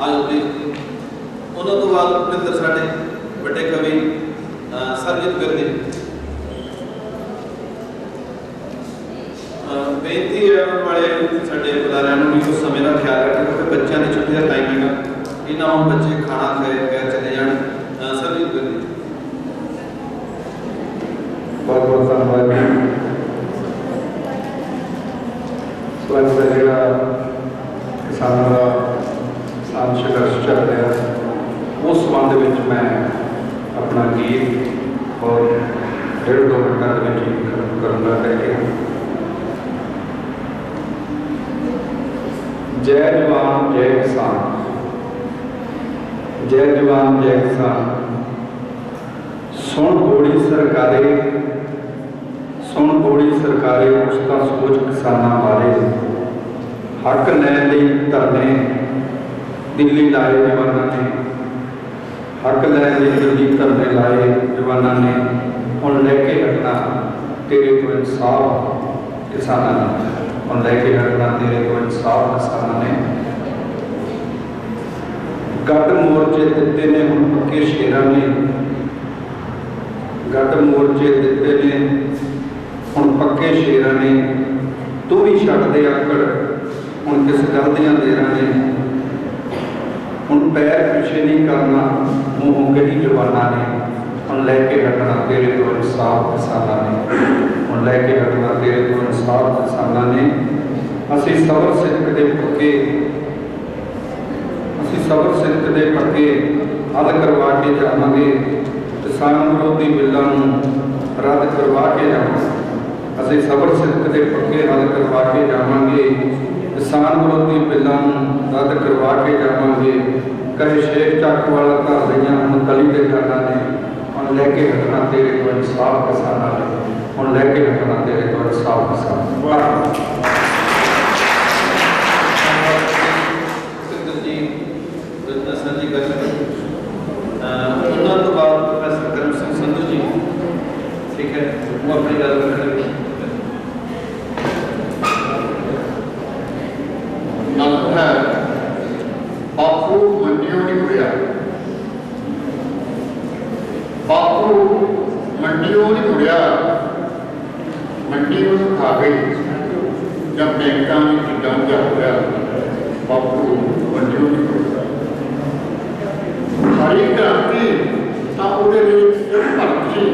ਆਜੋ ਵੀ ਉਹਨਾਂ ਤੋਂ ਬਾਅਦ ਭੁਪਿੰਦਰ ਸਾਡੇ ਵੱਡੇ ਕਵੀ ਸਰਜੀਤ ਬਿਰਦੀ। ਬੇਨਤੀ ਹੈ ਆਉਣ ਵਾਲੇ ਸਾਡੇ ਬੁਲਾਰਿਆਂ ਨੂੰ ਵੀ ਉਸ ਸਮੇਂ ਦਾ ਖਿਆਲ ਰੱਖਣ ਕਿਉਂਕਿ ਬੱਚਿਆਂ ਦੀ ਛੁੱਟੀ ਦਾ ਟਾਈਮ ਹੈਗਾ। ਇਹਨਾਂ ਹੁਣ ਬੱਚੇ ਖਾਣਾ ਖਾਏ ਚਲੇ ਜਾਣ। ਸਰਜੀਤ ਬਿਰਦੀ। बहुत बहुत धन्यवाद जी। स्वच्छ का जोड़ा किसानों का किसान संघर्ष चल रहा उस संबंध में मैं अपना गीत और 1.5-2 मिनटों में खत्म करूँगा करके। जय जवान जय किसान, जय जवान जय किसान। सुन गोली सरकारे, सुन गोली सरकारे, उसका सोच किसाना बारे। हक लैन लई धरने दिल्ली लाए जवाना ने, हक लैन लई दिल्ली धरने लाए जवाना ने। हुण लैके हटना तेरे तो इंसाफ किसाना ने, हुण लैके हटना तेरे तो इंसाफ किसाना ने। गढ़ मोर्चे दिते ने हुण पक्के शेरां ने, गढ़ मोर्चे दिते ने हुण पक्के शेरां ने। तू भी छड्ड दे आकड़ हुण किस गल दियां देरां ने। हुण पैर पिछे नहीं करना मूंहों कही जवाना ने। हुण लैके हटना तेरे तो इंसाफ किसाना ने, हुण लैके हटना तेरे तो इंसाफ किसाना ने। असीं सबर सिद्क दे पक्के, असीं सबर सिद्क दे पक्के हल करवा के जावांगे। किसान विरोधी बिल्लां नूं रद्द करवा के जावांगे। असीं सबर सिद्क दे पक्के हल करवा के जावांगे। किसान विरोधी बिल्लां नूं रद्द करवा के जावांगे। कहे शेख चक वाला घर लईआं हुण गली दे जाना ने। हुण लैके हटना तेरे तो इंसाफ किसाना ने, हुण लैके हटना तेरे तो इंसाफ किसाना। सर जी कर ਉਹਨਾਂ ਤੋਂ ਬਾਅਦ ਪ੍ਰੋਫੈਸਰ ਕਰਮ ਸਿੰਘ ਸੰਧੂ ਜੀ, ਠੀਕ ਹੈ, ਉਹ ਆਪਣੀ ਗੱਲ ਕਰਨਗੇ। ਨੰਦ ਹੈ ਬਾਪੂ ਮੰਡੀਓਂ ਨਹੀਂ ਮੁੜਿਆ, ਬਾਪੂ ਮੰਡੀਓਂ ਨਹੀਂ ਮੁੜਿਆ। ਮੰਡੀ ਨੂੰ ਖਾ ਗਈ ਜਦ ਬੈਂਕਾਂ ਵਿੱਚ ਕਿੱਦਾਂ ਜਾ ਹੋਇਆ। ਬਾਪੂ ਮੰਡੀਓਂ ਨਹੀਂ ਮੁੜਿਆ। ਸਾਰੀ ਕ੍ਰਾਂਤੀ ਤਾਂ ਉਹਦੇ ਵਿੱਚ ਇੱਕ ਭਰਤ ਸੀ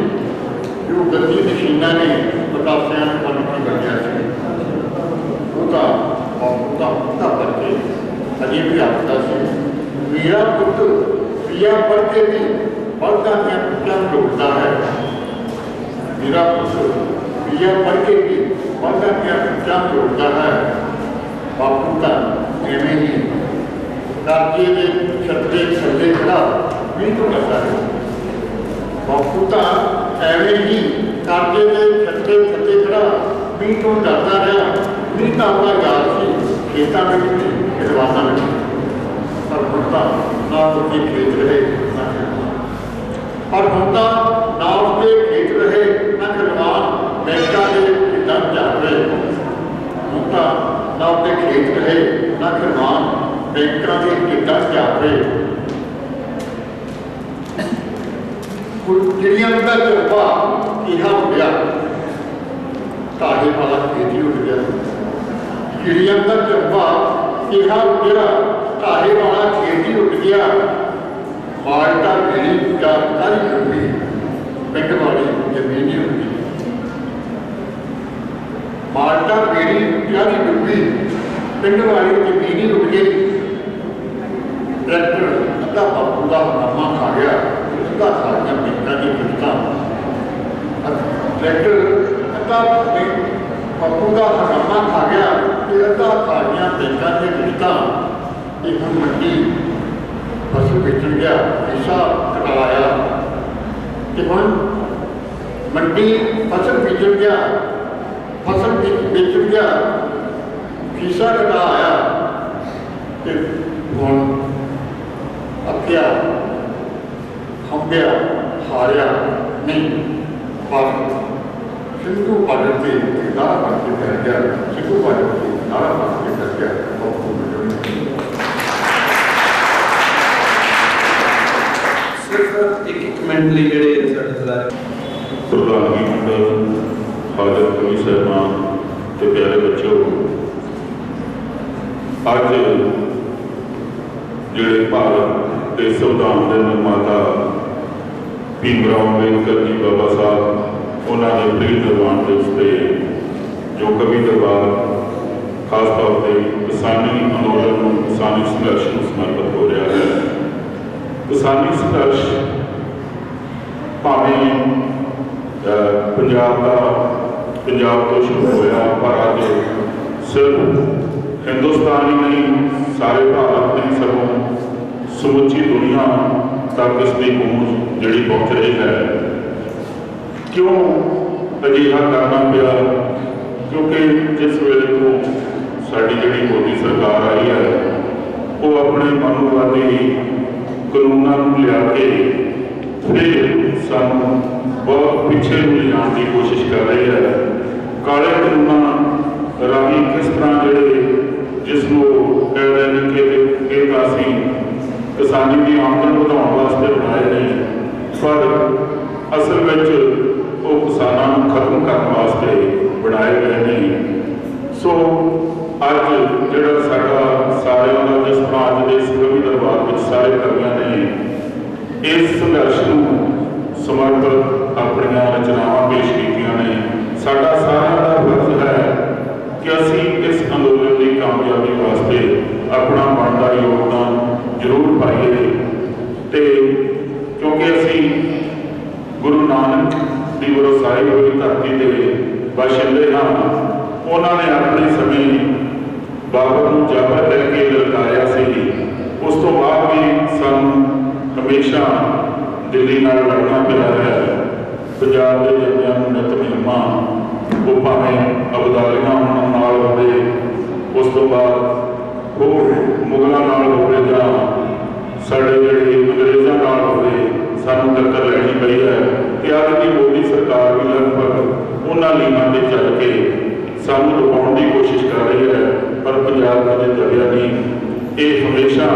ਜੋ ਗੱਦੀ ਮਸ਼ੀਨਾਂ ਨੇ ਪਤਾਸਿਆਂ ਨੂੰ ਬੰਨ ਕੇ ਬੰਨਿਆ ਸੀ। ਉਹ ਤਾਂ ਉਹਦਾ ਕਰਕੇ ਅਜੇ ਵੀ ਆਖਦਾ ਸੀ, ਮੇਰਾ ਪੁੱਤ ਪੀਆ ਪੜ੍ਹ ਕੇ ਵੀ ਬਲਦਾਂ ਦੀਆਂ ਟੁੱਟਾਂ ਤੋੜਦਾ ਹੈ। ਮੇਰਾ ਪੁੱਤ ਪੀਆ ਪੜ੍ਹ ਕੇ ਵੀ ਬਲਦਾਂ ਦੀਆਂ ਟੁੱਟਾਂ ਤੋੜਦਾ ਹੈ। ਬਾਪੂ ਤਾਂ ਐਵੇਂ ਹੀ ਕਰਜ਼ੇ ਦੇ ਛੱਤੇ ਥੱਲੇ ਖੜਾ ਵੀ ਤੋਂ ਡਰਦਾ ਹੈ। ਬਾਪੂ ਤਾਂ ਐਵੇਂ ਹੀ ਕਰਜ਼ੇ ਦੇ ਛੱਤੇ ਥੱਲੇ ਖੜਾ ਵੀ ਤੋਂ ਡਰਦਾ ਰਿਹਾ। ਵੀ ਤਾਂ ਉਹਦਾ ਯਾਦ ਸੀ ਖੇਤਾਂ ਵਿੱਚ ਵੀ ਖਿਲਵਾਨਾਂ ਵਿੱਚ, ਪਰ ਹੁਣ ਤਾਂ ਨਾ ਉਸਦੇ ਖੇਤ ਰਹੇ ਨਾ ਖਿਲਵਾਨ। ਪਰ ਹੁਣ ਤਾਂ ਨਾ ਉਸਦੇ ਖੇਤ ਰਹੇ ਨਾ ਖਿਲਵਾਨ। ਬੈਂਕਾਂ ਦੇ ਕਿੱਦਾਂ ਜਾ ਰਹੇ। ਹੁਣ ਤਾਂ ਨਾ ਉਸਦੇ ਖੇਤ ਰਹੇ ਨਾ ਖਿਲਵਾਨ। ਬੈਂਕਾਂ ਦੇ ਕਿੱਦਾਂ ਜਾ ਰਹੇ। ਚਿੜੀਆਂ ਦਾ ਝੋਪਾ ਕਿਹਾ ਉੱਡਿਆ, ਤਾਹੇ ਵਾਲਾ ਖੇਤੀ ਉੱਡ ਗਿਆ। ਚਿੜੀਆਂ ਦਾ ਝੋਪਾ ਕਿਹਾ ਉੱਡਿਆ, ਤਾਹੇ ਵਾਲਾ ਖੇਤੀ ਉੱਡ ਗਿਆ। ਮਾਲਟਾ ਮੇਰੀ ਜਾਣਕਾਰੀ ਹੁੰਦੀ, ਪਿੰਡ ਵਾਲੀ ਜ਼ਮੀਨੀ ਹੁੰਦੀ। ਮਾਲਟਾ ਮੇਰੀ ਪਿਆਰੀ ਡੁੱਬੀ, ਪਿੰਡ ਵਾਲੀ ਜ਼ਮੀਨੀ ਉੱਡ ਗਈ। ਟਰੈਕਟਰ ਅੱਧਾ ਬਾਪੂ ਦਾ ਹੰਗਾਮਾ ਖਾ ਗਿਆ, ਅੱਧਾ ਖਾ ਗਿਆ ਪਿੰਡਾਂ ਦੀ ਕਿਸ਼ਤਾਂ। ਟਰੈਕਟਰ ਅੱਧਾ ਬਾਪੂ ਦਾ ਹੰਗਾਮਾ ਖਾ ਗਿਆ ਤੇ ਅੱਧਾ ਖਾ ਗਿਆ ਪਿੰਡਾਂ ਦੀ ਕਿਸ਼ਤਾਂ। ਇਹ ਹੁਣ ਮੰਡੀ ਫਸਲ ਵੇਚਣ ਗਿਆ, ਪੈਸਾ ਕਟਾਇਆ ਤੇ ਹੁਣ ਮੰਡੀ ਫਸਲ ਵੇਚਣ ਗਿਆ शीशा कटा आया कि हुण अत्या हंबिया हारिया नहीं, पर सिंधु पार्वती से नारा बन के कर गया, सिंधु पार्वती से नारा बन के कर गया। सिर्फ एक मिनट लिए जेडे साडे सलाह प्रधानगी मंडल हाजर कवि साहबान ते प्यारे बच्चों, अज जिहड़े भारत के संविधान के निर्माता भीमराव अंबेडकर जी बाबा साहब उन्होंने प्री दरबार के उससे जो कवि दरबार खास तौर पर किसानी अंदोलन, किसानी संघर्ष को समर्पित हो रहा है। किसानी संघर्ष भावें पंजाब तो शुरू होया, पर अज सिर्फ हिंदुस्तान ही नहीं, सारे भारत नहीं सगों समुची दुनिया तक इसकी गूंज जी पहुँच रही है। क्यों अजिहा करना पिया? क्योंकि जिस वेले को साड़ी जी मोदी सरकार आई है, वो अपने मनोवादी कानूनों लिया के फिर सानू बहुत पीछे ले जाने की कोशिश कर रही है। काले कानूनों राही किस तरह जोड़े जिसको कह रहे हैं कि असी किसानी की आमदन बढ़ाने वास्ते बनाए नहीं, पर असल में वो किसानों खत्म करने वास्ते बनाए गए नहीं। सो अज जोड़ा साडा सारे जिस तरह अज इस कवि दरबार में सारे कवियों ने इस संघर्ष को समर्पित अपन रचनावां पेश कीतियां ने, साडा सारा का फर्ज है कि असी इस अंदोलन की कामयाबी वास्ते अपना बनता योगदान जरूर पाइए। तो क्योंकि असी गुरु नानक की वरसाई हुई धरती के बाशिंदे हाँ, उन्होंने अपने समय बाबर को जाबर करके ललकारिया सी। उस तो बाद भी सानू हमेशा दिल्ली नाल लड़ना पिया है। पंजाब के जमियां नित मुहिमां वो भावें अबदालियां नाल होवे, उस तो बाद वो मुगलों नाल होवे जां साडे जिहड़े अंग्रेज़ों नाल होवे, सानू टक्कर लैनी पई है। कि अज की मोदी सरकार भी लगभग उन्हां लीहां ते चल के सानू लुभाउण की कोशिश कर रही है, पर पंजाब कदे दबिया नहीं। ये हमेशा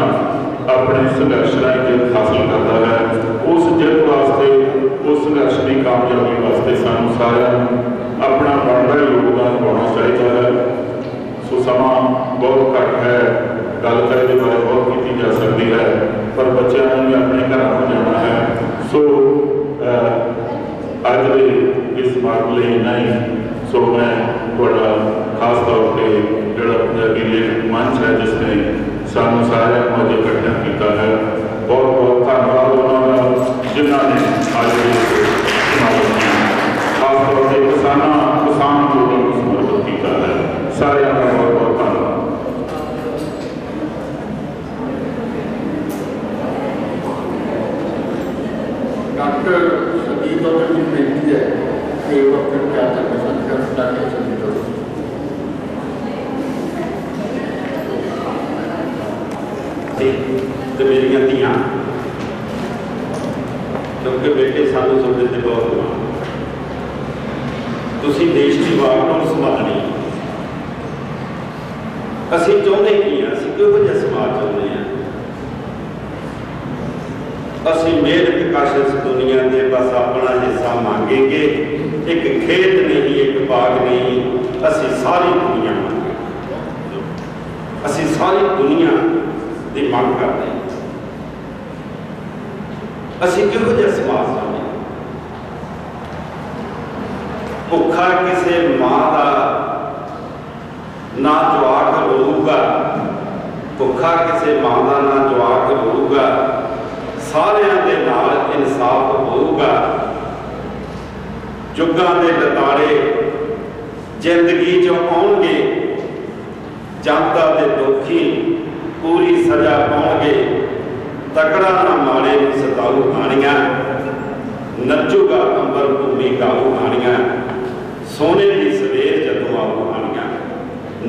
अपने संघर्ष राही जित हासिल करता है। उस जित वास्ते, उस संघर्ष की कामयाबी वास्ते सानू सारिआं नूं अपना बनता योगदान पाउणा चाहिए है। सो समा बहुत घट है, गल तो ये बारे बहुत की जा सकती है, पर बच्चों ने भी अपने घरों को जाना है। सो अज के इस समागम लिए इन्ना ही। सो मैं थोड़ा खास तौर पर जो पंजाबी लेखक मंच है जिसने सानू सारे अज इकट्ठा किया है, बहुत बहुत धन्यवाद उन्होंने जिन्होंने अज खास तौर पर किसान अंदोलन को समर्पित किया है। सारे का बहुत बहुत धन्यवाद। डॉक्टर संगीत और की बेनती है कि वक्त क्या करना सकता है संगीत तो मेरिया धियां, क्योंकि बेटे सानू समझते थे बहुत मान, तुसी देश की वागडोर संभालनी। असी चाहते की हाँ, असी किहो जिहा समाज चाहते हैं। असी मेहनत कशिश दुनिया के बस अपना हिस्सा मांगेंगे, एक खेत नहीं, एक बाग नहीं, असी सारी दुनिया मांगेंगे। असी सारी दुनिया की मांग करते हैं। असी किहो जिहा समाज चाहते हैं। भुखा किसी मां का ना जवाक रोऊगा, भुखा किसी मां का ना जवाक रोऊगा, सारियां दे नाल इंसाफ होऊगा। जुगां दे लताड़े जिंदगी चो आउणगे, जनता दे दोखी पूरी सजा पाउणगे। तकड़ा ना माड़े नूं सताऊ कहानियां, नचूगा अंबर भूमि गाऊ कहानियां। सोने की सवेर जदों आऊ कहानियां,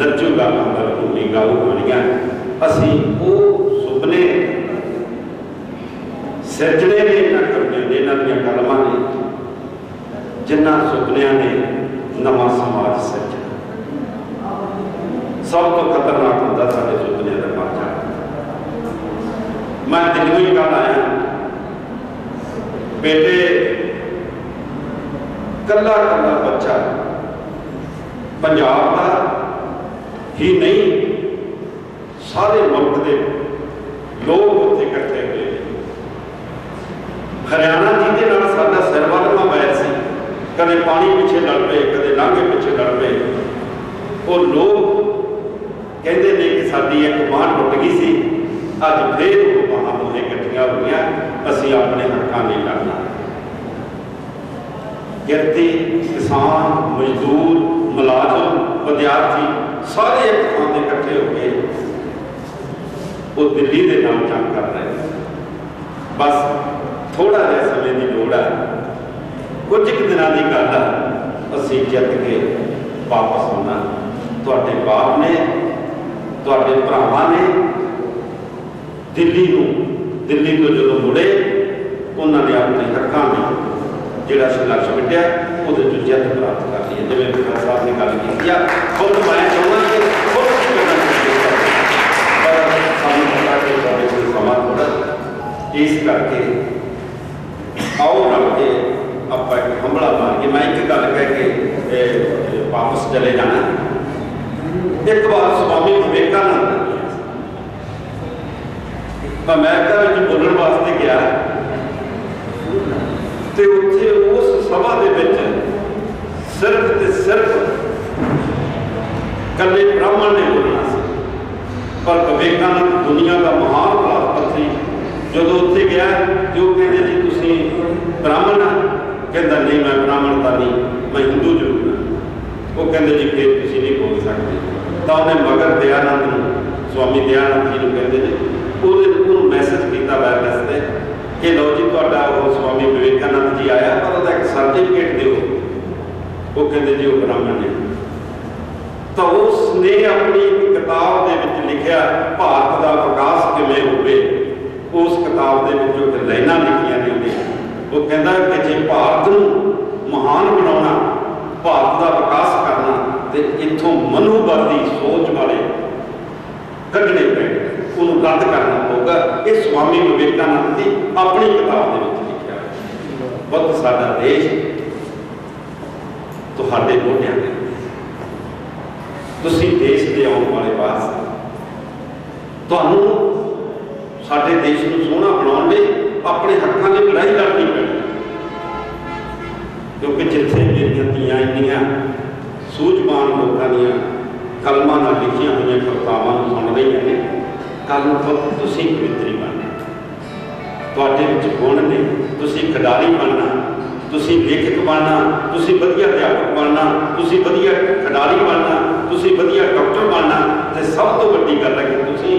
नचूगा अंबर ਗਾਉ ਬਣੀਆਂ ਅਸੀਂ ਉਹ ਸੁਪਨੇ ਸਿਰਜਣੇ ਨੇ ਇਹਨਾਂ ਕਵੀਆਂ ਨੇ, ਇਹਨਾਂ ਦੀਆਂ ਕਲਮਾਂ ਨੇ, ਜਿਨ੍ਹਾਂ ਸੁਪਨਿਆਂ ਨੇ ਨਵਾਂ ਸਮਾਜ ਸਿਰਜਿਆ। ਸਭ ਤੋਂ ਖਤਰਨਾਕ ਹੁੰਦਾ ਸਾਡੇ ਸੁਪਨਿਆਂ ਦਾ ਮਰ ਜਾਣਾ। ਮੈਂ ਦਿੱਲੀੋਂ ਹੀ ਕੱਲ੍ਹ ਆਇਆ, ਬੇਟੇ ਕੱਲਾ ਕੱਲਾ ਬੱਚਾ ਪੰਜਾਬ ਦਾ ਹੀ ਨਹੀਂ, ਸਾਰੇ ਮੁਲਕ ਦੇ ਲੋਕ ਉੱਥੇ ਇਕੱਠੇ ਹੋਏ। ਹਰਿਆਣਾ ਜਿਹਦੇ ਨਾਲ ਸਾਡਾ ਸਿਰਵੱਟਵਾਂ ਵੈਰ ਸੀ, ਕਦੇ ਪਾਣੀ ਪਿੱਛੇ ਲੜ ਪਏ, ਕਦੇ ਲਾਂਘੇ ਪਿੱਛੇ ਲੜ ਪਏ। ਉਹ ਲੋਕ ਕਹਿੰਦੇ ਨੇ ਕਿ ਸਾਡੀ ਇੱਕ ਬਾਂਹ ਟੁੱਟ ਗਈ ਸੀ, ਅੱਜ ਫੇਰ ਉਹ ਬਾਹਾਂ ਦੋਵੇਂ ਇਕੱਠੀਆਂ ਹੋ ਗਈਆਂ, ਅਸੀਂ ਆਪਣੇ ਹੱਕਾਂ ਲਈ ਲੜਨਾ। ਕਿਰਤੀ, ਕਿਸਾਨ, ਮਜ਼ਦੂਰ, ਮੁਲਾਜ਼ਮ, ਵਿਦਿਆਰਥੀ ਸਾਰੇ ਇੱਕ ਥਾਂ ਤੇ ਇਕੱਠੇ ਹੋ ਕੇ ਉਹ ਦਿੱਲੀ ਦੇ ਨਾਮ ਜੰਗ ਕਰ ਰਹੇ। ਬਸ ਥੋੜਾ ਜਿਹਾ ਸਮੇਂ ਦੀ ਲੋੜ ਹੈ, ਕੁਝ ਕੁ ਦਿਨਾਂ ਦੀ ਗੱਲ ਹੈ, ਅਸੀਂ ਜਿੱਤ ਕੇ ਵਾਪਸ ਆਉਣਾ। ਤੁਹਾਡੇ ਬਾਪ ਨੇ, ਤੁਹਾਡੇ ਭਰਾਵਾਂ ਨੇ ਦਿੱਲੀ ਤੋਂ ਜਦੋਂ ਮੁੜੇ, ਉਹਨਾਂ ਨੇ ਆਪਣੇ ਹੱਕਾਂ ਲਈ ਜਿਹੜਾ ਸੰਘਰਸ਼ ਵਿੱਢਿਆ ਉਹਦੇ ਤੋਂ ਜਿੱਤ ਪ੍ਰਾਪਤ ਕਰ ਲਈ। ਜਿਵੇਂ ਵਿਕਾਸ ਸਾਹਿਬ ਨੇ ਗੱਲ ਕੀਤੀ ਆ, ਖੁਦ ਮੈਂ ਚਾਹੁੰਦਾ ਕਿ ਖੁਦ ਕੀ ਕਰਨਾ ਚਾਹੀਦਾ, ਪਰ ਸਾਨੂੰ ਪਤਾ ਕਿ ਸਾਡੇ ਕੋਲ ਸਮਾਂ ਥੋੜ੍ਹਾ, ਇਸ ਕਰਕੇ ਆਓ ਰਲ ਕੇ ਆਪਾਂ ਇੱਕ ਹੰਭਲਾ ਮਾਰ ਕੇ, ਮੈਂ ਇੱਕ ਗੱਲ ਕਹਿ ਕੇ ਵਾਪਸ ਚਲੇ ਜਾਣਾ। ਇੱਕ ਵਾਰ ਸਵਾਮੀ ਵਿਵੇਕਾਨੰਦ ਅਮਰੀਕਾ ਵਿੱਚ ਬੋਲਣ ਵਾਸਤੇ ਗਿਆ ਤੇ ਉੱਥੇ ਉਸ ਸਭਾ ਦੇ ਵਿੱਚ ਸਿਰਫ ਤੇ ਸਿਰਫ ਕੱਲੇ ਬ੍ਰਾਹਮਣ ਨੇ ਬੋਲਣਾ ਸੀ, ਪਰ ਵਿਵੇਕਾਨੰਦ ਦੁਨੀਆ ਦਾ ਮਹਾਨ ਫਲਸਫਾ ਸੀ। ਜਦੋਂ ਉੱਥੇ ਗਿਆ ਤੇ ਉਹ ਕਹਿੰਦੇ ਜੀ ਤੁਸੀਂ ਬ੍ਰਾਹਮਣ ਆ? ਕਹਿੰਦਾ ਨਹੀਂ, ਮੈਂ ਬ੍ਰਾਹਮਣ ਤਾਂ ਨਹੀਂ, ਮੈਂ ਹਿੰਦੂ ਜ਼ਰੂਰ ਹਾਂ। ਉਹ ਕਹਿੰਦੇ ਜੀ ਫਿਰ ਤੁਸੀਂ ਨਹੀਂ ਬੋਲ ਸਕਦੇ। ਤਾਂ ਉਹਨੇ ਮਗਰ ਦਿਆਨੰਦ ਨੂੰ, ਸਵਾਮੀ ਦਿਆਨੰਦ ਜੀ ਨੂੰ ਕਹਿੰਦੇ ਨੇ, ਉਹਨੂੰ ਮੈਸੇਜ ਕੀਤਾ ਵਾਇਰਲੈਸ ਤੇ ਕਿ ਲਓ ਜੀ ਤੁਹਾਡਾ ਉਹ ਸਵਾਮੀ ਵਿਵੇਕਾਨੰਦ ਜੀ ਆਇਆ, ਪਰ ਉਹਦਾ ਇੱਕ ਸਰਟੀਫਿਕੇਟ ਦਿਓ। ਉਹ ਕਹਿੰਦੇ ਜੀ ਉਹ ਬ੍ਰਾਹਮਣ ਨੇ। ਤਾਂ ਉਸ ਨੇ ਆਪਣੀ ਇੱਕ ਕਿਤਾਬ ਦੇ ਵਿੱਚ ਲਿਖਿਆ ਭਾਰਤ ਦਾ ਵਿਕਾਸ ਕਿਵੇਂ ਹੋਵੇ। ਉਸ ਕਿਤਾਬ ਦੇ ਵਿੱਚ ਉਹ ਲਾਈਨਾਂ ਲਿਖੀਆਂ ਨੇ ਉਹਨੇ। ਉਹ ਕਹਿੰਦਾ ਕਿ ਜੇ ਭਾਰਤ ਨੂੰ ਮਹਾਨ ਬਣਾਉਣਾ, ਭਾਰਤ ਦਾ ਵਿਕਾਸ ਕਰਨਾ, ਤੇ ਇੱਥੋਂ ਮਨੂਵਾਦੀ ਸੋਚ ਵਾਲੇ ਕੱਢਣੇ ਪੈਣੇ, ਉਹਨੂੰ ਰੱਦ ਕਰਨਾ ਪਊਗਾ। ਇਹ ਸਵਾਮੀ ਵਿਵੇਕਾਨੰਦ ਦੀ ਆਪਣੀ ਕਿਤਾਬ ਦੇ ਵਿੱਚ ਲਿਖਿਆ। ਬਹੁਤ ਸਾਡਾ ਦੇਸ਼ ਤੁਹਾਡੇ ਮੋਢਿਆਂ ਤੇ, ਤੁਸੀਂ ਦੇਸ਼ ਦੇ ਆਉਣ ਵਾਲੇ ਵਾਰਸ। ਤੁਹਾਨੂੰ ਸਾਡੇ ਦੇਸ਼ ਨੂੰ ਸੋਹਣਾ ਬਣਾਉਣ ਲਈ ਆਪਣੇ ਹੱਕਾਂ ਦੀ ਲੜਾਈ ਲੜਨੀ ਪੈਣੀ, ਕਿਉਂਕਿ ਜਿੱਥੇ ਮੇਰੀਆਂ ਧੀਆਂ ਇੰਨੀਆਂ ਸੂਝਵਾਨ ਲੋਕਾਂ ਦੀਆਂ ਕਲਮਾਂ ਨਾਲ ਲਿਖੀਆਂ ਹੋਈਆਂ ਕਵਿਤਾਵਾਂ ਨੂੰ ਸੁਣ ਰਹੀਆਂ ਨੇ, ਕੱਲ੍ਹ ਨੂੰ ਪੁੱਤ ਤੁਸੀਂ ਕਵਿਤਰੀ ਬਣਨਾ, ਤੁਹਾਡੇ ਵਿੱਚ ਗੁਣ ਨੇ, ਤੁਸੀਂ ਖਿਡਾਰੀ ਬਣਨਾ, ਤੁਸੀਂ ਲੇਖਕ ਬਣਨਾ, ਤੁਸੀਂ ਵਧੀਆ ਅਧਿਆਪਕ ਬਣਨਾ, ਤੁਸੀਂ ਵਧੀਆ ਖਿਡਾਰੀ ਬਣਨਾ, ਤੁਸੀਂ ਵਧੀਆ ਡਾਕਟਰ ਬਣਨਾ। ਤੇ ਸਭ ਤੋਂ ਵੱਡੀ ਗੱਲ ਹੈ ਕਿ ਤੁਸੀਂ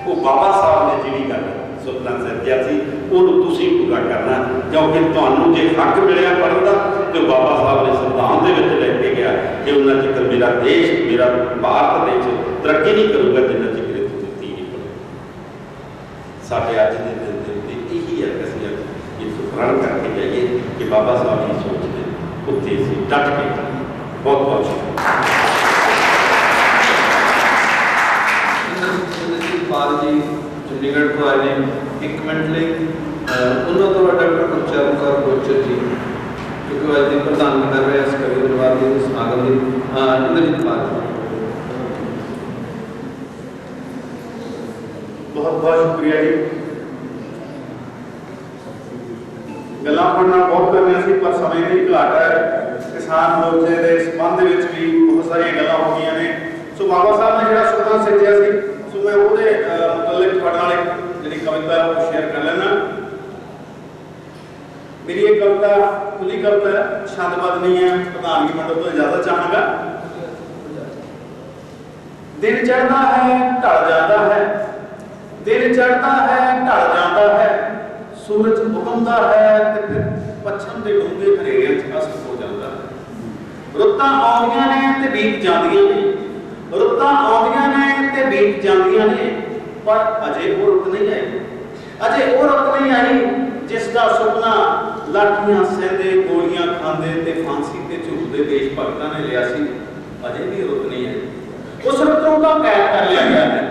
ਉਹ ਬਾਬਾ ਸਾਹਿਬ ਨੇ ਜਿਹੜੀ ਗੱਲ ਸੁਪਨਾ ਸਿਰਜਿਆ ਸੀ ਉਹਨੂੰ ਤੁਸੀਂ ਪੂਰਾ ਕਰਨਾ, ਕਿਉਂਕਿ ਤੁਹਾਨੂੰ ਜੇ ਹੱਕ ਮਿਲਿਆ ਪੜ੍ਹਨ ਦਾ ਤੇ ਬਾਬਾ ਸਾਹਿਬ ਨੇ ਸੰਵਿਧਾਨ ਦੇ ਵਿੱਚ ਲੈ ਕੇ ਗਿਆ ਕਿ ਉਹਨਾਂ ਚਿਕਰ ਮੇਰਾ ਦੇਸ਼, ਮੇਰਾ ਭਾਰਤ ਦੇਸ਼ ਤਰੱਕੀ ਨਹੀਂ ਕਰੂਗਾ ਜਿੰਨਾ ਚਿਕਰ ਇੱਥੋਂ ਦੀ ਧੀ ਨਹੀਂ ਪੜ੍ਹੇ। ਸਾਡੇ ਅੱਜ ਦੇ ਦਿਨ ਦੇ ਉੱਤੇ ਇਹੀ ਹੈ ਕਿ ਅਸੀਂ ਇਹ ਪ੍ਰਣ ਕਰਕੇ ਜਾਈਏ ਕਿ ਬਾਬਾ ਸਾਹਿਬ ਦੀ ਸੋਚ ਦੇ ਉੱਤੇ ਅਸੀਂ ਡਟ ਕੇ ਬਹੁਤ ਬਹੁਤ ਸ਼ੁਕਰੀਆ। ਪਾਲ ਜੀ ਚੰਡੀਗੜ੍ਹ ਤੋਂ ਆਏ ਨੇ, 1 ਮਿੰਟ ਲਈ ਉਹਨਾਂ ਤੋਂ ਡਾਕਟਰ ਗੁਰਚਰਨ ਕੌਰ ਗੋਚਰ ਜੀ, ਕਿਉਂਕਿ ਅੱਜ ਦੀ ਪ੍ਰਧਾਨਗੀ ਕਰ ਰਹੇ ਇਸ ਕਵੀ ਦਰਬਾਰ ਦੇ ਸਮਾਗਮ ਦੀ। ਇੰਦਰਜੀਤ ਪਾਲ ਬਹੁਤ ਬਹੁਤ ਸ਼ੁਕਰੀਆ ਜੀ। ਗੱਲਾਂ ਪੜ੍ਹਨਾ ਬਹੁਤ ਕਰਨੀਆਂ ਸੀ, ਪਰ ਸਮੇਂ ਦੀ ਘਾਟ ਹੈ। ਕਿਸਾਨ ਮੋਰਚੇ ਦੇ ਸੰਬੰਧ ਵਿੱਚ ਵੀ ਬਹੁਤ ਸਾਰੀਆਂ ਗੱਲਾਂ ਹੋ ਗਈਆਂ ਨੇ। ਸੋ ਬਾਬਾ ਸਾਹਿਬ ਨੇ ਜਿਹੜਾ ਸੁਪਨਾ ਸਿਰਜਿਆ ਸੀ, ਸੋ ਮੈਂ ਉਹਦੇ ਮੁਤਲਕ ਤੁਹਾਡੇ ਨਾਲ ਇੱਕ ਜਿਹੜੀ ਕਵਿਤਾ ਉਹ ਸ਼ੇਅਰ ਕਰ ਲੈਣਾ। ਮੇਰੀ ਇਹ ਕਵਿਤਾ ਖੁੱਲੀ ਕਵਿਤਾ ਹੈ, ਛੰਦਬੱਧ ਨਹੀਂ ਹੈ, ਪ੍ਰਧਾਨਗੀ ਮੰਡਲ ਤੋਂ ਇਜਾਜ਼ਤ ਚਾਹਾਂਗਾ। ਦਿਨ ਚੜ੍ਹਦਾ ਹੈ ਢਲ ਜਾਂਦਾ ਹੈ, ਦਿਨ ਚੜ੍ਹਦਾ ਹੈ ਢਲ ਜਾਂਦਾ ਹੈ, ਸੂਰਜ ਉਗਮਦਾ ਹੈ ਤੇ ਫਿਰ ਪੱਛਮ ਦੇ ਡੂੰਘੇ ਹਨੇਰਿਆਂ 'ਚ ਅਸਤ ਹੋ ਜਾਂਦਾ ਹੈ। ਰੁੱਤਾਂ ਆਉਂਦੀਆਂ ਨੇ ਤੇ ਬੀਤ ਜਾਂਦੀਆਂ ਨੇ, रुत्तां आउंदियां ने ते बीत जांदियां ने, पर अजे वो रुत नहीं आई। अजे वो रुत नहीं आई जिसका सुपना लाठियां सहंदे, गोलियां खांदे ते फांसी ते झूलदे देश भगतां ने लिया सी। अजे भी रुत नहीं आई। उस रुत नूं तां कैद कर लिया गया है,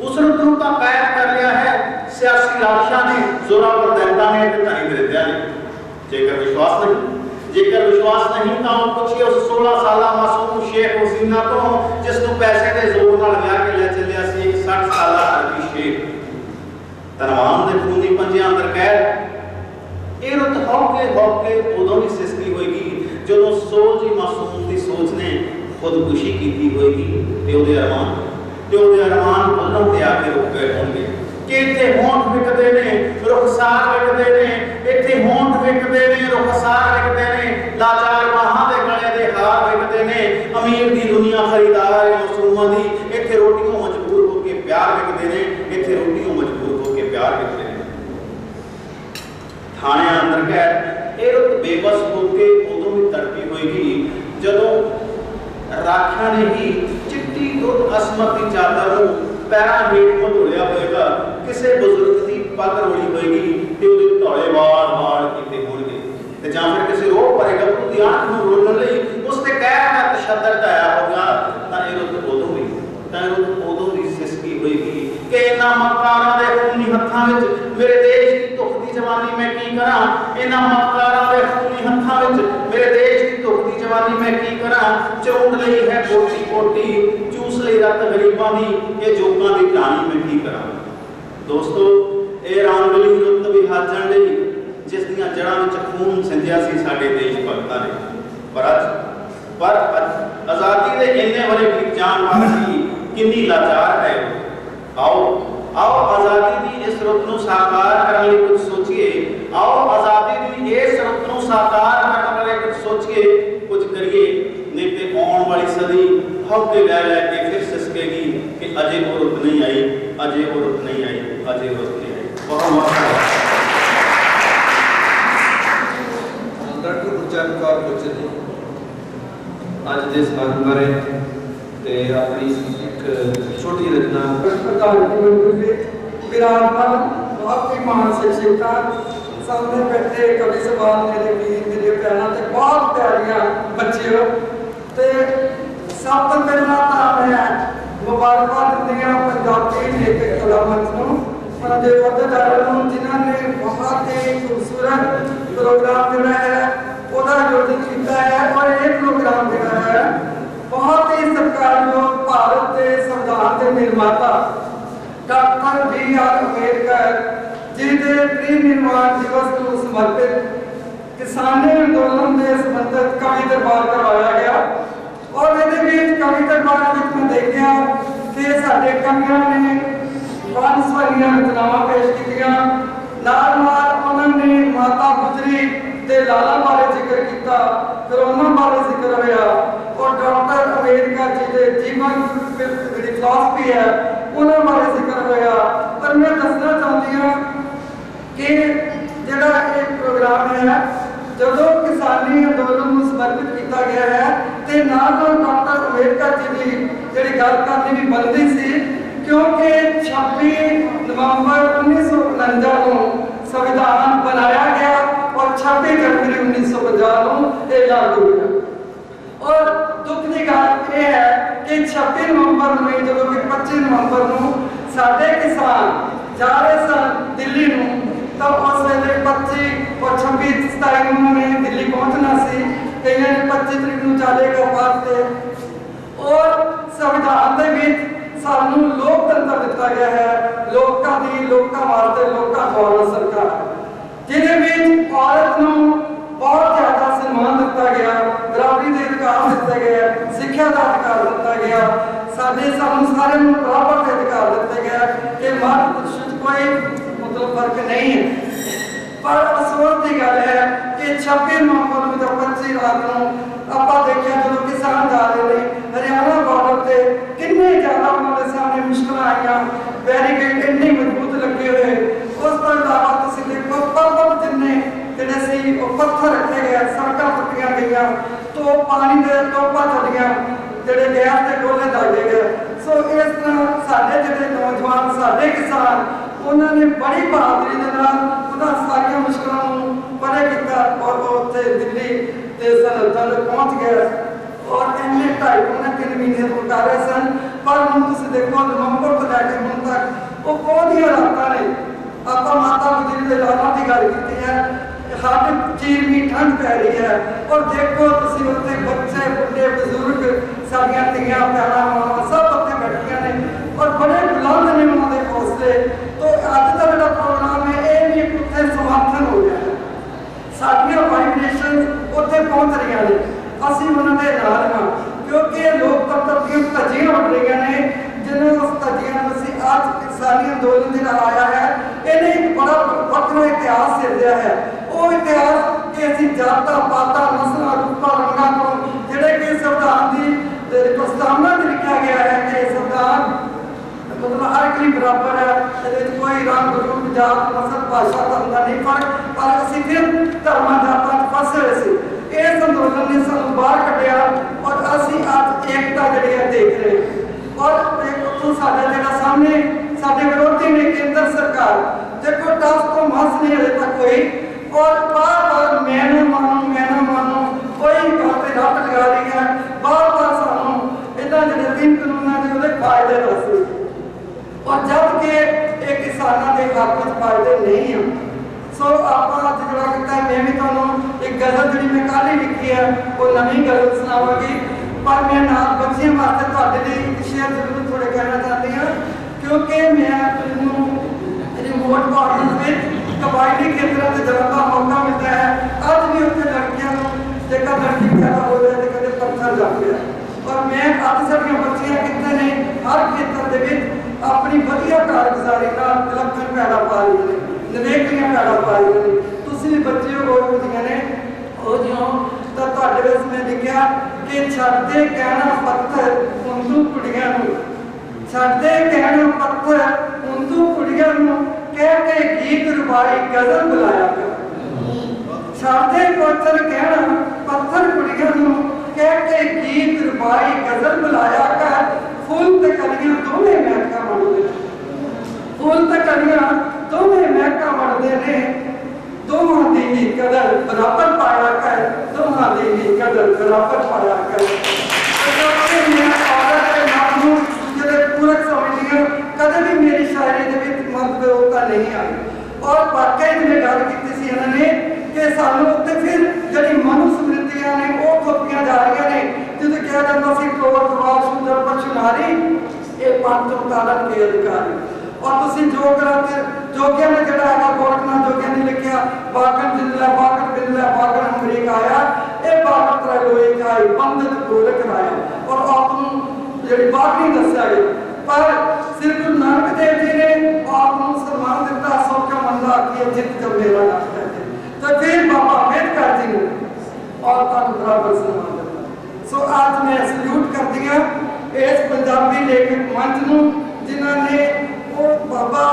उस रुत नूं तां कैद कर लिया है सियासी लाशां ने, जोरावर दैंतां ने ते धनी दरिद्रां ने। जेकर विश्वास नहीं तो पूछिए उस 16 साल मासूम शेख हुसैना तो जिसनों पैसे के जोर नाल विआह के ले चलिया सी एक 60 साल अरबी शेख तनवान दे खूनी पंजियां अंदर कैद। ये रुत हौके उदों भी सिसकी होएगी जदों सोल जी मासूम की सोच ने खुदकुशी की होएगी ते ओदे अरमान बुलंद ते आके रुक गए होंगे कि इत्थे होंठ विकदे ने, रुखसार विकदे ने, इत्थे होंठ विकदे ने, रुखसार विकदे ने, लाचार बाहां दे गले दे हार विकदे ने, अमीर दी दुनिया खरीदार है मासूमां दी, इत्थे रोटियों मजबूर होके प्यार विकदे ने, इत्थे रोटियों मजबूर होके प्यार विकदे ने। थाने अंदर कैद ये रुत बेबस होके उदों भी तड़पी होएगी जदों राखियां ने ही चिट्टी दुध असमत की चादर नूं पैरां हेठ मधोलिया होएगा, किसी बुजुर्ग की पग रोली होएगी ते उहदे धौले वाल कीते होणगे ते जां फिर किसी रोह परेगा उहदी आंख नूं रोलण लई उस ते कहर दा तशद्दुद आया होगा। तां ये रुत उदों भी सिसकी होएगी कि इन्हां मक्कारां दे खूनी हत्थां विच मेरे देश की धुखदी जवानी मैं की करां, इन्हां मक्कारां दे खूनी हत्थां विच मेरे देश की धुखदी जवानी मैं की करां। चौंड लई है कोटी चूस लई रत गरीबां दी, ये जोगां दी कहानी मैं की करां। दोस्तों ये रामगली रुत भी हाजण लई जिस दियां जड़ां विच खून सिंधिया सी साडे देश भगतां ने। पर आज़ादी दे इन्ने वरे बीत जाण वाली किन्नी लाचार है। आओ आज़ादी दी इस रुत नूं साकार करन लई कुछ सोचिए, आओ आज़ादी दी इस रुत नूं साकार करन लई कुछ सोचिए, कुछ करिए, नहीं ते आउण वाली सदी हौके ले के फिर सिसकेगी कि अजे वो रुत नहीं आई, अजे वो रुत नहीं आई, अजे वो रुत नहीं आई। बहुत डॉक्टर गुरचरण कौर पुੱਛ जी ਅੱਜ ਦੇ ਸਥਾਨ ਬਾਰੇ ਤੇ ਆਪਣੀ ਇੱਕ ਛੋਟੀ ਰਚਨਾ ਪ੍ਰਧਾਨ ਜੀ ਵਿਰਾਜਮਾਨ ਬਹੁਤ ਹੀ ਮਾਨ ਸ਼ਖਸੀਅਤਾਂ ਸਾਹਮਣੇ ਬੈਠੇ ਕਵੀ ਸਭਾਨ ਮੇਰੇ ਵੀਰ ਮੇਰੇ ਭੈਣਾਂ ਤੇ ਬਹੁਤ ਪਿਆਰੀਆਂ ਬੱਚਿਓ ਤੇ ਸਭ ਤੋਂ ਪਹਿਲਾਂ ਤਾਂ ਮੈਂ ਮੁਬਾਰਕਾਂ ਦਿੰਦੀਆਂ ਪੰਜਾਬੀ ਲੇਖਕ ਕਲਾਮੰਚ ਨੂੰ ਉਹਨਾਂ ਦੇ ਅਹੁਦੇਦਾਰਾਂ ਨੂੰ ਜਿਨ੍ਹਾਂ ਨੇ ਬਹੁਤ ਹੀ ਖੂਬਸੂਰਤ ਪ੍ਰੋਗਰਾਮ ਜਿਹੜਾ ਹੈ ਉਹਦਾ ਆਯੋਜਨ ਕੀਤਾ ਹੈ और ये प्रोग्राम ਜਿਹੜਾ ਹੈ बहुत ही सत्कारयोग भारत के संविधान के निर्माता डॉक्टर B.R. अम्बेडकर जी के परिनिर्वाण दिवस को समर्पित किसानी अंदोलन के संबंधित कवि दरबार करवाया गया और ये कवि दरबार में देखा कि साडे कवियों ने वंशवालियां रचनावां पेश कीतियां नाल उन्होंने माता गुजरी ते लाला बारे जिक्र किया, फिर उन्होंने बारे जिक्र होया और डॉक्टर अम्बेडकर जी के जीवन जी फिलॉसफी है उन्होंने बारे जिक्र होया। पर मैं दसना चाहती हूँ कि जिहड़ा ये प्रोग्राम है जदों किसानी अंदोलन को समर्पित किया गया है तो नाल डॉक्टर अम्बेडकर जी की जिहड़ी गल करनी भी बनती सी क्योंकि 26 नवंबर 1949 को संविधान बनाया गया और 26 जनवरी 1950 ये लागू हुआ। और दुख की बात यह है कि 26 नवंबर में जो कि 25 नवंबर को साडे किसान जा रहे सन दिल्ली तो उस वेले 25 और 26 27 उन्होंने दिल्ली पहुंचना सी, कई ने 25 तरीक को चलेगा भारत और संविधान के विच सानू लोकतंत्र दिता गया है, लोकां दी लोकां वास्ते लोकां द्वारा सरकार जिहदे विच औरत नूं बहुत ज्यादा सम्मान दिता गया, बराबरी के अधिकार दिते गए, सिक्ख्या का अधिकार दिता गया, सानू सारे बराबर के अधिकार दिते गए कि मर्द पुरुष कोई मतलब फर्क नहीं है। पर अफसोस की गल है कि 26 नवंबर को जब 25 रात को आप देखिए जो किसान जा रहे हैं हरियाणा बॉर्डर से कितने ज्यादा उन्होंने सामने मुश्किल आईया, बैरिकेड इन्ने मजबूत लगे हुए, उस तो इलावा तुम देखो पर्वत जिन्ने जिहड़े सी पत्थर रखे गए, सड़क पुट्टियां गई तो पानी के टोपा चलियां, जिहड़े गैस के गोले दागे गए। सो इस तरह साडे जिहड़े नौजवान साडे किसान उन्होंने बड़ी बहादुरी के नाल उन्हां सारियां मुश्किलों नूं परे किया और वो उत्थे दिल्ली के सरहदां तक पहुँच गए और इन्ने 2.5-3 महीने तो कर रहे सन। पर हम तुम देखो नवंबर तो लैके हुण तक वो कौन दी हालात ने आप माता गुजरी के लालों की गल की है साढ़े चीरवी ठंड पै रही है और देखो तुम उत्ते बच्चे बुढ़े बजुर्ग साडियां धीआं भैणां मावां सब उत्ते बैठियां ने और बड़े बुलंद ने उन्होंने हौसले। तो अज का जो प्रोग्राम है ये भी एक उत्थे समर्थन हो गया है साडियां वाइब्रेशन उत्थे पहुंच रही ने असीं उन्होंने नाल हां क्योंकि लोकतंत्र दी धज्जियां उड़ रही ने जिन्होंने उस धज्जियां नूं असीं अज किसानी अंदोलन जिहड़ा आया है इहने एक बड़ा वक्रा इतिहास सिरजिया है। वो इतिहास कि असीं जातां पातां नस्लां रूपां रंगां तो जिहड़े कि संविधान की प्रस्तावना में लिखा गया है कि संविधान मतलब हर कोई बराबर है कोई रंग रूप जात नस्ल भाषा धर्म का नहीं फर्क पर असीं फिर धर्मां जातां फसे हुए सी। इस अंदोलन ने सानूं बाहर कढ़िया और असीं अज एकता जिहड़ी है देख रहे हैं और उत्थों साडा जिहड़ा सामने साडे विरोधी ने केंद्र सरकार देखो टस तो मस नहीं हले तक कोई और बार-बार मैं ना मानू कोई बात रट लगा रही है बार-बार सानूं इन्हां जिहड़े 3 कानूनां दे उहदे फायदे दस्से और जबकि ये किसानों के हक में फायदे नहीं हैं। सो आप अज जोड़ा किया मैं भी तुहानूं एक गज़ल जी मैं कल ही लिखी है वो नवी गज़ल सुनावांगी पर मैं नाल बच्चियों वास्ते तुहाडे लई एक शेयर जरूर थोड़े कहना चाहती हाँ क्योंकि मैं रिमोट पार्टनर में कबायली क्षेत्रों से जाने का मौका मिलता है। अज भी उत्थे लड़कियों जेकर लड़की पैदा हो जाए तो कदे पत्थर जाते हैं और मैं अज साडियां बच्चियां कितने ने हर क्षेत्र के अपनी वधिया कारगुजारी का विलक्षण पैड़ा पा रही हैं निवेकलियां पैड़ा पा रही हैं। तुसीं भी बच्चे हो होदियां ने हो जिओ तो तुहाडे विच मैं लिखिया कि छड्डदे कहना पत्थर हुंदू कुड़ियां नूं छड्डदे कहना पत्थर हुंदू कुड़ियां नूं कह के गीत रुबाई गज़ल बुलाया कर छड्डदे पत्थर कहना पत्थर कुड़ियां नूं कह के गीत रुबाई गज़ल बुलाया कर फूल ते कलियां दोवें महका बनदे फूल ते कलियां दोवें महका बनदे ने दोवां दी ही कदर बराबर पाया कर दोवां दी ही कदर बराबर पाया कर। औरत के नाम नूं जिहड़े पूरक समझदियां कदे भी मेरी शायरी दे विच मतभेदता नहीं आई और वाकई जिहने गल कीती सी इन्होंने कि सानूं उत्ते फिर जिहड़ी मनुस्मृतियां ने वो थोपियां जा रही ने जिसे कहा जाता सी क्रोध क्रोध शूद्र पशु नारी ये पंथ उतारन के अधिकारी और तुसीं जो कराते जोगियां ने जिहड़ा है गोरखनाथ जोगियां ने लिखिया बागन जिल्ला बागन बिल्ला बागन अमरीका आया ये बागन त्रैलोई खाई बंदत गोरख कराया और आपनूं जिहड़ी बागनी दस्सिया गया पर श्री गुरु नानक देव जी ने आपनूं सम्मान दिता सो क्यों मंदा आखिए जित जब मेरा नाम है तो फिर बाबा अम्बेडकर जी ने और तुहानूं बराबर सम्मान दिता। सो आज मैं सल्यूट करदी हां इस पंजाबी लेखक मंच नूं जिन्होंने वो बाबा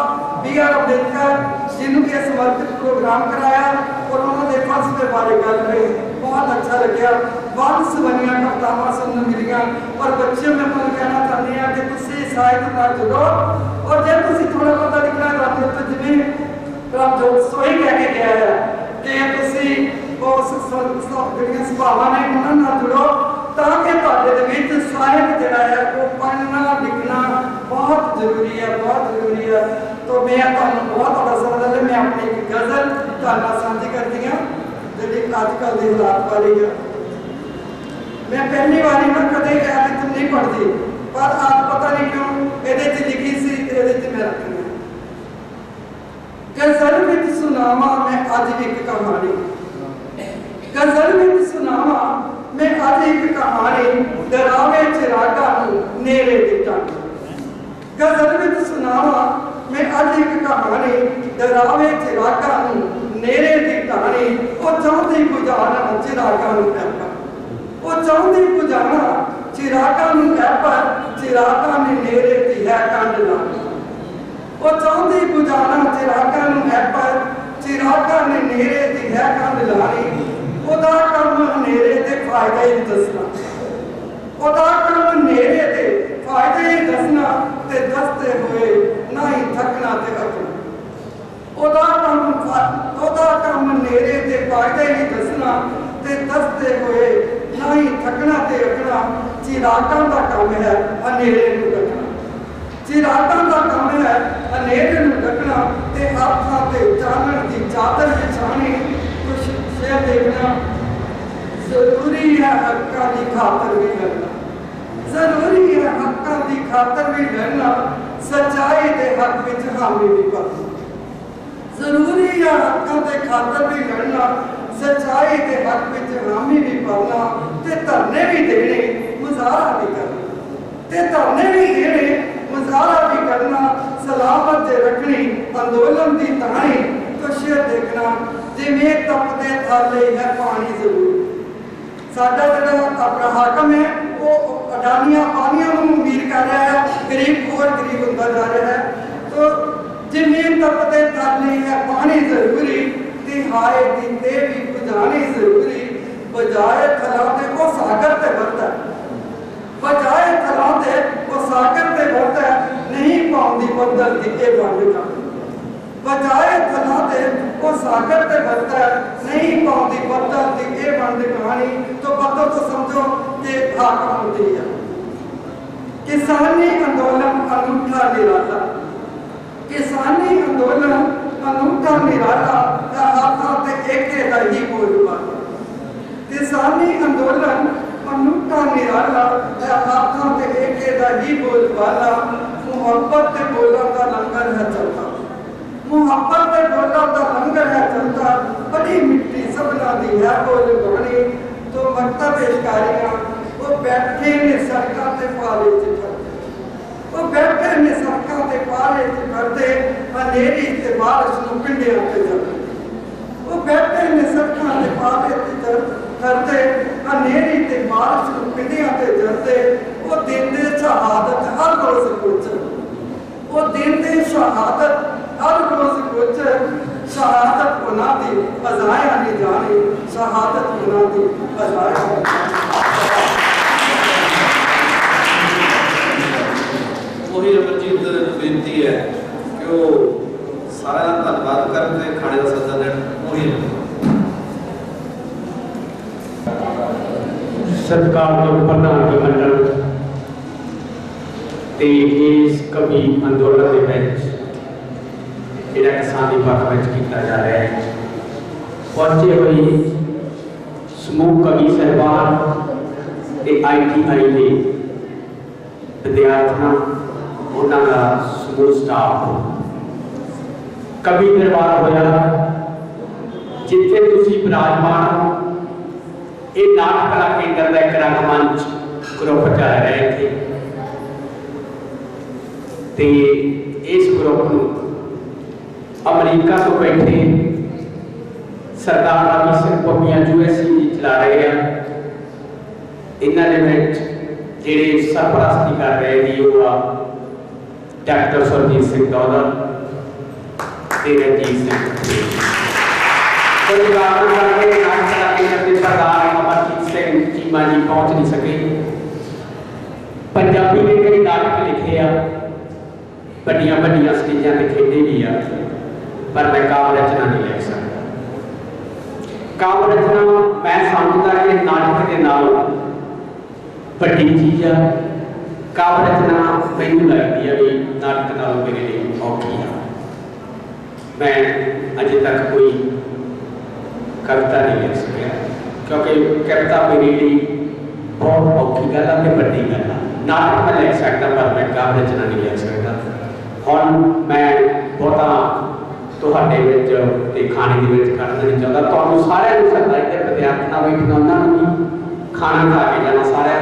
B.R. अम्बेडकर जिन्होंने ये समर्पित प्रोग्राम कराया और उन्होंने फलसफे बारे गल कही बहुत अच्छा लग्या वंश बनिया कवितावां सुनने मिलियां और बच्चे मैं तुहानूं कहना चाहती हाँ कि तुसीं साहित्य नाल जुड़ो और जे तुसीं थोड़ा बहुत लिखना चाहते हो तो जिवें प्रभजोत सोही कह के गया है कि तुसीं उस जिहड़ियां सभावां ने उन्हां नाल जुड़ो ताकि तुहाडे दे विच साहित्य जिहड़ा है वो पढ़ना लिखना बहुत जरूरी है। तो मैं तुहानूं बहुत बड़ा समझदा कि मैं अपनी एक गज़ल तुहाडे नाल साझी करदी हां जिहड़ी अजकल दे हालात वाली है। मैं पहली बारी ना कदे ऐत नहीं पढ़दी पर आज पता नहीं क्यों इहदे च लिखी सी इहदे च मैं रखी है। गज़ल विच सुनावा मैं अज एक कहानी गज़ल विच सुनावा मैं अज एक कहानी डरावे चिरागा नूं नेरे दी टांगी गज़ल विच सुनावा मैं अज एक कहानी डरावे चिरागा नूं नेरे दी टांगी ओ चाहती बुझाना चिरागा नूं पैपा ओ चाहती बुझाना चिरागा नूं पैपा चिरागा ने नेरे दी है कंड लानी ओ चाहती बुझाना चिरागा नूं पैपा चिरागा ने नेरे दी है कंड लानी ओदा काम नेरे दे फायदे ही दसना ओदा काम चिरागां दा काम है हनेरे नूं ढकना। चिरागां दा काम है हनेरे नूं ढकना ते हत्थां ते चानण दी चादर बिछानी। कुछ शेर देखना जरूरी है हक्कां दी खातर भी लड़ना। जरूरी है हक्कां दी खातर भी लड़ना। सच्चाई दे हक विच हामी भी करना। जरूरी है हक्कां दे खातर भी लड़ना। सच्चाई दे हक विच हामी भी करना ते धरने भी देने मुजाहरा भी करना। ते धरने भी देने मुजाहरा भी करना। सलामत दे रखनी अंदोलन दी ताई। तो शेर देखना जिवें तपदे थाले है पानी जरूर। साडा जिहड़ा अपना हाकम है वो अडानियां पानियां नूं अमीर कर रहा है, गरीब और गरीब होता जा रहा है। तो जिवें तपदे थाले है पानी जरूरी ते हाय दिंदे भी बुझानी जरूरी। बजाए थलां दे वो सागर ते बरता। बजाए थलां दे वो सागर ते बरता नहीं पाउंदी बदल दी ए वंड का। बजाए थलां दे वो सागर ते बरता नहीं पाउंदी बदल दी ए वंड कहानी। तो बदल तो समझो कि हाकम होती है। किसानी आंदोलन अनूठा निराला। किसानी आंदोलन अनूठा निराला हाथां ते एके दा ही बोलबाला। किसानी आंदोलन अनूठा निराला हाथां ते एके दा ही बोलबाला। मुहब्बत ते बोलां दा लंगर है चलता। मुहब्बत ते बोलां दा लंगर है चलता। बड़ी मिट्टी सबना दी है बोल बाणी। तो मकता पेशकारियां वो बैठे ने सड़कां ते पाले च फरदे। वो बैठे ने सड़कां ते पाले च फरदे हनेरी ते बारिश नूं पिंडियां ते जरदे। वो बैठे ने सड़कां ते पाले च फरदे हनेरी ते बारिश नूं पिंडियां ते जरदे। वो देंदे शहादत हर रोज़ कुछ। वो देंदे शहादत हर रोज़ कुछ। शहादत गुनाह दी अज़ाया नहीं जानी। शहादत गुनाह दी अज़ाया वही अमरजीत बेनती है कि वो सारा धन्यवाद करके खाने का सदा देन। वही सत्कारयोग प्रधान मंडल ते इस कवि अंदोलन के जिहड़ा किसानी पक्ष में किया जा रहा है। पहुंचे हुए समूह कवि साहबान ITI के विद्यार्थियों उन्होंने समूह स्टाफ कवि दरबार होया जिथे तुसी विराजमान हो। ये नाटक कला केंद्र का एक रंगमंच ग्रुप चल रहे थे ते इस ग्रुप को अमरीका तो बैठे सरदार रवि सिंह पम्मिया USA चला रहे हैं। इन्होंने जेडे सरपरस्ती कर रहे हैं वो डॉक्टर सुरजीत सिंह डॉलर रणजीत सिंह सरदार अमरजीत सिंह चीमा जी पहुंच नहीं सके। पंजाबी ने कई नाटक लिखे आ, बड़िया बड़िया स्टेजा से खेडे भी आ, पर मैं काव्य रचना नहीं लिख सकता। काव्य रचना मैं समझदा कि नाटक के नाल बड़ी चीज है। काव्य रचना मैनूं लगती है भी नाटक नाल मेरे लिए औखी है। मैं अजे तक कोई कविता नहीं लिख सकिया क्योंकि कविता मेरे लिए बहुत औखी गल है, बड़ी गल है। नाटक मैं लिख सकता पर मैं काव्य रचना नहीं लिख सकता। हुण मैं बहुता तुहाडे विच ते खाने दे विच करना नहीं चाहता। तुहानूं सारिआं नूं सरदाई दे विद्यार्थियों बैठना उन्हां नूं भी खाना खा के जाना सारिआं